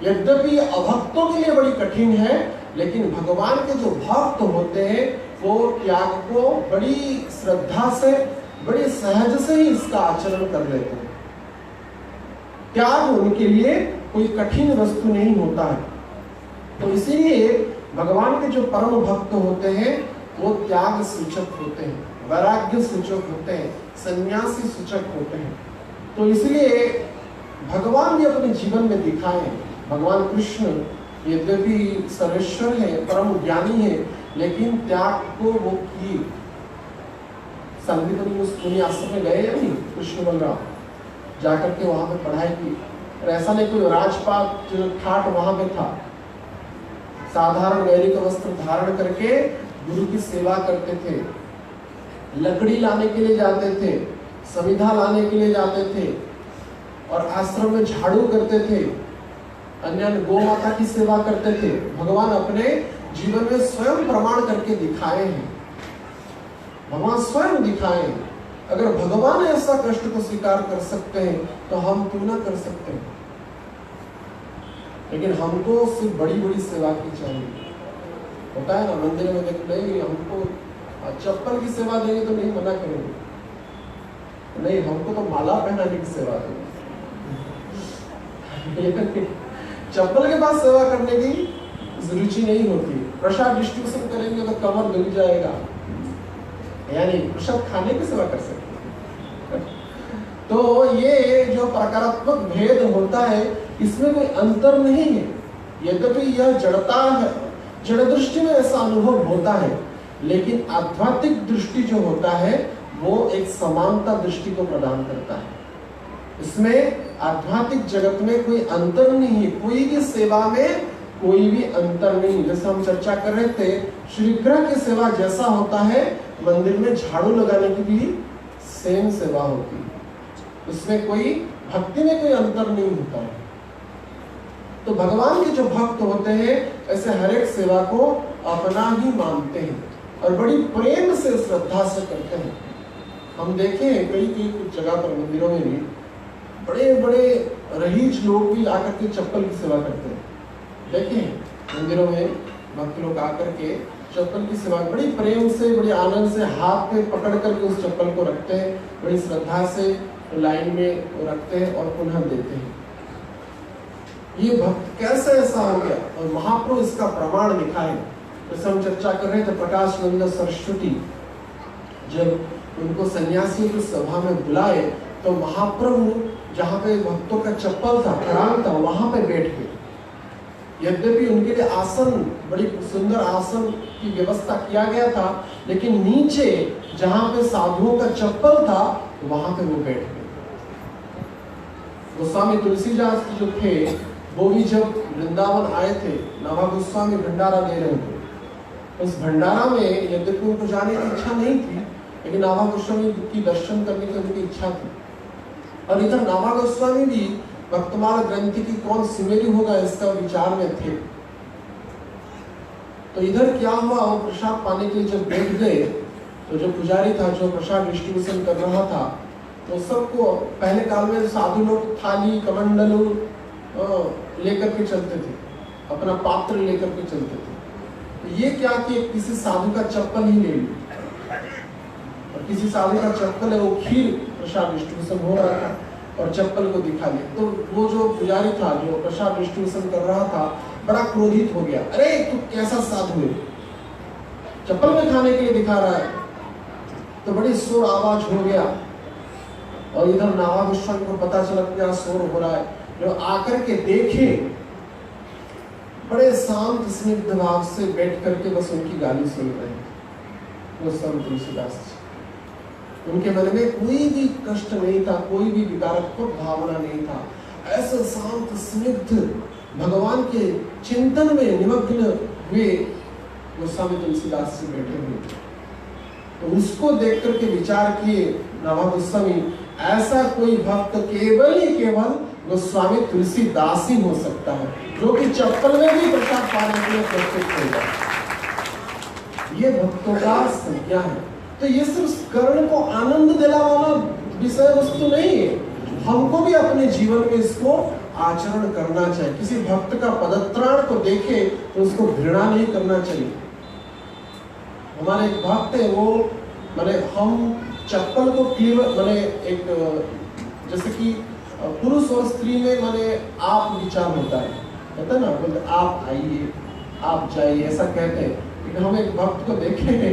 यद्यपि अभक्तों के लिए बड़ी कठिन है, लेकिन भगवान के जो भक्त होते हैं वो त्याग को बड़ी श्रद्धा से, बड़ी सहज से ही इसका आचरण कर लेते हैं। त्याग उनके लिए कोई कठिन वस्तु नहीं होता है। तो इसीलिए भगवान के जो परम भक्त होते हैं वो त्याग सूचक होते हैं, वैराग्य सूचक होते हैं, सन्यासी सूचक होते हैं। तो इसलिए भगवान भी अपने जीवन में दिखाए। भगवान कृष्ण यद्यपि सर्वेश्वर है, परम ज्ञानी है, लेकिन त्याग को वो किए। संगीत मुनि आश्रम में गए या नहीं? कृष्ण बलराम जाकर के वहां पे पढ़ाई की। और ऐसा नहीं कोई राजपाट जो ठाट वहां पे था, साधारण गैरिक वस्त्र धारण करके गुरु की सेवा करते थे, लकड़ी लाने के लिए जाते थे, समिधा लाने के लिए जाते थे, और आश्रम में झाड़ू करते थे, अन्य गौ माता की सेवा करते थे। भगवान अपने जीवन में स्वयं प्रमाण करके दिखाए हैं, भगवान स्वयं दिखाए हैं। अगर भगवान ऐसा कष्ट को स्वीकार कर सकते हैं तो हम क्यों ना कर सकते हैं? लेकिन हमको सिर्फ बड़ी बड़ी सेवा की चाहिए। होता है ना मंदिर में देख, नहीं हमको चप्पल की सेवा देंगे तो नहीं मना करेंगे, नहीं हमको तो माला पहनाने की सेवा देंगे। चप्पल के पास सेवा करने की रुचि नहीं होती। प्रसाद डिस्ट्रीब्यूशन करेंगे तो कमर मिल जाएगा, यानी प्रसाद खाने की सेवा कर सकते। तो ये जो प्रकारात्मक भेद होता है इसमें कोई अंतर नहीं है। यद्यपि यह जड़ता है, जड़ दृष्टि में ऐसा अनुभव होता है, लेकिन आध्यात्मिक दृष्टि जो होता है वो एक समानता दृष्टि को प्रदान करता है। इसमें आध्यात्मिक जगत में कोई अंतर नहीं है, कोई भी सेवा में कोई भी अंतर नहीं। जैसे हम चर्चा कर रहे थे, श्री विग्रह की सेवा जैसा होता है, मंदिर में झाड़ू लगाने की भी सेम सेवा होती है। उसमें कोई भक्ति में कोई अंतर नहीं होता है। तो भगवान के जो भक्त होते हैं ऐसे हर एक सेवा को अपना ही मानते हैं और बड़ी प्रेम से, श्रद्धा से करते हैं। हम देखे हैं कई कुछ जगह पर मंदिरों में भी बड़े बड़े रईस लोग भी आकर के चप्पल की सेवा करते हैं। देखें मंदिरों में भक्त लोग आकर के चप्पल की सेवा बड़ी प्रेम से, बड़ी आनंद से हाथ में पकड़ करके उस चप्पल को रखते हैं, बड़ी श्रद्धा से लाइन में रखते हैं और पुनः देते हैं। ये भक्त कैसे ऐसा हो गया? और महाप्रभु इसका प्रमाण दिखाए। जैसे हम चर्चा कर रहे थे, प्रकाश नंद सरस्वती जब उनको सन्यासियों की सभा में बुलाए तो महाप्रभु जहाँ पे भक्तों का चप्पल था, खड़ांग था, वहां पे बैठ गए। यद्यपि उनके लिए आसन, बड़ी सुंदर आसन की व्यवस्था किया गया था, लेकिन नीचे जहाँ पे साधुओं का चप्पल था वहां पे वो बैठ गए। गोस्वामी तुलसीदास जो थे वो भी जब वृंदावन आए थे, नाभा गोस्वामी भंडारा दे रहे थे। उस भंडारा में यद्यपि उनको जाने की इच्छा नहीं थी, लेकिन नाभा गोस्वामी की दर्शन करने की उनकी इच्छा थी। और इधर नाभा गोस्वामी भी भक्तमाल ग्रंथि की कौन सिमेरी होगा इसका विचार में थे। तो इधर क्या हुआ, वो प्रसाद पाने के लिए जब बैठ गए तो जो पुजारी था, जो प्रसाद डिस्ट्रीब्यूशन कर रहा था, तो सबको पहले काल में साधु लोग थाली कमंडलू लेकर के चलते थे, अपना पात्र लेकर के चलते थे। तो ये क्या कि किसी साधु का चप्पल ही ले लिया, और किसी साधु का चप्पल है वो खीर प्रसाद डिस्ट्रीब्यूशन हो रहा था और चप्पल को दिखा लिया। तो वो जो पुजारी था, जो प्रसाद डिस्ट्रीब्यूशन कर रहा था, बड़ा क्रोधित हो गया। अरे तू कैसा साधु है, चप्पल में खाने के लिए दिखा रहा है। तो बड़ी शोर आवाज हो गया और इधर नाभा गोस्वामी को पता चला कि यहाँ शोर हो रहा है। जो आकर के देखे, बड़े शांत स्निग्ध भाव से बैठ करके बस उनकी गाली सुन रहे हैं गोस्वामी तुलसीदास जी। उनके मन में कोई भी कष्ट नहीं था, कोई भी विकारात्मक भावना नहीं था। ऐसे शांत स्निग्ध भगवान के चिंतन में निमग्न हुए गोस्वामी तुलसीदास से बैठे हुए, तो उसको देख करके विचार किए नाभा गोस्वामी, ऐसा कोई भक्त केवल ही केवल गोस्वामी तुलसीदास ही हो सकता है, जो कि चप्पल में भी प्रसाद पाने के लिए प्रस्तुत होगा। ये भक्तों का संज्ञा है। तो ये सिर्फ कर्ण को आनंद दिलाना विषय वस्तु नहीं है, हमको भी अपने जीवन में इसको आचरण करना चाहिए। किसी भक्त का पदत्राण को देखे तो उसको घृणा नहीं करना चाहिए। हमारे एक भक्त है, वो माने हम चप्पल को क्लीवर माने एक जैसे कि पुरुष और स्त्री में माने आप विचार होता है, कहते ना, बोलते आप आइए आप जाइए, ऐसा कहते हैं। लेकिन हम एक भक्त को देखे,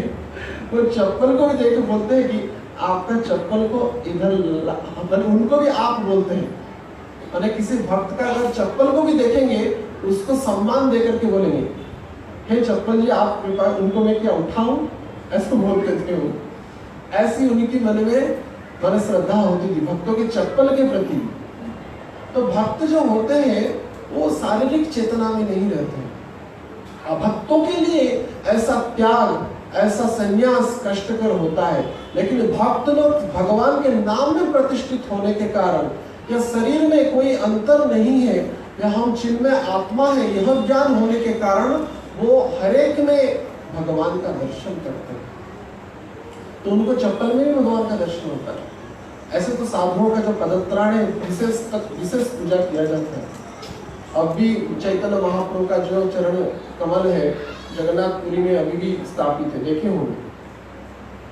वो चप्पल को भी देख के बोलते हैं कि आपका चप्पल को इधर, उनको भी आप बोलते हैं। माने किसी भक्त का अगर चप्पल को भी देखेंगे उसको सम्मान देकर के बोलेंगे, हे चप्पल जी आप कृपा, उनको मैं क्या उठाऊं, ऐसा बोलते थे वो। ऐसी उनकी मन में माने श्रद्धा होती थी भक्तों के चप्पल के प्रति। तो भक्त जो होते हैं वो शारीरिक चेतना में नहीं रहते। भक्तों के लिए ऐसा त्याग, ऐसा संन्यास कष्टकर होता है, लेकिन भक्त लोग भगवान के नाम में प्रतिष्ठित होने के कारण या शरीर में कोई अंतर नहीं है या हम चिन्मय आत्मा है, यह ज्ञान होने के कारण वो हरेक में भगवान का दर्शन करते हैं। तो उनको चप्पल में भी भगवान का दर्शन होता है। ऐसे तो साधुओं का जो पदत्राण है विशेष पूजा किया जाता है। अब भी चैतन्य महाप्रभु का जो चरण कमल है जगन्नाथपुरी में अभी भी स्थापित है, देखे होंगे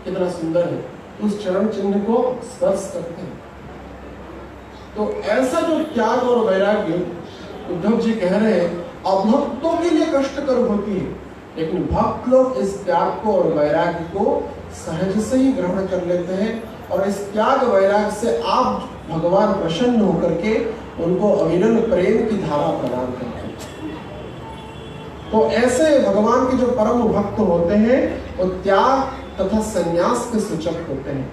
कितना सुंदर है, उस चरण चिन्ह को स्पर्श करते हैं। तो ऐसा जो त्याग और वैराग्य उद्धव जी कह रहे हैं अभक्तों के लिए कष्टकर होती है, लेकिन भक्त लोग इस त्याग को और वैराग्य को सहज से ही ग्रहण कर लेते हैं, और इस त्याग वैराग्य से आप भगवान प्रसन्न होकर के उनको अविरल प्रेम की धारा प्रदान करते हैं। तो ऐसे भगवान के जो परम भक्त होते हैं वो त्याग तथा संन्यास के सूचक होते हैं,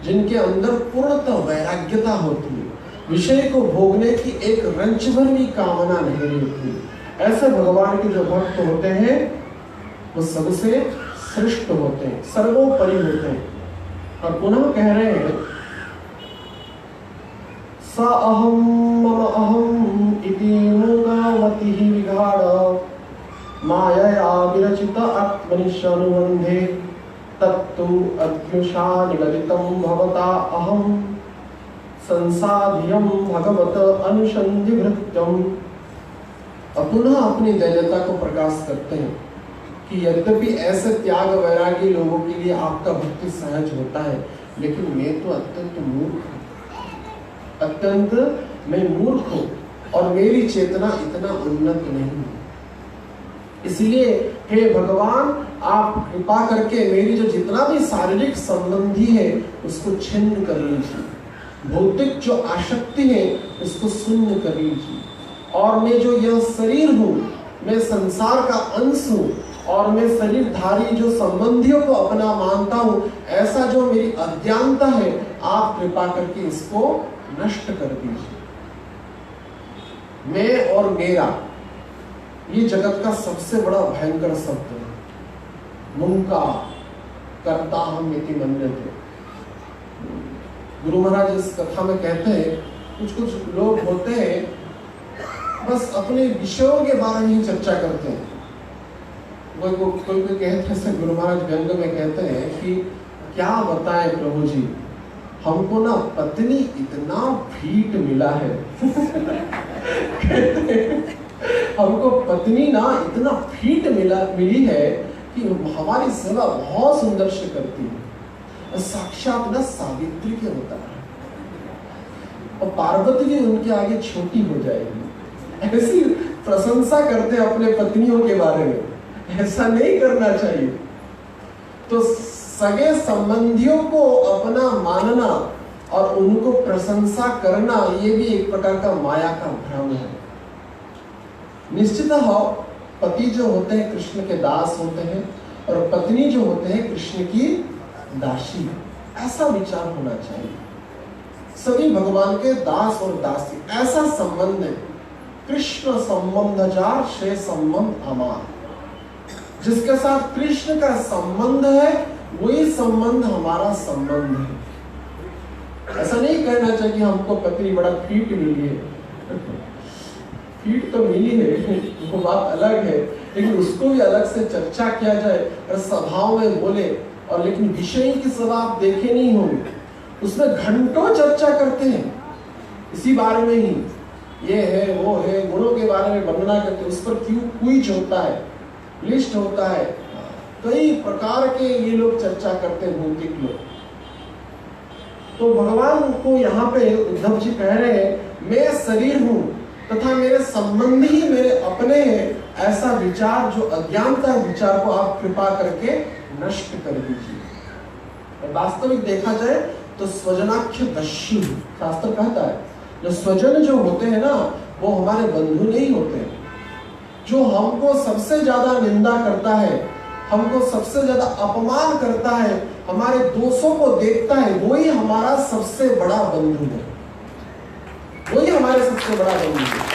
जिनके अंदर पूर्णतः वैराग्यता होती है, विषय को भोगने की एक रंच भर भी कामना नहीं होती। ऐसे भगवान के जो भक्त होते हैं वो सबसे श्रेष्ठ होते हैं, सर्वोपरि होते हैं। और पुनः कह रहे हैं स अहम मम अहम इति मूगावती विगाढ़ मायया विरचित आत्मनिशानुबंधे तत्तु अद्युषा निगदितं भवता अहम संसाध्यम भगवत अनुसंधि भृत्यम। पुनः अपनी दैन्यता को प्रकाश करते हैं कि यद्यपि ऐसे त्याग वैरागी लोगों के लिए आपका भक्ति सहज होता है, लेकिन मैं तो अत्यंत मूर्ख हूँ, अत्यंत मैं मूर्ख हूँ और मेरी चेतना इतना उन्नत नहीं है। इसलिए हे भगवान आप कृपा करके मेरी जो जितना भी शारीरिक संबंधी है उसको छिन्न कर लीजिए, भौतिक जो आसक्ति है उसको शून्य कर लीजिए, और मैं जो यह शरीर हूँ, मैं संसार का अंश हूँ और मैं शरीरधारी जो संबंधियों को अपना मानता हूँ, ऐसा जो मेरी अज्ञानता है आप कृपा करके इसको नष्ट कर दीजिए। मैं और मेरा ये जगत का सबसे बड़ा भयंकर शब्द है, मुंका करता हम इति मन्यते। गुरु महाराज इस कथा में कहते हैं कुछ लोग होते हैं बस अपने विषयों के बारे में ही चर्चा करते हैं। कोई कहते हैं, गुरु महाराज व्यंग में कहते हैं कि क्या बताएं प्रभु जी, हमको ना पत्नी इतना भीट मिला है हमको पत्नी ना इतना भीट मिली है कि हमारी सेवा बहुत सुंदर से करती है, साक्षात ना सावित्री के होता है, और पार्वती जी उनके आगे छोटी हो जाएगी। ऐसी प्रशंसा करते अपने पत्नियों के बारे में, ऐसा नहीं करना चाहिए। तो सगे संबंधियों को अपना मानना और उनको प्रशंसा करना ये भी एक प्रकार का माया का भ्रम है। निश्चितः पति जो होते हैं कृष्ण के दास होते हैं और पत्नी जो होते हैं कृष्ण की दासी, ऐसा विचार होना चाहिए। सभी भगवान के दास और दासी, ऐसा संबंध है। कृष्ण संबंध जार से संबंध अमार, जिसके साथ कृष्ण का संबंध है वही संबंध हमारा संबंध है। ऐसा नहीं कहना चाहिए कि हमको पति बड़ा फीट मिली है, फीट तो मिली है वो बात अलग है, लेकिन उसको भी अलग से चर्चा किया जाए और सभाओं में बोले, और लेकिन विषय की सभा आप देखे नहीं होंगे, उसमें घंटों चर्चा करते हैं इसी बारे में ही, ये है वो है, गुणों के बारे में वर्णना करते हैं, उस पर क्यों क्विज होता है, लिस्ट होता है, कई प्रकार के ये लोग चर्चा करते हैं भौतिक लोग। तो भगवान को यहाँ पे उद्धव जी कह रहे हैं मैं शरीर हूँ तथा मेरे संबंधी मेरे अपने हैं, ऐसा विचार जो अज्ञानता विचार को आप कृपा करके नष्ट कर दीजिए। वास्तविक देखा जाए तो स्वजनाख्य दस्यु शास्त्र कहता है, जो स्वजन जो होते हैं ना वो हमारे बंधु नहीं होते हैं। जो हमको सबसे ज्यादा निंदा करता है, हमको सबसे ज्यादा अपमान करता है, हमारे दोषों को देखता है, वही हमारा सबसे बड़ा बंधु है, वही हमारे सबसे बड़ा बंधु है।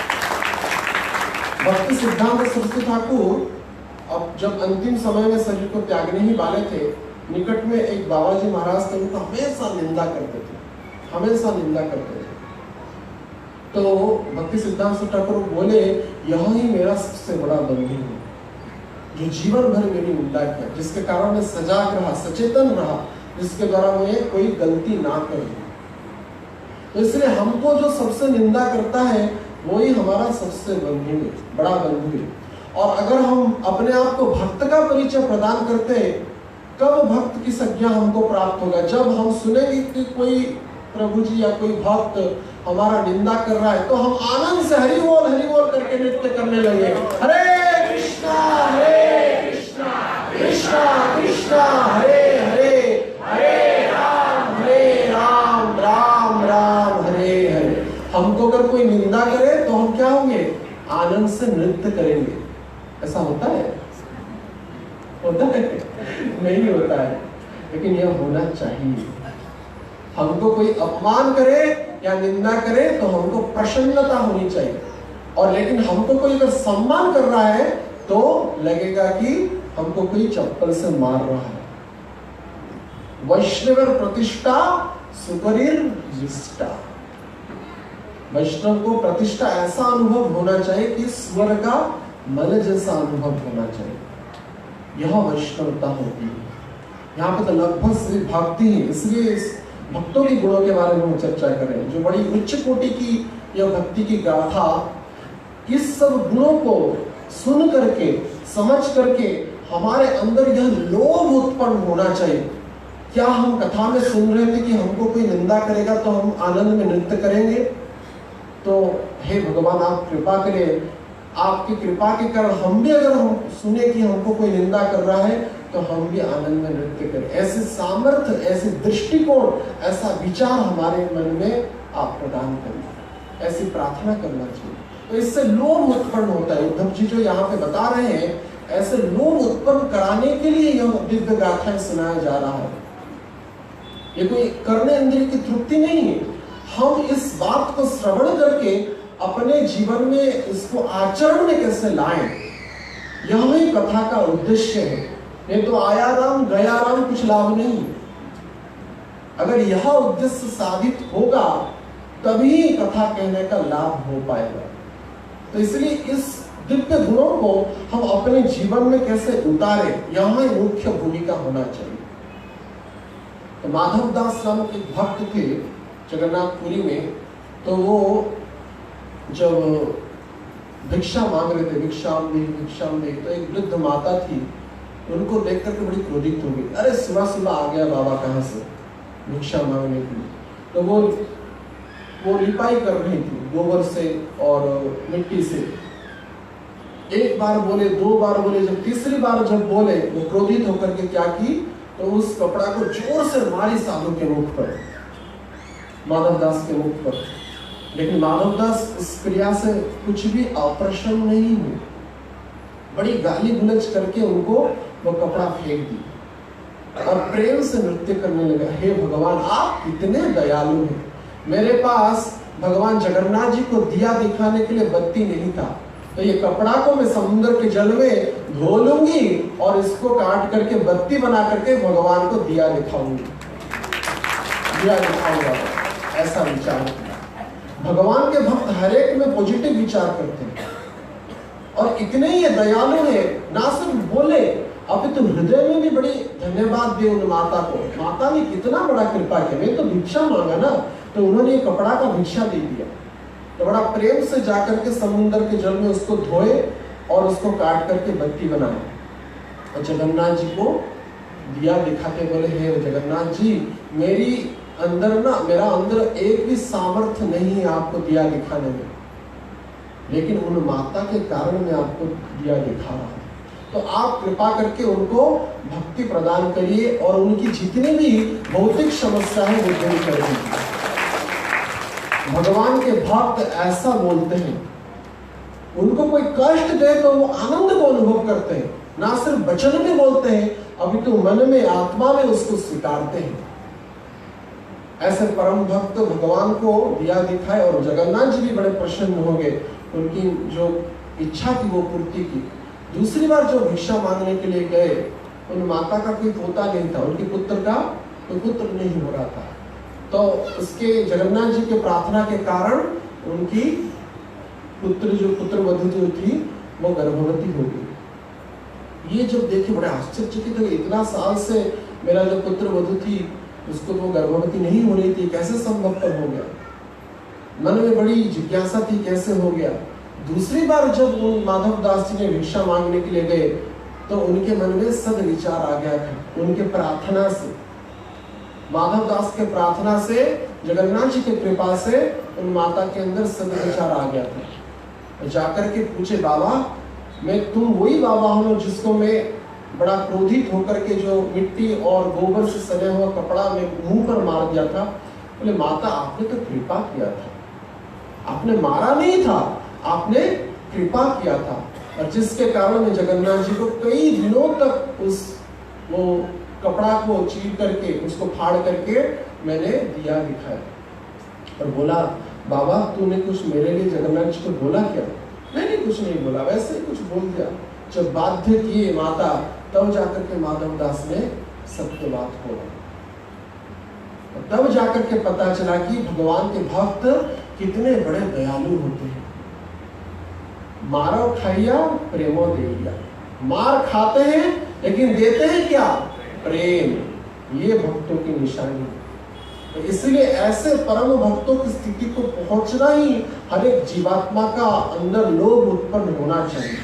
भक्ति सिद्धांत सरस्वती ठाकुर अब जब अंतिम समय में शरीर को त्यागने ही वाले थे, निकट में एक बाबा जी महाराज थे, उनको हमेशा निंदा करते थे, हमेशा निंदा करते थे। तो भक्ति सिद्धांत ठाकुर बोले यह ही मेरा सबसे बड़ा बंधु है, जो जीवन भर मेरी निंदा किया, जिसके कारण मैं सजाग रहा, सचेतन रहा, जिसके द्वारा मैं कोई गलती ना करूं। तो इसलिए हमको जो सबसे निंदा करता है वही हमारा सबसे बंधु है, बड़ा बंधु है। और अगर हम अपने आप को भक्त का परिचय प्रदान करते हैं, कब भक्त की संज्ञा हमको प्राप्त होगा? जब हम सुनेंगे कि कोई प्रभु जी या कोई भक्त हमारा निंदा कर रहा है तो हम आनंद से हरि बोल करके नृत्य करने लगे, हरे कृष्णा कृष्णा कृष्णा हरे हरे, हरे राम राम राम हरे हरे। हमको अगर कोई निंदा करे तो हम क्या होंगे? आनंद से नृत्य करेंगे। ऐसा होता है? होता है? नहीं होता है, लेकिन यह होना चाहिए। हमको कोई अपमान करे या निंदा करे तो हमको प्रसन्नता होनी चाहिए, और लेकिन हमको कोई अगर सम्मान कर रहा है तो लगेगा कि हमको कोई चप्पल से मार रहा है। वैष्णव प्रतिष्ठा सुपरीर विष्टा, वैष्णव को प्रतिष्ठा ऐसा अनुभव होना चाहिए कि स्वर का मल जैसा अनुभव होना चाहिए, यह वैष्णवता होती है। यहाँ पे तो लगभग सिर्फ भक्ति है, इसलिए भक्तों के गुणों के बारे में हम चर्चा करें, जो बड़ी उच्च कोटि की यह भक्ति की गाथा, इस सब गुणों को सुन करके समझ करके हमारे अंदर यह लोभ उत्पन्न होना चाहिए। क्या हम कथा में सुन रहे थे कि हमको कोई निंदा करेगा तो हम आनंद में नृत्य करेंगे? तो हे भगवान आप कृपा करें, आपकी कृपा के कारण हम भी अगर हम सुने कि हमको कोई निंदा कर रहा है तो हम भी आनंद में नृत्य करें। ऐसे सामर्थ्य, ऐसे दृष्टिकोण, ऐसा विचार हमारे मन में आप प्रदान करें, ऐसी प्रार्थना करना चाहिए। तो इससे लोभ उत्पन्न होता है। उद्धव जी जो यहाँ पे बता रहे हैं, ऐसे लोभ उत्पन्न कराने के लिए यह दिव्य गाथाएं सुनाया जा रहा है। ये कोई करने इंद्रिय की तृप्ति नहीं है। हम इस बात को श्रवण करके अपने जीवन में इसको आचरण में कैसे लाएं, यह ही कथा का उद्देश्य है। नहीं तो आया राम गया राम कुछ लाभ नहीं। अगर यह उद्देश्य साधित होगा तभी कथा कहने का लाभ हो पाएगा। तो इसलिए इस दिव्य गुणों को हम अपने जीवन में कैसे उतारें, यहाँ मुख्य भूमिका होना चाहिए। तो माधव दास नाम एक भक्त थे जगन्नाथपुरी में, तो वो जब भिक्षा मांग रहे थे, भिक्षाम दे, तो एक वृद्ध माता थी, उनको देख करके बड़ी क्रोधित हो गई। अरे सुबह सुबह आ गया बाबा कहाँ से भिक्षा मांगने के लिए। तो वो लिपाई कर रही थी गोबर से और मिट्टी से। एक बार बोले, दो बार बोले, जब तीसरी बार जब बोले वो क्रोधित होकर के क्या की, तो उस कपड़ा को जोर से मारी साधु के मुख पर, माधव दास के मुख पर। लेकिन माधव दास इस क्रिया से कुछ भी अप्रसन्न नहीं हुए, बड़ी गाली गुलज करके उनको वो कपड़ा फेंक दी और प्रेम से नृत्य करने लगा। हे भगवान आप कितने दयालु हैं, मेरे पास भगवान जगन्नाथ जी को दिया दिखाने के लिए बत्ती नहीं था, तो ये कपड़ा को मैं समुद्र के जल में धो लूंगी और इसको काट करके बत्ती बना करके भगवान को दिया दिखाऊंगी, दिया दिखाऊंगा, ऐसा विचार किया। भगवान के भक्त हर एक में पॉजिटिव विचार करते हैं और इतने ही दयालु है, ना सिर्फ बोले अभी तो हृदय में भी बड़ी धन्यवाद दे उन माता को। माता ने कितना बड़ा कृपा किया, मैं तो भिक्षा मांगा ना, तो उन्होंने ये कपड़ा का भिक्षा दे दिया, तो बड़ा प्रेम से जाकर के समुद्र के जल में उसको धोए और उसको काट करके बत्ती बनाए और जगन्नाथ जी को दिया दिखाते बोले, हे जगन्नाथ जी, मेरी अंदर ना, मेरा अंदर एक भी सामर्थ्य नहीं है आपको दिया दिखाने में, लेकिन उन माता के कारण मैं आपको दिया दिखा रहा हूं, तो आप कृपा करके उनको भक्ति प्रदान करिए और उनकी जितनी भी भौतिक समस्या है वो दूर कर दीजिए। भगवान के भक्त ऐसा बोलते हैं, उनको कोई कष्ट दे तो वो आनंद को अनुभव करते हैं, ना सिर्फ वचन में बोलते हैं, अभी तो मन में आत्मा में उसको स्वीकारते हैं। ऐसे परम भक्त भगवान को दिया दिखाए और जगन्नाथ जी भी बड़े प्रसन्न हो गए, उनकी जो इच्छा थी वो पूर्ति की। दूसरी बार जो भिक्षा मांगने के लिए गए, उन माता का कोई पोता नहीं था, उनके पुत्र का कोई पुत्र नहीं हो रहा था, तो उसके जगन्नाथ जी के प्रार्थना के कारण उनकी पुत्र वधू जो थी वो गर्भवती हो गई। ये जब देखे बड़े आश्चर्यचकित हुए, इतना साल से मेरा जो पुत्र वधू थी उसको वो गर्भवती नहीं हो रही थी, कैसे संभवतः हो गया? मन में बड़ी जिज्ञासा थी, कैसे हो गया? दूसरी बार जब उन माधव दास जी ने भिक्षा मांगने के लिए गए तो उनके मन में सद्विचार आ गया था, उनके प्रार्थना से, माधव दास के प्रार्थना से, जगन्नाथ जी की कृपा से उन माता के अंदर सद्विचार आ गया था। जाकर के पूछे, बाबा मैं तुम वही बाबा हो जिसको मैं बड़ा क्रोधित होकर के जो मिट्टी और गोबर से सने हुआ कपड़ा में मुंह पर मार दिया था? बोले, माता आपने तो कृपा किया था, आपने मारा नहीं था, आपने कृपा किया था, और जिसके कारण मैं जगन्नाथ जी को कई दिनों तक वो कपड़ा को चीर करके, उसको फाड़ करके मैंने दिया दिखाया। और बोला, बाबा तूने कुछ मेरे लिए जगन्नाथ जी को बोला क्या? मैंने कुछ नहीं बोला, वैसे ही कुछ बोल दिया। जब बाध्य किए माता, तब जाकर के माधव दास ने सत्य बात बोला, तब जाकर के पता चला कि भगवान के भक्त कितने बड़े दयालु होते हैं। मारो खाइया प्रेमो देइया, मार खाते हैं लेकिन देते हैं क्या? प्रेम। ये भक्तों की निशानी है। तो इसलिए ऐसे परम भक्तों की स्थिति को पहुंचना ही हर एक जीवात्मा का अंदर लोभ उत्पन्न होना चाहिए।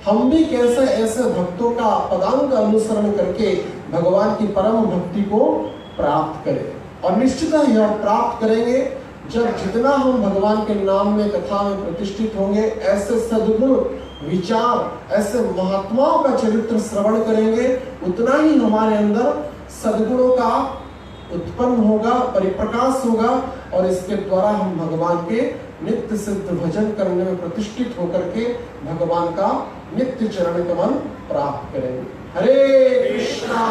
हम भी कैसे ऐसे भक्तों का पदांक अनुसरण करके भगवान की परम भक्ति को प्राप्त करें, और निश्चित ही हम प्राप्त करेंगे जब जितना हम भगवान के नाम में, कथा में प्रतिष्ठित होंगे, ऐसे सद्गुण विचार, ऐसे महात्माओं का चरित्र श्रवण करेंगे, उतना ही हमारे अंदर सद्गुणों का उत्पन्न होगा, परिप्रकाश होगा, और इसके द्वारा हम भगवान के नित्य सिद्ध भजन करने में प्रतिष्ठित होकर के भगवान का नित्य चरण कमल प्राप्त करेंगे। हरे कृष्णा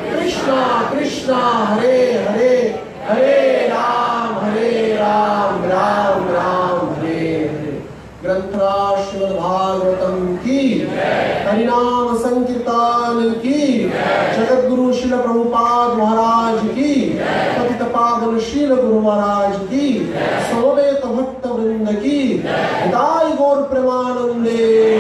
कृष्णा कृष्णा हरे हरे, हरे राम राम राम हरे हरे। ग्रंथराज श्रीमद् भागवतम की, हरिनाम संकीर्तन की, जगत गुरु श्रील प्रभुपाद महाराज की, पतित पावन श्रील गुरु महाराज की, समवेत भक्त वृंद की, हिताय गौर प्रेमानंदे।